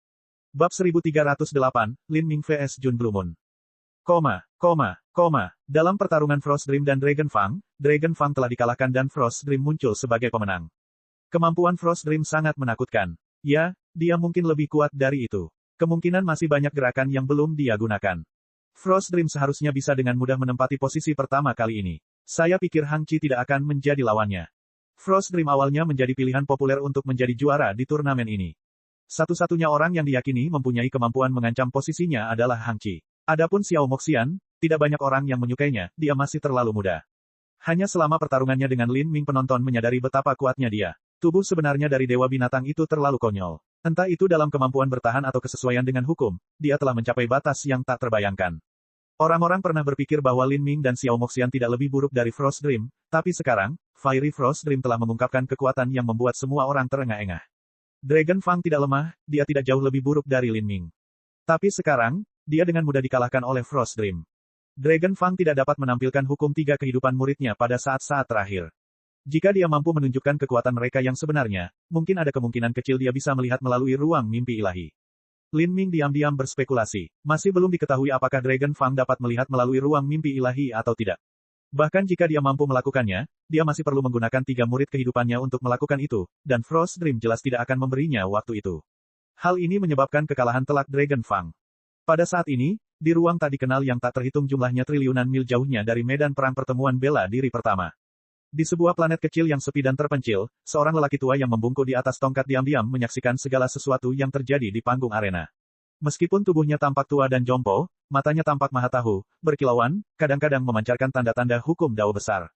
[SPEAKER 1] Bab 1308, Lin Ming vs Jun Blue Moon. Dalam pertarungan Frost Dream dan Dragon Fang telah dikalahkan dan Frost Dream muncul sebagai pemenang. Kemampuan Frost Dream sangat menakutkan. Ya, dia mungkin lebih kuat dari itu. Kemungkinan masih banyak gerakan yang belum dia gunakan. Frost Dream seharusnya bisa dengan mudah menempati posisi pertama kali ini. Saya pikir Hang Qi tidak akan menjadi lawannya. Frost Dream awalnya menjadi pilihan populer untuk menjadi juara di turnamen ini. Satu-satunya orang yang diyakini mempunyai kemampuan mengancam posisinya adalah Hang Qi. Adapun Xiao Moxian, tidak banyak orang yang menyukainya, dia masih terlalu muda. Hanya selama pertarungannya dengan Lin Ming penonton menyadari betapa kuatnya dia. Tubuh sebenarnya dari Dewa Binatang itu terlalu konyol. Entah itu dalam kemampuan bertahan atau kesesuaian dengan hukum, dia telah mencapai batas yang tak terbayangkan. Orang-orang pernah berpikir bahwa Lin Ming dan Xiao Moxian tidak lebih buruk dari Frost Dream, tapi sekarang, Fiery Frost Dream telah mengungkapkan kekuatan yang membuat semua orang terengah-engah. Dragon Fang tidak lemah, dia tidak jauh lebih buruk dari Lin Ming. Tapi sekarang, dia dengan mudah dikalahkan oleh Frost Dream. Dragon Fang tidak dapat menampilkan hukum 3 kehidupan muridnya pada saat-saat terakhir. Jika dia mampu menunjukkan kekuatan mereka yang sebenarnya, mungkin ada kemungkinan kecil dia bisa melihat melalui ruang mimpi ilahi. Lin Ming diam-diam berspekulasi. Masih belum diketahui apakah Dragon Fang dapat melihat melalui ruang mimpi ilahi atau tidak. Bahkan jika dia mampu melakukannya, dia masih perlu menggunakan 3 murid kehidupannya untuk melakukan itu, dan Frost Dream jelas tidak akan memberinya waktu itu. Hal ini menyebabkan kekalahan telak Dragon Fang. Pada saat ini, di ruang tak dikenal yang tak terhitung jumlahnya triliunan mil jauhnya dari medan perang pertemuan bela diri pertama. Di sebuah planet kecil yang sepi dan terpencil, seorang lelaki tua yang membungkuk di atas tongkat diam-diam menyaksikan segala sesuatu yang terjadi di panggung arena. Meskipun tubuhnya tampak tua dan jompo, matanya tampak maha tahu, berkilauan, kadang-kadang memancarkan tanda-tanda hukum Dao besar.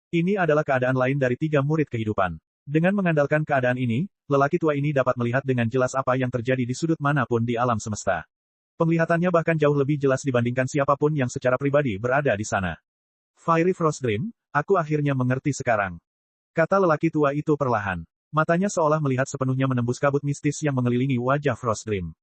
[SPEAKER 1] Ini adalah keadaan lain dari 3 murid kehidupan. Dengan mengandalkan keadaan ini, lelaki tua ini dapat melihat dengan jelas apa yang terjadi di sudut manapun di alam semesta. Penglihatannya bahkan jauh lebih jelas dibandingkan siapapun yang secara pribadi berada di sana. Fiery Frost Dream, aku akhirnya mengerti sekarang. Kata lelaki tua itu perlahan. Matanya seolah melihat sepenuhnya menembus kabut mistis yang mengelilingi wajah Frost Dream.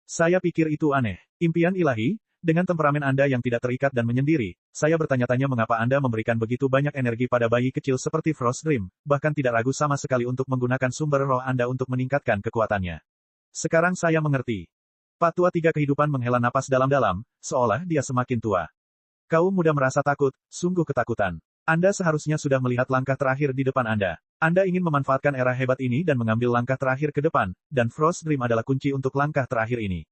[SPEAKER 1] Saya pikir itu aneh. Impian ilahi, dengan temperamen Anda yang tidak terikat dan menyendiri, saya bertanya-tanya mengapa Anda memberikan begitu banyak energi pada bayi kecil seperti Frost Dream, bahkan tidak ragu sama sekali untuk menggunakan sumber roh Anda untuk meningkatkan kekuatannya. Sekarang saya mengerti. Pak tua 3 kehidupan menghela napas dalam-dalam, seolah dia semakin tua. Kaum muda merasa takut, sungguh ketakutan. Anda seharusnya sudah melihat langkah terakhir di depan Anda. Anda ingin memanfaatkan era hebat ini dan mengambil langkah terakhir ke depan, dan Frost Dream adalah kunci untuk langkah terakhir ini.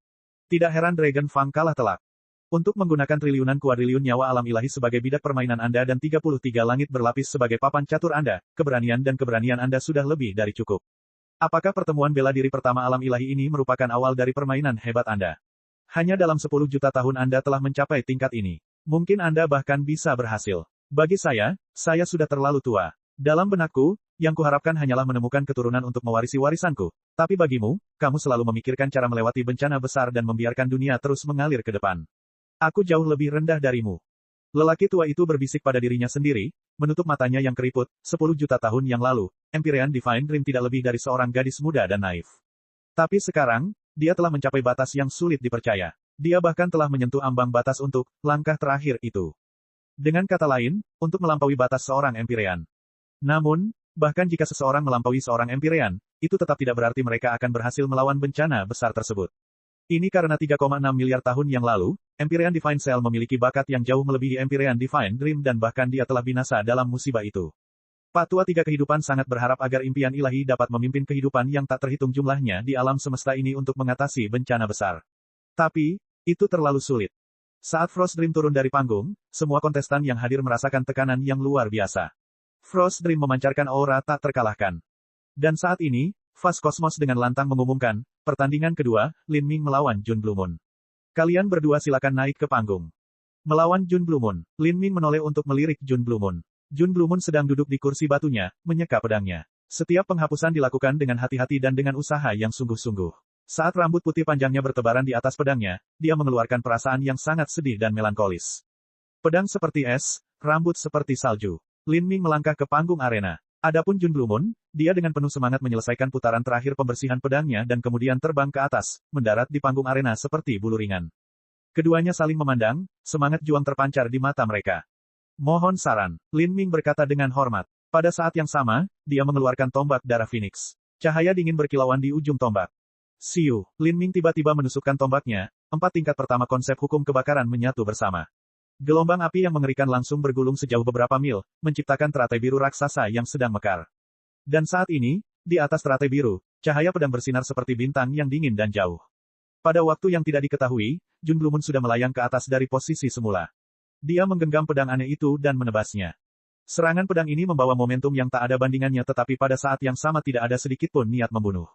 [SPEAKER 1] Tidak heran Dragon Fang kalah telak. Untuk menggunakan triliunan kuadriliun nyawa alam ilahi sebagai bidak permainan Anda dan 33 langit berlapis sebagai papan catur Anda, keberanian Anda sudah lebih dari cukup. Apakah pertemuan bela diri pertama alam ilahi ini merupakan awal dari permainan hebat Anda? Hanya dalam 10 juta tahun Anda telah mencapai tingkat ini. Mungkin Anda bahkan bisa berhasil. Bagi saya sudah terlalu tua. Dalam benakku, Yang kuharapkan hanyalah menemukan keturunan untuk mewarisi warisanku. Tapi bagimu, kamu selalu memikirkan cara melewati bencana besar dan membiarkan dunia terus mengalir ke depan. Aku jauh lebih rendah darimu. Lelaki tua itu berbisik pada dirinya sendiri, menutup matanya yang keriput. 10 juta tahun yang lalu, Empyrean Divine Dream tidak lebih dari seorang gadis muda dan naif. Tapi sekarang, dia telah mencapai batas yang sulit dipercaya. Dia bahkan telah menyentuh ambang batas untuk langkah terakhir itu. Dengan kata lain, untuk melampaui batas seorang Empyrean. Namun, bahkan jika seseorang melampaui seorang Empyrean, itu tetap tidak berarti mereka akan berhasil melawan bencana besar tersebut. Ini karena 3,6 miliar tahun yang lalu, Empyrean Divine Cell memiliki bakat yang jauh melebihi Empyrean Divine Dream dan bahkan dia telah binasa dalam musibah itu. Pak Tua Tiga Kehidupan sangat berharap agar impian ilahi dapat memimpin kehidupan yang tak terhitung jumlahnya di alam semesta ini untuk mengatasi bencana besar. Tapi, itu terlalu sulit. Saat Frost Dream turun dari panggung, semua kontestan yang hadir merasakan tekanan yang luar biasa. Frost Dream memancarkan aura tak terkalahkan. Dan saat ini, Fast Cosmos dengan lantang mengumumkan, pertandingan kedua, Lin Ming melawan Jun Blue Moon. Kalian berdua silakan naik ke panggung. Melawan Jun Blue Moon, Lin Ming menoleh untuk melirik Jun Blue Moon. Jun Blue Moon sedang duduk di kursi batunya, menyeka pedangnya. Setiap penghapusan dilakukan dengan hati-hati dan dengan usaha yang sungguh-sungguh. Saat rambut putih panjangnya bertebaran di atas pedangnya, dia mengeluarkan perasaan yang sangat sedih dan melankolis. Pedang seperti es, rambut seperti salju. Lin Ming melangkah ke panggung arena. Adapun Jun Blue Moon, dia dengan penuh semangat menyelesaikan putaran terakhir pembersihan pedangnya dan kemudian terbang ke atas, mendarat di panggung arena seperti bulu ringan. Keduanya saling memandang, semangat juang terpancar di mata mereka. Mohon saran, Lin Ming berkata dengan hormat. Pada saat yang sama, dia mengeluarkan tombak darah Phoenix. Cahaya dingin berkilauan di ujung tombak. Siu, Lin Ming tiba-tiba menusukkan tombaknya, 4 tingkat pertama konsep hukum kebakaran menyatu bersama. Gelombang api yang mengerikan langsung bergulung sejauh beberapa mil, menciptakan teratai biru raksasa yang sedang mekar. Dan saat ini, di atas teratai biru, cahaya pedang bersinar seperti bintang yang dingin dan jauh. Pada waktu yang tidak diketahui, Jun Blue Moon sudah melayang ke atas dari posisi semula. Dia menggenggam pedang aneh itu dan menebasnya. Serangan pedang ini membawa momentum yang tak ada bandingannya tetapi pada saat yang sama tidak ada sedikitpun niat membunuh.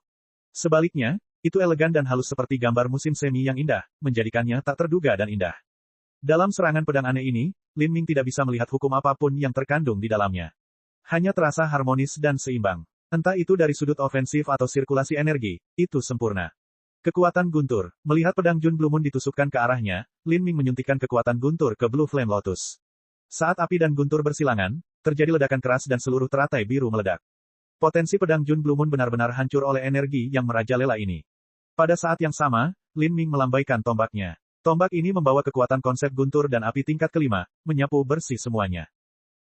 [SPEAKER 1] Sebaliknya, itu elegan dan halus seperti gambar musim semi yang indah, menjadikannya tak terduga dan indah. Dalam serangan pedang aneh ini, Lin Ming tidak bisa melihat hukum apapun yang terkandung di dalamnya. Hanya terasa harmonis dan seimbang. Entah itu dari sudut ofensif atau sirkulasi energi, itu sempurna. Kekuatan guntur. Melihat pedang Jun Blue Moon ditusukkan ke arahnya, Lin Ming menyuntikkan kekuatan guntur ke Blue Flame Lotus. Saat api dan guntur bersilangan, terjadi ledakan keras dan seluruh teratai biru meledak. Potensi pedang Jun Blue Moon benar-benar hancur oleh energi yang merajalela ini. Pada saat yang sama, Lin Ming melambaikan tombaknya. Tombak ini membawa kekuatan konsep guntur dan api tingkat kelima, menyapu bersih semuanya.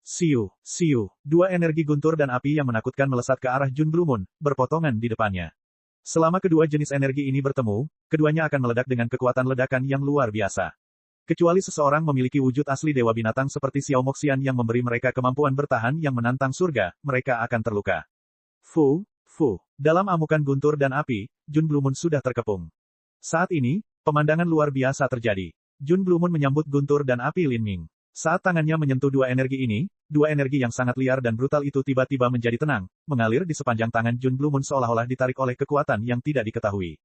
[SPEAKER 1] Siu, siu, dua energi guntur dan api yang menakutkan melesat ke arah Jun Blue Moon, berpotongan di depannya. Selama kedua jenis energi ini bertemu, keduanya akan meledak dengan kekuatan ledakan yang luar biasa. Kecuali seseorang memiliki wujud asli dewa binatang seperti Xiao Moxian yang memberi mereka kemampuan bertahan yang menantang surga, mereka akan terluka. Fu. Dalam amukan guntur dan api, Jun Blue Moon sudah terkepung. Saat ini, pemandangan luar biasa terjadi. Jun Blue Moon menyambut guntur dan api Lin Ming. Saat tangannya menyentuh dua energi yang sangat liar dan brutal itu tiba-tiba menjadi tenang, mengalir di sepanjang tangan Jun Blue Moon seolah-olah ditarik oleh kekuatan yang tidak diketahui.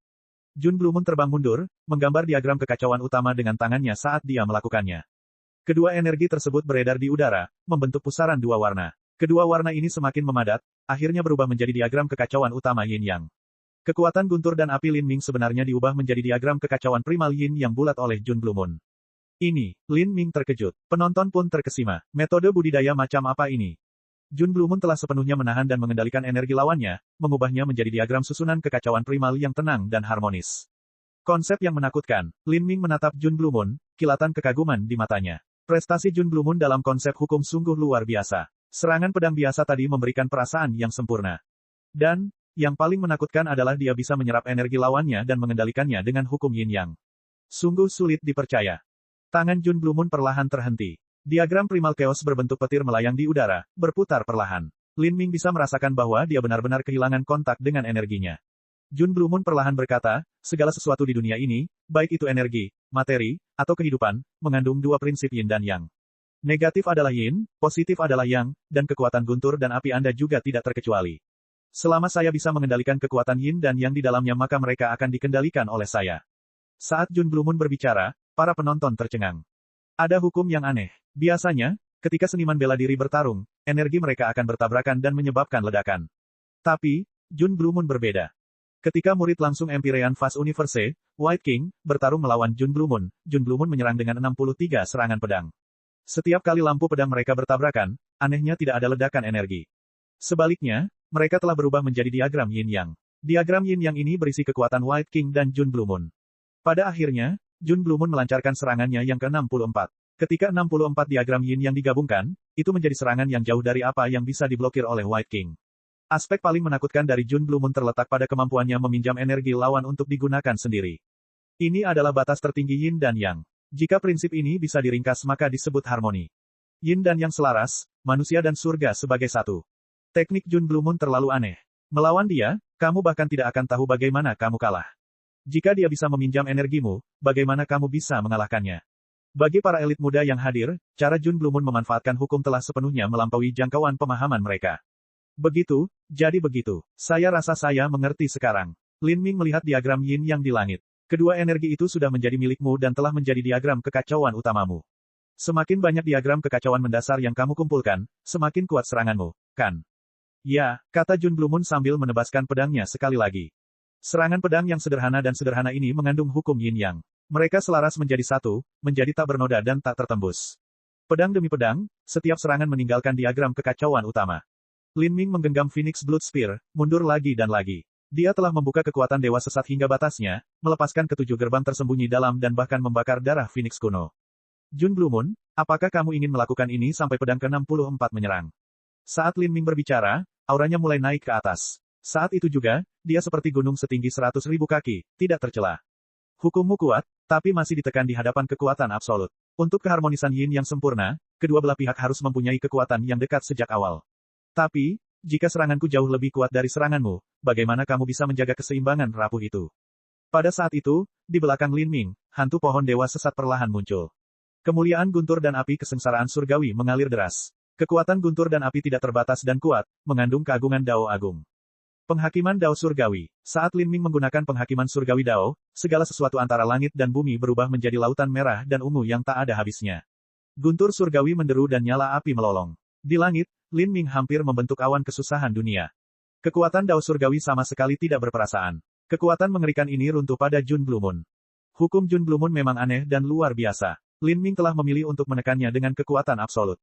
[SPEAKER 1] Jun Blue Moon terbang mundur, menggambar diagram kekacauan utama dengan tangannya saat dia melakukannya. Kedua energi tersebut beredar di udara, membentuk pusaran dua warna. Kedua warna ini semakin memadat, akhirnya berubah menjadi diagram kekacauan utama Yin Yang. Kekuatan guntur dan api Lin Ming sebenarnya diubah menjadi diagram kekacauan primal Yin yang bulat oleh Jun Blue Moon. Ini, Lin Ming terkejut. Penonton pun terkesima. Metode budidaya macam apa ini? Jun Blue Moon telah sepenuhnya menahan dan mengendalikan energi lawannya, mengubahnya menjadi diagram susunan kekacauan primal yang tenang dan harmonis. Konsep yang menakutkan. Lin Ming menatap Jun Blue Moon, kilatan kekaguman di matanya. Prestasi Jun Blue Moon dalam konsep hukum sungguh luar biasa. Serangan pedang biasa tadi memberikan perasaan yang sempurna. Dan, yang paling menakutkan adalah dia bisa menyerap energi lawannya dan mengendalikannya dengan hukum Yin Yang. Sungguh sulit dipercaya. Tangan Jun Blue Moon perlahan terhenti. Diagram primal chaos berbentuk petir melayang di udara, berputar perlahan. Lin Ming bisa merasakan bahwa dia benar-benar kehilangan kontak dengan energinya. Jun Blue Moon perlahan berkata, segala sesuatu di dunia ini, baik itu energi, materi, atau kehidupan, mengandung dua prinsip Yin dan Yang. Negatif adalah Yin, positif adalah Yang, dan kekuatan guntur dan api Anda juga tidak terkecuali. Selama saya bisa mengendalikan kekuatan Yin dan Yang di dalamnya maka mereka akan dikendalikan oleh saya. Saat Jun Blue Moon berbicara, para penonton tercengang. Ada hukum yang aneh. Biasanya, Ketika seniman bela diri bertarung, energi mereka akan bertabrakan dan menyebabkan ledakan. Tapi, Jun Blue Moon berbeda. Ketika murid langsung Empyrean Fast Universe, White King, bertarung melawan Jun Blue Moon menyerang dengan 63 serangan pedang. Setiap kali lampu pedang mereka bertabrakan, anehnya tidak ada ledakan energi. Sebaliknya, mereka telah berubah menjadi diagram yin-yang. Diagram yin-yang ini berisi kekuatan White King dan Jun Blue Moon. Pada akhirnya, Jun Blue Moon melancarkan serangannya yang ke-64. Ketika 64 diagram yin-yang digabungkan, itu menjadi serangan yang jauh dari apa yang bisa diblokir oleh White King. Aspek paling menakutkan dari Jun Blue Moon terletak pada kemampuannya meminjam energi lawan untuk digunakan sendiri. Ini adalah batas tertinggi yin dan yang. Jika prinsip ini bisa diringkas maka disebut harmoni. Yin dan yang selaras, manusia dan surga sebagai satu. Teknik Jun Blue Moon terlalu aneh. Melawan dia, kamu bahkan tidak akan tahu bagaimana kamu kalah. Jika dia bisa meminjam energimu, bagaimana kamu bisa mengalahkannya? Bagi para elit muda yang hadir, cara Jun Blue Moon memanfaatkan hukum telah sepenuhnya melampaui jangkauan pemahaman mereka. Begitu, jadi begitu. Saya rasa saya mengerti sekarang. Lin Ming melihat diagram yin yang di langit. Kedua energi itu sudah menjadi milikmu dan telah menjadi diagram kekacauan utamamu. Semakin banyak diagram kekacauan mendasar yang kamu kumpulkan, semakin kuat seranganmu, kan? Ya, kata Jun Blue Moon sambil menebaskan pedangnya sekali lagi. Serangan pedang yang sederhana dan sederhana ini mengandung hukum yin-yang. Mereka selaras menjadi satu, menjadi tak bernoda dan tak tertembus. Pedang demi pedang, setiap serangan meninggalkan diagram kekacauan utama. Lin Ming menggenggam Phoenix Blood Spear, mundur lagi dan lagi. Dia telah membuka kekuatan dewa sesat hingga batasnya, melepaskan ketujuh gerbang tersembunyi dalam dan bahkan membakar darah Phoenix kuno. Jun Blue Moon, apakah kamu ingin melakukan ini sampai pedang ke-64 menyerang? Saat Lin Ming berbicara, auranya mulai naik ke atas. Saat itu juga, dia seperti gunung setinggi 100.000 kaki, tidak tercela. Hukummu kuat, tapi masih ditekan di hadapan kekuatan absolut. Untuk keharmonisan yin yang sempurna, kedua belah pihak harus mempunyai kekuatan yang dekat sejak awal. Tapi, jika seranganku jauh lebih kuat dari seranganmu, bagaimana kamu bisa menjaga keseimbangan rapuh itu? Pada saat itu, di belakang Lin Ming, hantu pohon dewa sesat perlahan muncul. Kemuliaan guntur dan api kesengsaraan surgawi mengalir deras. Kekuatan guntur dan api tidak terbatas dan kuat, mengandung keagungan Dao Agung. Penghakiman Dao Surgawi. Saat Lin Ming menggunakan penghakiman Surgawi Dao, segala sesuatu antara langit dan bumi berubah menjadi lautan merah dan ungu yang tak ada habisnya. Guntur surgawi menderu dan nyala api melolong. Di langit, Lin Ming hampir membentuk awan kesusahan dunia. Kekuatan Dao Surgawi sama sekali tidak berperasaan. Kekuatan mengerikan ini runtuh pada Jun Blue Moon. Hukum Jun Blue Moon memang aneh dan luar biasa. Lin Ming telah memilih untuk menekannya dengan kekuatan absolut.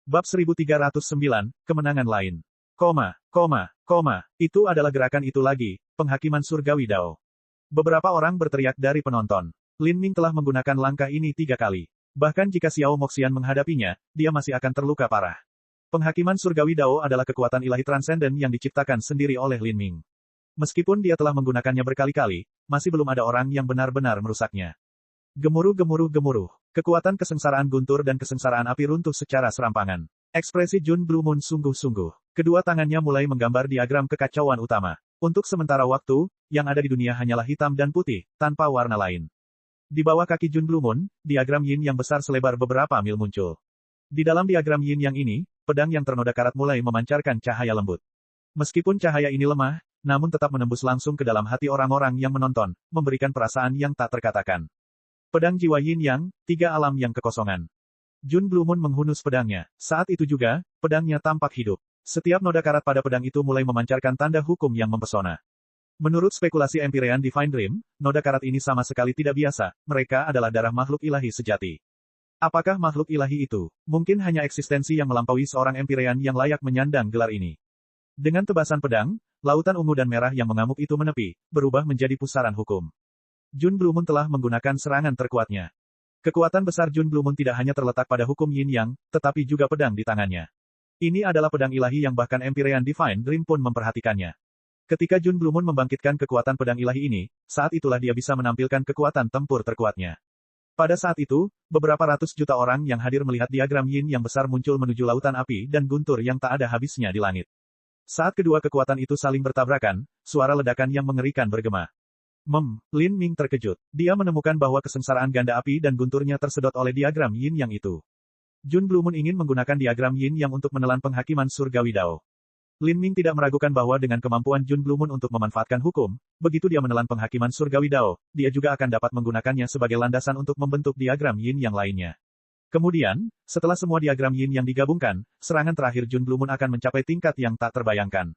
[SPEAKER 1] Bab 1309, kemenangan lain. Itu adalah gerakan itu lagi, penghakiman surgawi Dao. Beberapa orang berteriak dari penonton. Lin Ming telah menggunakan langkah ini 3 kali. Bahkan jika Xiao Moxian menghadapinya, dia masih akan terluka parah. Penghakiman surgawi Dao adalah kekuatan ilahi transenden yang diciptakan sendiri oleh Lin Ming. Meskipun dia telah menggunakannya berkali-kali, masih belum ada orang yang benar-benar merusaknya. Gemuruh. Kekuatan kesengsaraan guntur dan kesengsaraan api runtuh secara serampangan. Ekspresi Jun Blue Moon sungguh-sungguh. Kedua tangannya mulai menggambar diagram kekacauan utama. Untuk sementara waktu, yang ada di dunia hanyalah hitam dan putih, tanpa warna lain. Di bawah kaki Jun Blue Moon, diagram yin yang besar selebar beberapa mil muncul. Di dalam diagram yin yang ini, pedang yang ternoda karat mulai memancarkan cahaya lembut. Meskipun cahaya ini lemah, namun tetap menembus langsung ke dalam hati orang-orang yang menonton, memberikan perasaan yang tak terkatakan. Pedang jiwa yin yang, 3 alam yang kekosongan. Jun Blue Moon menghunus pedangnya. Saat itu juga, pedangnya tampak hidup. Setiap noda karat pada pedang itu mulai memancarkan tanda hukum yang mempesona. Menurut spekulasi Empyrean Divine Dream, noda karat ini sama sekali tidak biasa, mereka adalah darah makhluk ilahi sejati. Apakah makhluk ilahi itu? Mungkin hanya eksistensi yang melampaui seorang Empyrean yang layak menyandang gelar ini. Dengan tebasan pedang, lautan ungu dan merah yang mengamuk itu menepi, berubah menjadi pusaran hukum. Jun Blue Moon telah menggunakan serangan terkuatnya. Kekuatan besar Jun Blue Moon tidak hanya terletak pada hukum Yin Yang, tetapi juga pedang di tangannya. Ini adalah pedang ilahi yang bahkan Empyrean Divine Dream pun memperhatikannya. Ketika Jun Blue Moon membangkitkan kekuatan pedang ilahi ini, saat itulah dia bisa menampilkan kekuatan tempur terkuatnya. Pada saat itu, beberapa ratus juta orang yang hadir melihat diagram Yin yang besar muncul menuju lautan api dan guntur yang tak ada habisnya di langit. Saat kedua kekuatan itu saling bertabrakan, suara ledakan yang mengerikan bergema. Lin Ming terkejut. Dia menemukan bahwa kesengsaraan ganda api dan gunturnya tersedot oleh diagram Yin yang itu. Jun Blue Moon ingin menggunakan diagram Yin yang untuk menelan penghakiman surgawi Dao. Lin Ming tidak meragukan bahwa dengan kemampuan Jun Blue Moon untuk memanfaatkan hukum, begitu dia menelan penghakiman surgawi Dao, dia juga akan dapat menggunakannya sebagai landasan untuk membentuk diagram Yin yang lainnya. Kemudian, setelah semua diagram yin yang digabungkan, serangan terakhir Jun Blue Moon akan mencapai tingkat yang tak terbayangkan.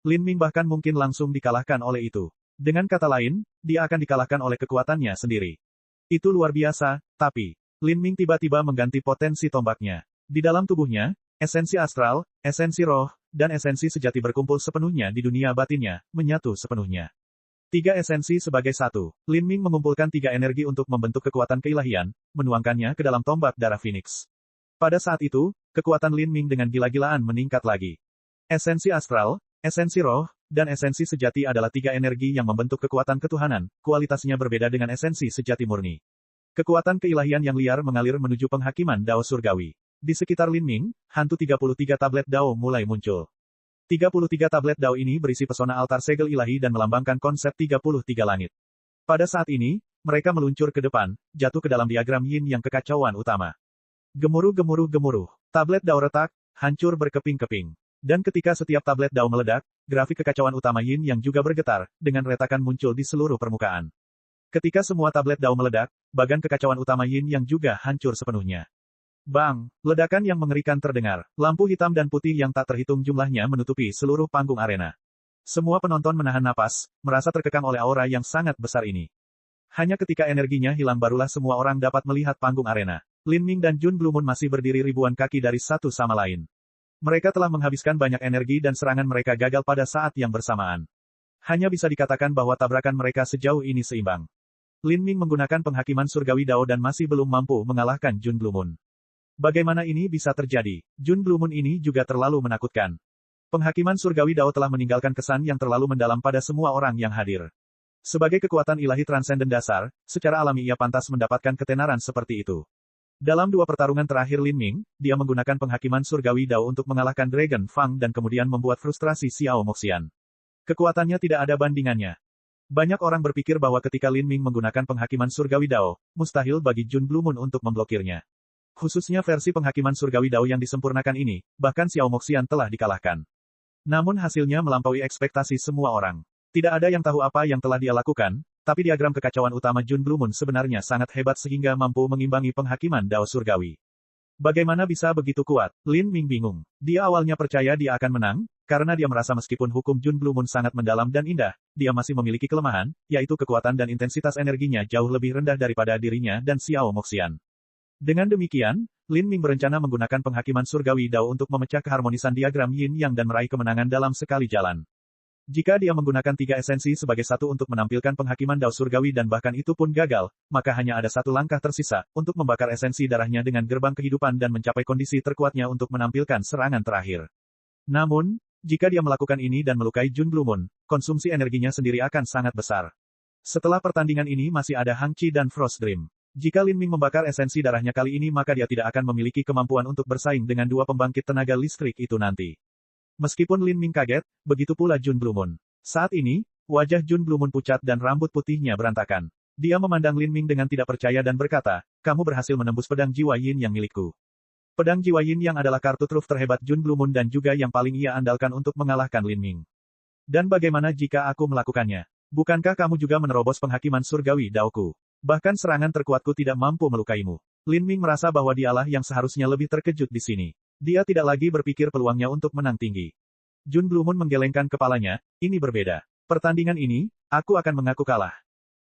[SPEAKER 1] Lin Ming bahkan mungkin langsung dikalahkan oleh itu. Dengan kata lain, dia akan dikalahkan oleh kekuatannya sendiri. Itu luar biasa, tapi Lin Ming tiba-tiba mengganti potensi tombaknya. Di dalam tubuhnya, esensi astral, esensi roh, dan esensi sejati berkumpul sepenuhnya di dunia batinnya, menyatu sepenuhnya. 3 esensi sebagai satu. Lin Ming mengumpulkan 3 energi untuk membentuk kekuatan keilahian, menuangkannya ke dalam tombak darah Phoenix. Pada saat itu, kekuatan Lin Ming dengan gila-gilaan meningkat lagi. Esensi astral, esensi roh, dan esensi sejati adalah 3 energi yang membentuk kekuatan ketuhanan, kualitasnya berbeda dengan esensi sejati murni. Kekuatan keilahian yang liar mengalir menuju penghakiman Dao Surgawi. Di sekitar Lin Ming, hantu 33 tablet Dao mulai muncul. 33 tablet Dao ini berisi pesona altar segel ilahi dan melambangkan konsep 33 langit. Pada saat ini, mereka meluncur ke depan, jatuh ke dalam diagram yin yang kekacauan utama. Gemuruh-gemuruh-gemuruh. Tablet Dao retak, hancur berkeping-keping. Dan ketika setiap tablet Dao meledak, grafik kekacauan utama yin yang juga bergetar, dengan retakan muncul di seluruh permukaan. Ketika semua tablet Dao meledak, bagan kekacauan utama yin yang juga hancur sepenuhnya. Bang! Ledakan yang mengerikan terdengar. Lampu hitam dan putih yang tak terhitung jumlahnya menutupi seluruh panggung arena. Semua penonton menahan napas, merasa terkekang oleh aura yang sangat besar ini. Hanya ketika energinya hilang barulah semua orang dapat melihat panggung arena. Lin Ming dan Jun Blue Moon masih berdiri ribuan kaki dari satu sama lain. Mereka telah menghabiskan banyak energi dan serangan mereka gagal pada saat yang bersamaan. Hanya bisa dikatakan bahwa tabrakan mereka sejauh ini seimbang. Lin Ming menggunakan penghakiman surgawi Dao dan masih belum mampu mengalahkan Jun Blue Moon. Bagaimana ini bisa terjadi? Jun Blue Moon ini juga terlalu menakutkan. Penghakiman surgawi Dao telah meninggalkan kesan yang terlalu mendalam pada semua orang yang hadir. Sebagai kekuatan ilahi transenden dasar, secara alami ia pantas mendapatkan ketenaran seperti itu. Dalam 2 pertarungan terakhir Lin Ming, dia menggunakan penghakiman surgawi Dao untuk mengalahkan Dragon Fang dan kemudian membuat frustrasi Xiao Moxian. Kekuatannya tidak ada bandingannya. Banyak orang berpikir bahwa ketika Lin Ming menggunakan penghakiman surgawi Dao, mustahil bagi Jun Blue Moon untuk memblokirnya. Khususnya versi penghakiman surgawi Dao yang disempurnakan ini, bahkan Xiao Moxian telah dikalahkan. Namun hasilnya melampaui ekspektasi semua orang. Tidak ada yang tahu apa yang telah dia lakukan, tapi diagram kekacauan utama Jun Blue Moon sebenarnya sangat hebat sehingga mampu mengimbangi penghakiman Dao Surgawi. Bagaimana bisa begitu kuat? Lin Ming bingung. Dia awalnya percaya dia akan menang, karena dia merasa meskipun hukum Jun Blue Moon sangat mendalam dan indah, dia masih memiliki kelemahan, yaitu kekuatan dan intensitas energinya jauh lebih rendah daripada dirinya dan Xiao Moxian. Dengan demikian, Lin Ming berencana menggunakan penghakiman surgawi Dao untuk memecah keharmonisan diagram yin yang dan meraih kemenangan dalam sekali jalan. Jika dia menggunakan 3 esensi sebagai satu untuk menampilkan penghakiman Dao surgawi dan bahkan itu pun gagal, maka hanya ada satu langkah tersisa, untuk membakar esensi darahnya dengan gerbang kehidupan dan mencapai kondisi terkuatnya untuk menampilkan serangan terakhir. Namun, jika dia melakukan ini dan melukai Jun Blue Moon, konsumsi energinya sendiri akan sangat besar. Setelah pertandingan ini masih ada Hang Qi dan Frost Dream. Jika Lin Ming membakar esensi darahnya kali ini maka dia tidak akan memiliki kemampuan untuk bersaing dengan 2 pembangkit tenaga listrik itu nanti. Meskipun Lin Ming kaget, begitu pula Jun Blue Moon. Saat ini, wajah Jun Blue Moon pucat dan rambut putihnya berantakan. Dia memandang Lin Ming dengan tidak percaya dan berkata, kamu berhasil menembus pedang jiwa yin yang milikku. Pedang jiwa yin yang adalah kartu truf terhebat Jun Blue Moon dan juga yang paling ia andalkan untuk mengalahkan Lin Ming. Dan bagaimana jika aku melakukannya? Bukankah kamu juga menerobos penghakiman surgawi Daoku? Bahkan serangan terkuatku tidak mampu melukaimu. Lin Ming merasa bahwa dialah yang seharusnya lebih terkejut di sini. Dia tidak lagi berpikir peluangnya untuk menang tinggi. Jun Blue Moon menggelengkan kepalanya, ini berbeda. Pertandingan ini, aku akan mengaku kalah.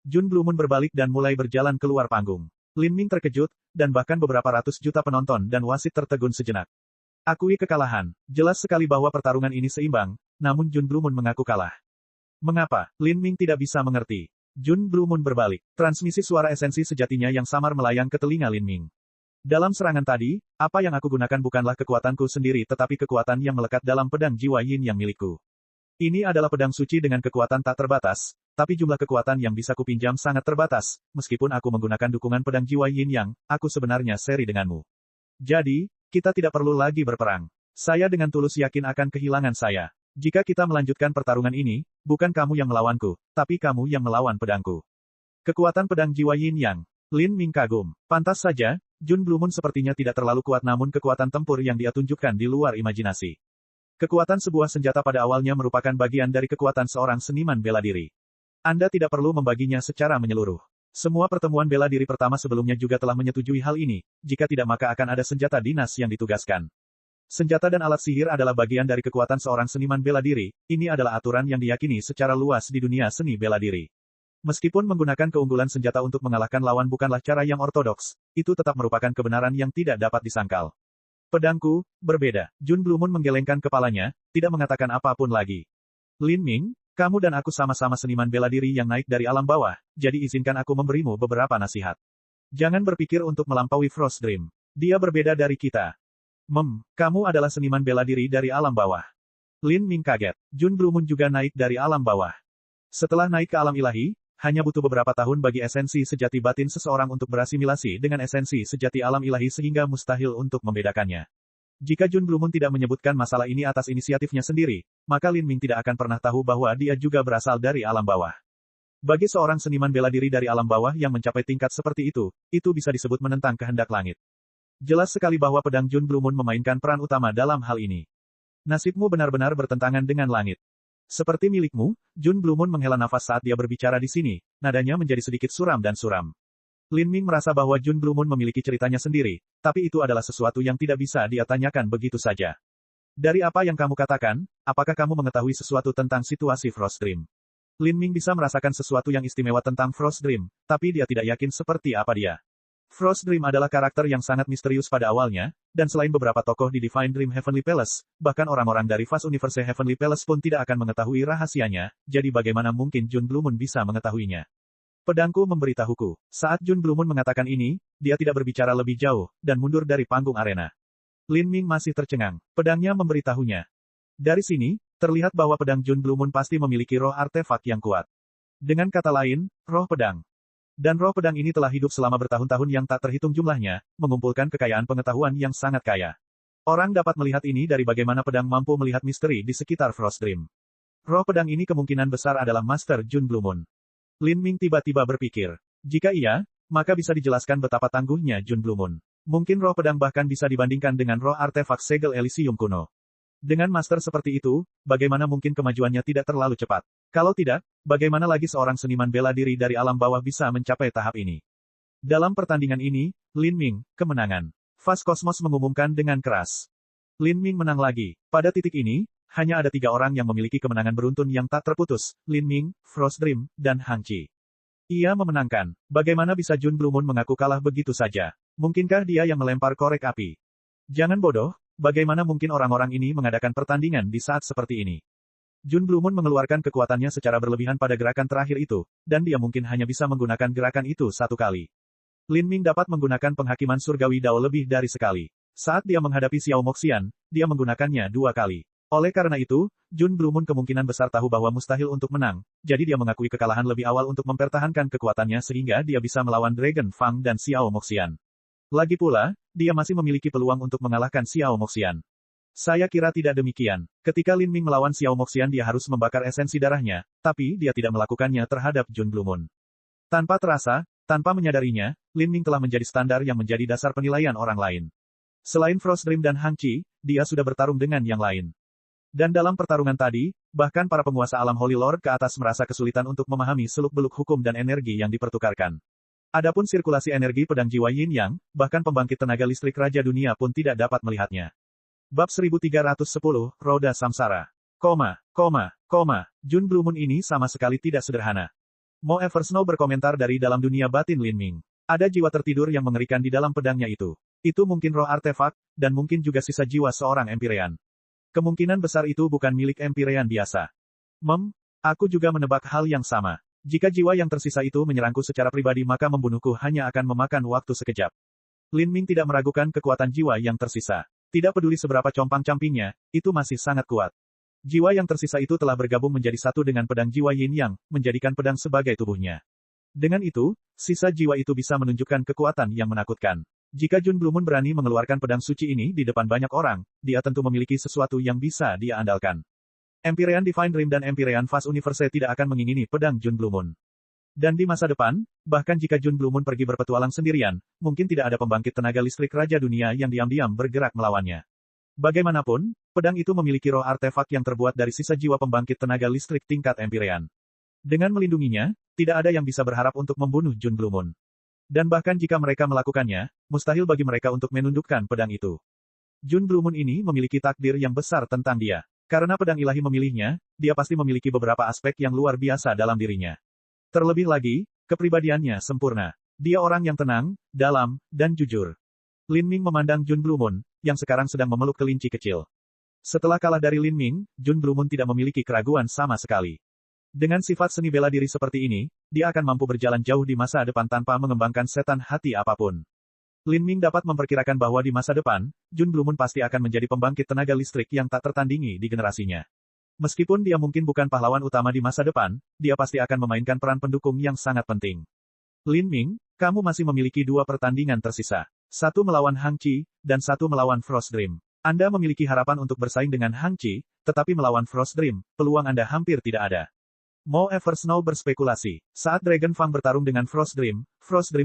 [SPEAKER 1] Jun Blue Moon berbalik dan mulai berjalan keluar panggung. Lin Ming terkejut, dan bahkan beberapa ratus juta penonton dan wasit tertegun sejenak. Akui kekalahan. Jelas sekali bahwa pertarungan ini seimbang, namun Jun Blue Moon mengaku kalah. Mengapa? Lin Ming tidak bisa mengerti. Jun Blue Moon berbalik. Transmisi suara esensi sejatinya yang samar melayang ke telinga Lin Ming. Dalam serangan tadi, apa yang aku gunakan bukanlah kekuatanku sendiri tetapi kekuatan yang melekat dalam pedang jiwa yin yang milikku. Ini adalah pedang suci dengan kekuatan tak terbatas, tapi jumlah kekuatan yang bisa kupinjam sangat terbatas, meskipun aku menggunakan dukungan pedang jiwa yin yang, aku sebenarnya seri denganmu. Jadi, kita tidak perlu lagi berperang. Saya dengan tulus yakin akan kehilangan saya. Jika kita melanjutkan pertarungan ini, bukan kamu yang melawanku, tapi kamu yang melawan pedangku. Kekuatan pedang jiwa yin yang. Lin Ming kagum. Pantas saja, Jun Blue Moon sepertinya tidak terlalu kuat namun kekuatan tempur yang dia tunjukkan di luar imajinasi. Kekuatan sebuah senjata pada awalnya merupakan bagian dari kekuatan seorang seniman bela diri. Anda tidak perlu membaginya secara menyeluruh. Semua pertemuan bela diri pertama sebelumnya juga telah menyetujui hal ini, jika tidak maka akan ada senjata dinas yang ditugaskan. Senjata dan alat sihir adalah bagian dari kekuatan seorang seniman bela diri, ini adalah aturan yang diyakini secara luas di dunia seni bela diri. Meskipun menggunakan keunggulan senjata untuk mengalahkan lawan bukanlah cara yang ortodoks, itu tetap merupakan kebenaran yang tidak dapat disangkal. Pedangku, berbeda. Jun Blue Moon menggelengkan kepalanya, tidak mengatakan apapun lagi. Lin Ming, kamu dan aku sama-sama seniman bela diri yang naik dari alam bawah, jadi izinkan aku memberimu beberapa nasihat. Jangan berpikir untuk melampaui Frost Dream. Dia berbeda dari kita. Kamu adalah seniman bela diri dari alam bawah. Lin Ming kaget. Jun Blue Moon juga naik dari alam bawah. Setelah naik ke alam ilahi, hanya butuh beberapa tahun bagi esensi sejati batin seseorang untuk berasimilasi dengan esensi sejati alam ilahi sehingga mustahil untuk membedakannya. Jika Jun Blue Moon tidak menyebutkan masalah ini atas inisiatifnya sendiri, maka Lin Ming tidak akan pernah tahu bahwa dia juga berasal dari alam bawah. Bagi seorang seniman bela diri dari alam bawah yang mencapai tingkat seperti itu bisa disebut menentang kehendak langit. Jelas sekali bahwa pedang Jun Blue Moon memainkan peran utama dalam hal ini. Nasibmu benar-benar bertentangan dengan langit. Seperti milikmu, Jun Blue Moon menghela nafas saat dia berbicara di sini, nadanya menjadi sedikit suram dan suram. Lin Ming merasa bahwa Jun Blue Moon memiliki ceritanya sendiri, tapi itu adalah sesuatu yang tidak bisa dia tanyakan begitu saja. Dari apa yang kamu katakan, apakah kamu mengetahui sesuatu tentang situasi Frost Dream? Lin Ming bisa merasakan sesuatu yang istimewa tentang Frost Dream, tapi dia tidak yakin seperti apa dia. Frost Dream adalah karakter yang sangat misterius pada awalnya, dan selain beberapa tokoh di Divine Dream Heavenly Palace, bahkan orang-orang dari Fast Universe Heavenly Palace pun tidak akan mengetahui rahasianya, jadi bagaimana mungkin Jun Blue Moon bisa mengetahuinya? Pedangku memberitahuku. Saat Jun Blue Moon mengatakan ini, dia tidak berbicara lebih jauh, dan mundur dari panggung arena. Lin Ming masih tercengang. Pedangnya memberitahunya. Dari sini, terlihat bahwa pedang Jun Blue Moon pasti memiliki roh artefak yang kuat. Dengan kata lain, roh pedang. Dan roh pedang ini telah hidup selama bertahun-tahun yang tak terhitung jumlahnya, mengumpulkan kekayaan pengetahuan yang sangat kaya. Orang dapat melihat ini dari bagaimana pedang mampu melihat misteri di sekitar Frost Dream. Roh pedang ini kemungkinan besar adalah Master Jun Blue Moon. Lin Ming tiba-tiba berpikir. Jika iya, maka bisa dijelaskan betapa tangguhnya Jun Blue Moon. Mungkin roh pedang bahkan bisa dibandingkan dengan roh artefak segel Elysium kuno. Dengan master seperti itu, bagaimana mungkin kemajuannya tidak terlalu cepat? Kalau tidak, bagaimana lagi seorang seniman bela diri dari alam bawah bisa mencapai tahap ini? Dalam pertandingan ini, Lin Ming, kemenangan. Fast Cosmos mengumumkan dengan keras. Lin Ming menang lagi. Pada titik ini, hanya ada 3 orang yang memiliki kemenangan beruntun yang tak terputus, Lin Ming, Frost Dream, dan Hang Qi. Ia memenangkan. Bagaimana bisa Jun Blue Moon mengaku kalah begitu saja? Mungkinkah dia yang melempar korek api? Jangan bodoh, bagaimana mungkin orang-orang ini mengadakan pertandingan di saat seperti ini? Jun Blue Moon mengeluarkan kekuatannya secara berlebihan pada gerakan terakhir itu, dan dia mungkin hanya bisa menggunakan gerakan itu 1 kali. Lin Ming dapat menggunakan penghakiman surgawi Dao lebih dari sekali. Saat dia menghadapi Xiao Moxian, dia menggunakannya 2 kali. Oleh karena itu, Jun Blue Moon kemungkinan besar tahu bahwa mustahil untuk menang, jadi dia mengakui kekalahan lebih awal untuk mempertahankan kekuatannya sehingga dia bisa melawan Dragon Fang dan Xiao Moxian. Lagi pula, dia masih memiliki peluang untuk mengalahkan Xiao Moxian. Saya kira tidak demikian. Ketika Lin Ming melawan Xiao Moxian dia harus membakar esensi darahnya, tapi dia tidak melakukannya terhadap Jun Blue Moon. Tanpa terasa, tanpa menyadarinya, Lin Ming telah menjadi standar yang menjadi dasar penilaian orang lain. Selain Frost Dream dan Hang Qi, dia sudah bertarung dengan yang lain. Dan dalam pertarungan tadi, bahkan para penguasa alam Holy Lord ke atas merasa kesulitan untuk memahami seluk-beluk hukum dan energi yang dipertukarkan. Adapun sirkulasi energi pedang jiwa Yin Yang, bahkan pembangkit tenaga listrik Raja Dunia pun tidak dapat melihatnya. Bab 1310, Roda Samsara. Jun Blue Moon ini sama sekali tidak sederhana. Mo Eversnow berkomentar dari dalam dunia batin Lin Ming. Ada jiwa tertidur yang mengerikan di dalam pedangnya itu. Itu mungkin roh artefak, dan mungkin juga sisa jiwa seorang Empyrean. Kemungkinan besar itu bukan milik Empyrean biasa. Aku juga menebak hal yang sama. Jika jiwa yang tersisa itu menyerangku secara pribadi maka membunuhku hanya akan memakan waktu sekejap. Lin Ming tidak meragukan kekuatan jiwa yang tersisa. Tidak peduli seberapa compang-campingnya, itu masih sangat kuat. Jiwa yang tersisa itu telah bergabung menjadi satu dengan pedang jiwa Yin Yang, menjadikan pedang sebagai tubuhnya. Dengan itu, sisa jiwa itu bisa menunjukkan kekuatan yang menakutkan. Jika Jun Blue Moon berani mengeluarkan pedang suci ini di depan banyak orang, dia tentu memiliki sesuatu yang bisa dia andalkan. Empyrean Divine Dream dan Empyrean Fast Universe tidak akan mengingini pedang Jun Blue Moon. Dan di masa depan, bahkan jika Jun Blue Moon pergi berpetualang sendirian, mungkin tidak ada pembangkit tenaga listrik Raja Dunia yang diam-diam bergerak melawannya. Bagaimanapun, pedang itu memiliki roh artefak yang terbuat dari sisa jiwa pembangkit tenaga listrik tingkat Empyrean. Dengan melindunginya, tidak ada yang bisa berharap untuk membunuh Jun Blue Moon. Dan bahkan jika mereka melakukannya, mustahil bagi mereka untuk menundukkan pedang itu. Jun Blue Moon ini memiliki takdir yang besar tentang dia. Karena pedang ilahi memilihnya, dia pasti memiliki beberapa aspek yang luar biasa dalam dirinya. Terlebih lagi, kepribadiannya sempurna. Dia orang yang tenang, dalam, dan jujur. Lin Ming memandang Jun Blue Moon, yang sekarang sedang memeluk kelinci kecil. Setelah kalah dari Lin Ming, Jun Blue Moon tidak memiliki keraguan sama sekali. Dengan sifat seni bela diri seperti ini, dia akan mampu berjalan jauh di masa depan tanpa mengembangkan setan hati apapun. Lin Ming dapat memperkirakan bahwa di masa depan, Jun Blue Moon pasti akan menjadi pembangkit tenaga listrik yang tak tertandingi di generasinya. Meskipun dia mungkin bukan pahlawan utama di masa depan, dia pasti akan memainkan peran pendukung yang sangat penting. Lin Ming, kamu masih memiliki 2 pertandingan tersisa. 1 melawan Hang Qi, dan 1 melawan Frost Dream. Anda memiliki harapan untuk bersaing dengan Hang Qi, tetapi melawan Frost Dream, peluang Anda hampir tidak ada. Mo Eversnow berspekulasi. Saat Dragon Fang bertarung dengan Frost Dream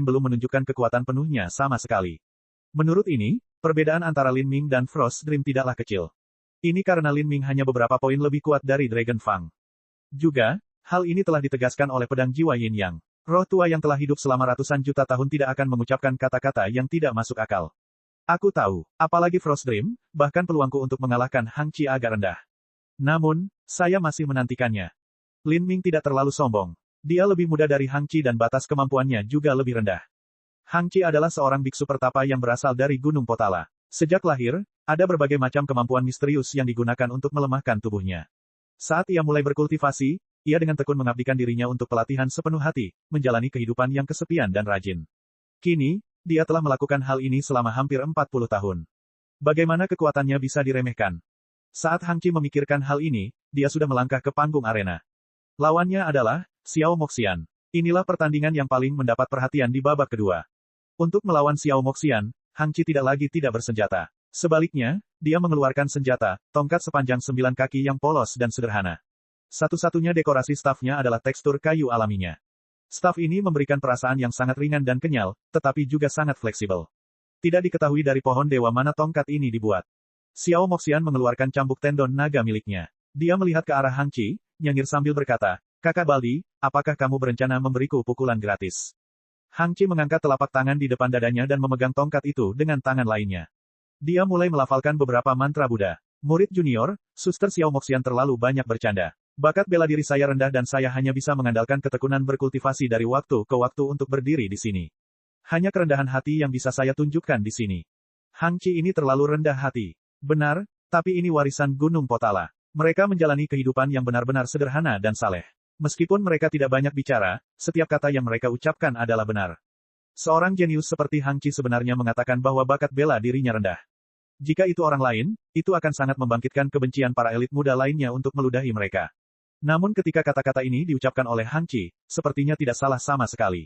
[SPEAKER 1] belum menunjukkan kekuatan penuhnya sama sekali. Menurut ini, perbedaan antara Lin Ming dan Frost Dream tidaklah kecil. Ini karena Lin Ming hanya beberapa poin lebih kuat dari Dragon Fang. Juga, hal ini telah ditegaskan oleh pedang jiwa Yin Yang. Roh tua yang telah hidup selama ratusan juta tahun tidak akan mengucapkan kata-kata yang tidak masuk akal. Aku tahu, apalagi Frost Dream, bahkan peluangku untuk mengalahkan Hang Qi agak rendah. Namun, saya masih menantikannya. Lin Ming tidak terlalu sombong. Dia lebih muda dari Hang Qi dan batas kemampuannya juga lebih rendah. Hang Qi adalah seorang biksu pertapa yang berasal dari Gunung Potala. Sejak lahir, ada berbagai macam kemampuan misterius yang digunakan untuk melemahkan tubuhnya. Saat ia mulai berkultivasi, ia dengan tekun mengabdikan dirinya untuk pelatihan sepenuh hati, menjalani kehidupan yang kesepian dan rajin. Kini, dia telah melakukan hal ini selama hampir 40 tahun. Bagaimana kekuatannya bisa diremehkan? Saat Hang Qi memikirkan hal ini, dia sudah melangkah ke panggung arena. Lawannya adalah Xiao Moxian. Inilah pertandingan yang paling mendapat perhatian di babak kedua. Untuk melawan Xiao Moxian, Hang Qi tidak lagi tidak bersenjata. Sebaliknya, dia mengeluarkan senjata, tongkat sepanjang 9 kaki yang polos dan sederhana. Satu-satunya dekorasi stafnya adalah tekstur kayu alaminya. Staf ini memberikan perasaan yang sangat ringan dan kenyal, tetapi juga sangat fleksibel. Tidak diketahui dari pohon dewa mana tongkat ini dibuat. Xiao Moxian mengeluarkan cambuk tendon naga miliknya. Dia melihat ke arah Hang Qi, nyengir sambil berkata, "Kakak Baldi, apakah kamu berencana memberiku pukulan gratis?" Hang Qi mengangkat telapak tangan di depan dadanya dan memegang tongkat itu dengan tangan lainnya. Dia mulai melafalkan beberapa mantra Buddha. Murid junior, Suster Xiao Moxian terlalu banyak bercanda. Bakat bela diri saya rendah dan saya hanya bisa mengandalkan ketekunan berkultivasi dari waktu ke waktu untuk berdiri di sini. Hanya kerendahan hati yang bisa saya tunjukkan di sini. Hang Qi ini terlalu rendah hati. Benar, tapi ini warisan Gunung Potala. Mereka menjalani kehidupan yang benar-benar sederhana dan saleh. Meskipun mereka tidak banyak bicara, setiap kata yang mereka ucapkan adalah benar. Seorang jenius seperti Hang Qi sebenarnya mengatakan bahwa bakat bela dirinya rendah. Jika itu orang lain, itu akan sangat membangkitkan kebencian para elit muda lainnya untuk meludahi mereka. Namun ketika kata-kata ini diucapkan oleh Hang Qi, sepertinya tidak salah sama sekali.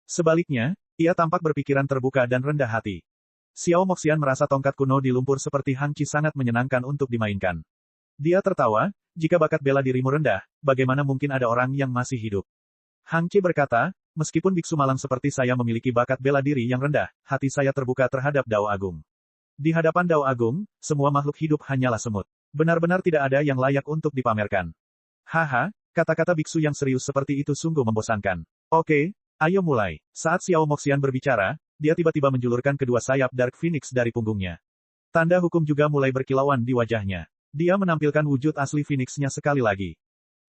[SPEAKER 1] Sebaliknya, ia tampak berpikiran terbuka dan rendah hati. Xiao Moxian merasa tongkat kuno di lumpur seperti Hang Qi sangat menyenangkan untuk dimainkan. Dia tertawa, jika bakat bela dirimu rendah, bagaimana mungkin ada orang yang masih hidup? Hang Qi berkata, meskipun biksu malang seperti saya memiliki bakat bela diri yang rendah, hati saya terbuka terhadap Dao Agung. Di hadapan Dao Agung, semua makhluk hidup hanyalah semut. Benar-benar tidak ada yang layak untuk dipamerkan. Haha, kata-kata biksu yang serius seperti itu sungguh membosankan. Oke, ayo mulai. Saat Xiao Moxian berbicara, dia tiba-tiba menjulurkan kedua sayap Dark Phoenix dari punggungnya. Tanda hukum juga mulai berkilauan di wajahnya. Dia menampilkan wujud asli Phoenix-nya sekali lagi.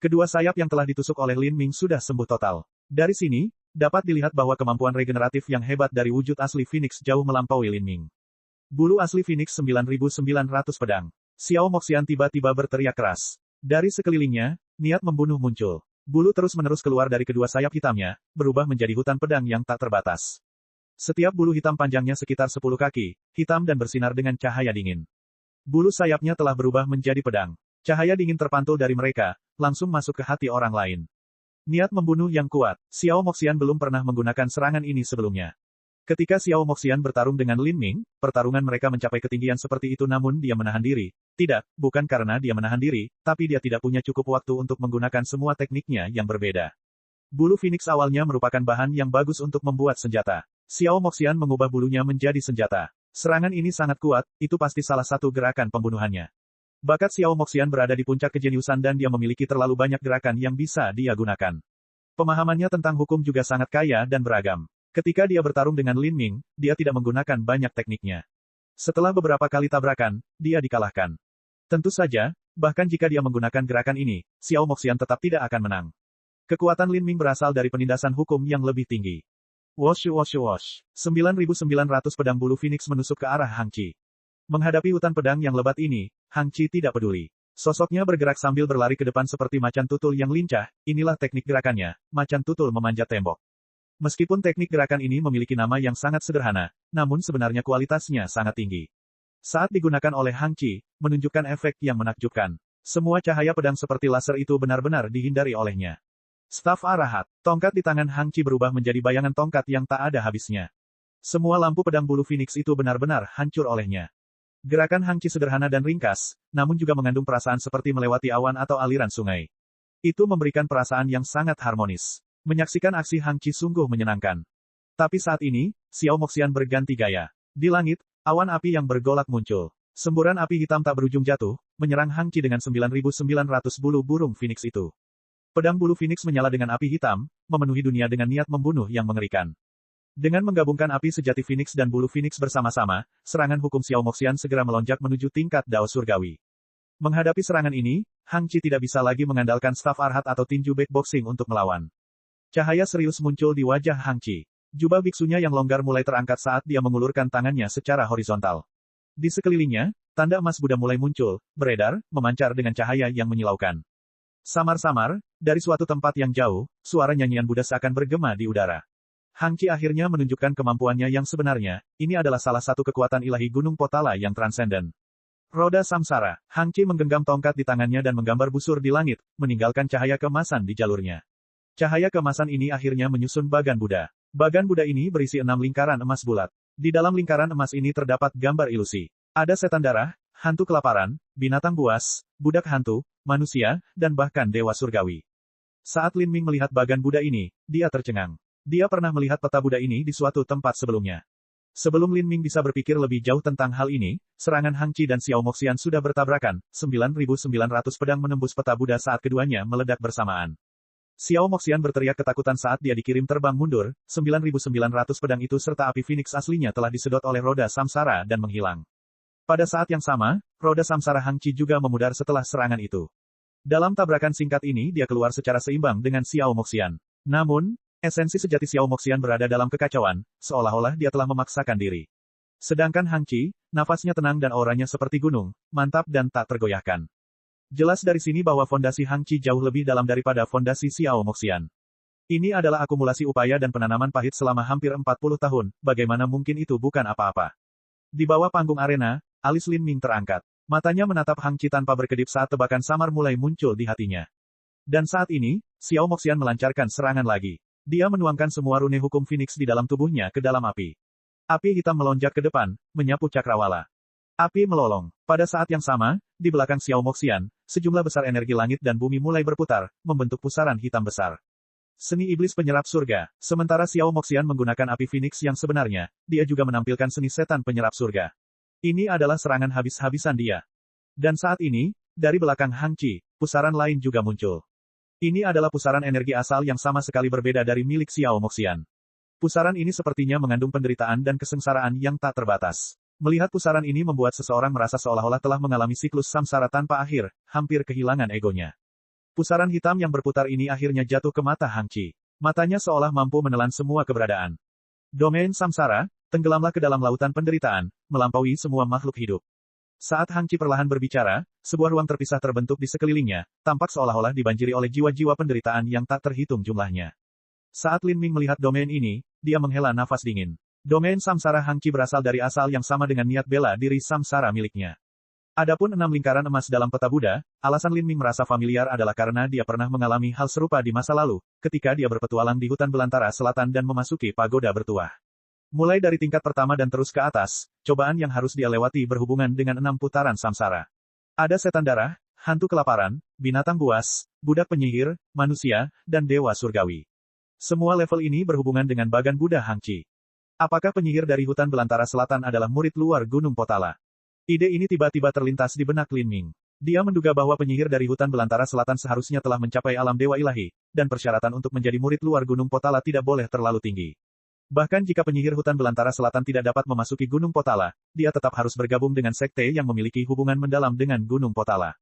[SPEAKER 1] Kedua sayap yang telah ditusuk oleh Lin Ming sudah sembuh total. Dari sini, dapat dilihat bahwa kemampuan regeneratif yang hebat dari wujud asli Phoenix jauh melampaui Lin Ming. Bulu asli Phoenix 9.900 pedang. Xiao Moxian tiba-tiba berteriak keras. Dari sekelilingnya, niat membunuh muncul. Bulu terus-menerus keluar dari kedua sayap hitamnya, berubah menjadi hutan pedang yang tak terbatas. Setiap bulu hitam panjangnya sekitar 10 kaki, hitam dan bersinar dengan cahaya dingin. Bulu sayapnya telah berubah menjadi pedang. Cahaya dingin terpantul dari mereka, langsung masuk ke hati orang lain. Niat membunuh yang kuat. Xiao Moxian belum pernah menggunakan serangan ini sebelumnya. Ketika Xiao Moxian bertarung dengan Lin Ming, pertarungan mereka mencapai ketinggian seperti itu namun dia menahan diri. Tidak, bukan karena dia menahan diri, tapi dia tidak punya cukup waktu untuk menggunakan semua tekniknya yang berbeda. Bulu Phoenix awalnya merupakan bahan yang bagus untuk membuat senjata. Xiao Moxian mengubah bulunya menjadi senjata. Serangan ini sangat kuat, itu pasti salah satu gerakan pembunuhannya. Bakat Xiao Moxian berada di puncak kejeniusan dan dia memiliki terlalu banyak gerakan yang bisa dia gunakan. Pemahamannya tentang hukum juga sangat kaya dan beragam. Ketika dia bertarung dengan Lin Ming, dia tidak menggunakan banyak tekniknya. Setelah beberapa kali tabrakan, dia dikalahkan. Tentu saja, bahkan jika dia menggunakan gerakan ini, Xiao Moxian tetap tidak akan menang. Kekuatan Lin Ming berasal dari penindasan hukum yang lebih tinggi. Wosh wosh wosh. 9.900 pedang bulu Phoenix menusuk ke arah Hang Qi. Menghadapi hutan pedang yang lebat ini, Hang Qi tidak peduli. Sosoknya bergerak sambil berlari ke depan seperti macan tutul yang lincah, inilah teknik gerakannya, macan tutul memanjat tembok. Meskipun teknik gerakan ini memiliki nama yang sangat sederhana, namun sebenarnya kualitasnya sangat tinggi. Saat digunakan oleh Hang Qi, menunjukkan efek yang menakjubkan. Semua cahaya pedang seperti laser itu benar-benar dihindari olehnya. Staf Arahat, tongkat di tangan Hang Qi berubah menjadi bayangan tongkat yang tak ada habisnya. Semua lampu pedang bulu Phoenix itu benar-benar hancur olehnya. Gerakan Hang Qi sederhana dan ringkas, namun juga mengandung perasaan seperti melewati awan atau aliran sungai. Itu memberikan perasaan yang sangat harmonis. Menyaksikan aksi Hang Qi sungguh menyenangkan. Tapi saat ini, Xiao Moxian berganti gaya. Di langit, awan api yang bergolak muncul. Semburan api hitam tak berujung jatuh, menyerang Hang Qi dengan 9.900 bulu burung Phoenix itu. Pedang bulu Phoenix menyala dengan api hitam, memenuhi dunia dengan niat membunuh yang mengerikan. Dengan menggabungkan api sejati Phoenix dan bulu Phoenix bersama-sama, serangan hukum Xiao Moxian segera melonjak menuju tingkat Dao Surgawi. Menghadapi serangan ini, Hang Qi tidak bisa lagi mengandalkan staf Arhat atau tinju backboxing untuk melawan. Cahaya serius muncul di wajah Hang Qi. Jubah biksunya yang longgar mulai terangkat saat dia mengulurkan tangannya secara horizontal. Di sekelilingnya, tanda emas Buddha mulai muncul, beredar, memancar dengan cahaya yang menyilaukan. Samar-samar, dari suatu tempat yang jauh, suara nyanyian Buddha seakan bergema di udara. Hang Qi akhirnya menunjukkan kemampuannya yang sebenarnya, ini adalah salah satu kekuatan ilahi Gunung Potala yang transenden. Roda Samsara, Hang Qi menggenggam tongkat di tangannya dan menggambar busur di langit, meninggalkan cahaya keemasan di jalurnya. Cahaya keemasan ini akhirnya menyusun bagan Buddha. Bagan Buddha ini berisi 6 lingkaran emas bulat. Di dalam lingkaran emas ini terdapat gambar ilusi. Ada setan darah, hantu kelaparan, binatang buas, budak hantu, manusia, dan bahkan dewa surgawi. Saat Lin Ming melihat bagan Buddha ini, dia tercengang. Dia pernah melihat peta Buddha ini di suatu tempat sebelumnya. Sebelum Lin Ming bisa berpikir lebih jauh tentang hal ini, serangan Hang Qi dan Xiao Moxian sudah bertabrakan, 9.900 pedang menembus peta Buddha saat keduanya meledak bersamaan. Xiao Moxian berteriak ketakutan saat dia dikirim terbang mundur, 9.900 pedang itu serta api Phoenix aslinya telah disedot oleh roda samsara dan menghilang. Pada saat yang sama, roda samsara Hang Qi juga memudar setelah serangan itu. Dalam tabrakan singkat ini dia keluar secara seimbang dengan Xiao Moxian. Namun, esensi sejati Xiao Moxian berada dalam kekacauan, seolah-olah dia telah memaksakan diri. Sedangkan Hang Qi, nafasnya tenang dan auranya seperti gunung, mantap dan tak tergoyahkan. Jelas dari sini bahwa fondasi Hang Qi jauh lebih dalam daripada fondasi Xiao Moxian. Ini adalah akumulasi upaya dan penanaman pahit selama hampir 40 tahun, bagaimana mungkin itu bukan apa-apa. Di bawah panggung arena, alis Lin Ming terangkat. Matanya menatap Hang Qi tanpa berkedip saat tebakan samar mulai muncul di hatinya. Dan saat ini, Xiao Moxian melancarkan serangan lagi. Dia menuangkan semua rune hukum Phoenix di dalam tubuhnya ke dalam api. Api hitam melonjak ke depan, menyapu cakrawala. Api melolong. Pada saat yang sama, di belakang Xiao Moxian, sejumlah besar energi langit dan bumi mulai berputar, membentuk pusaran hitam besar. Seni iblis penyerap surga. Sementara Xiao Moxian menggunakan api Phoenix yang sebenarnya, dia juga menampilkan seni setan penyerap surga. Ini adalah serangan habis-habisan dia. Dan saat ini, dari belakang Hang Qi, pusaran lain juga muncul. Ini adalah pusaran energi asal yang sama sekali berbeda dari milik Xiao Moxian. Pusaran ini sepertinya mengandung penderitaan dan kesengsaraan yang tak terbatas. Melihat pusaran ini membuat seseorang merasa seolah-olah telah mengalami siklus samsara tanpa akhir, hampir kehilangan egonya. Pusaran hitam yang berputar ini akhirnya jatuh ke mata Hang Qi. Matanya seolah mampu menelan semua keberadaan. Domain samsara, tenggelamlah ke dalam lautan penderitaan, melampaui semua makhluk hidup. Saat Hang Qi perlahan berbicara, sebuah ruang terpisah terbentuk di sekelilingnya, tampak seolah-olah dibanjiri oleh jiwa-jiwa penderitaan yang tak terhitung jumlahnya. Saat Lin Ming melihat domain ini, dia menghela nafas dingin. Domain samsara Hang Qi berasal dari asal yang sama dengan niat bela diri samsara miliknya. Adapun 6 lingkaran emas dalam peta Buddha, alasan Lin Ming merasa familiar adalah karena dia pernah mengalami hal serupa di masa lalu, ketika dia berpetualang di hutan belantara selatan dan memasuki pagoda bertuah. Mulai dari tingkat pertama dan terus ke atas, cobaan yang harus dia lewati berhubungan dengan 6 putaran samsara. Ada setan darah, hantu kelaparan, binatang buas, budak penyihir, manusia, dan dewa surgawi. Semua level ini berhubungan dengan bagan Buddha Hang Qi. Apakah penyihir dari hutan belantara selatan adalah murid luar Gunung Potala? Ide ini tiba-tiba terlintas di benak Lin Ming. Dia menduga bahwa penyihir dari hutan belantara selatan seharusnya telah mencapai alam dewa ilahi, dan persyaratan untuk menjadi murid luar Gunung Potala tidak boleh terlalu tinggi. Bahkan jika penyihir hutan belantara selatan tidak dapat memasuki Gunung Potala, dia tetap harus bergabung dengan sekte yang memiliki hubungan mendalam dengan Gunung Potala.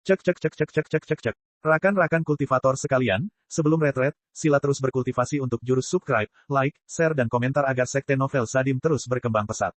[SPEAKER 1] Cek cek cek cek cek cek cek cek. Rakan-rakan kultivator sekalian, sebelum retret, sila terus berkultivasi untuk jurus subscribe, like, share dan komentar agar sekte novel Sadim terus berkembang pesat.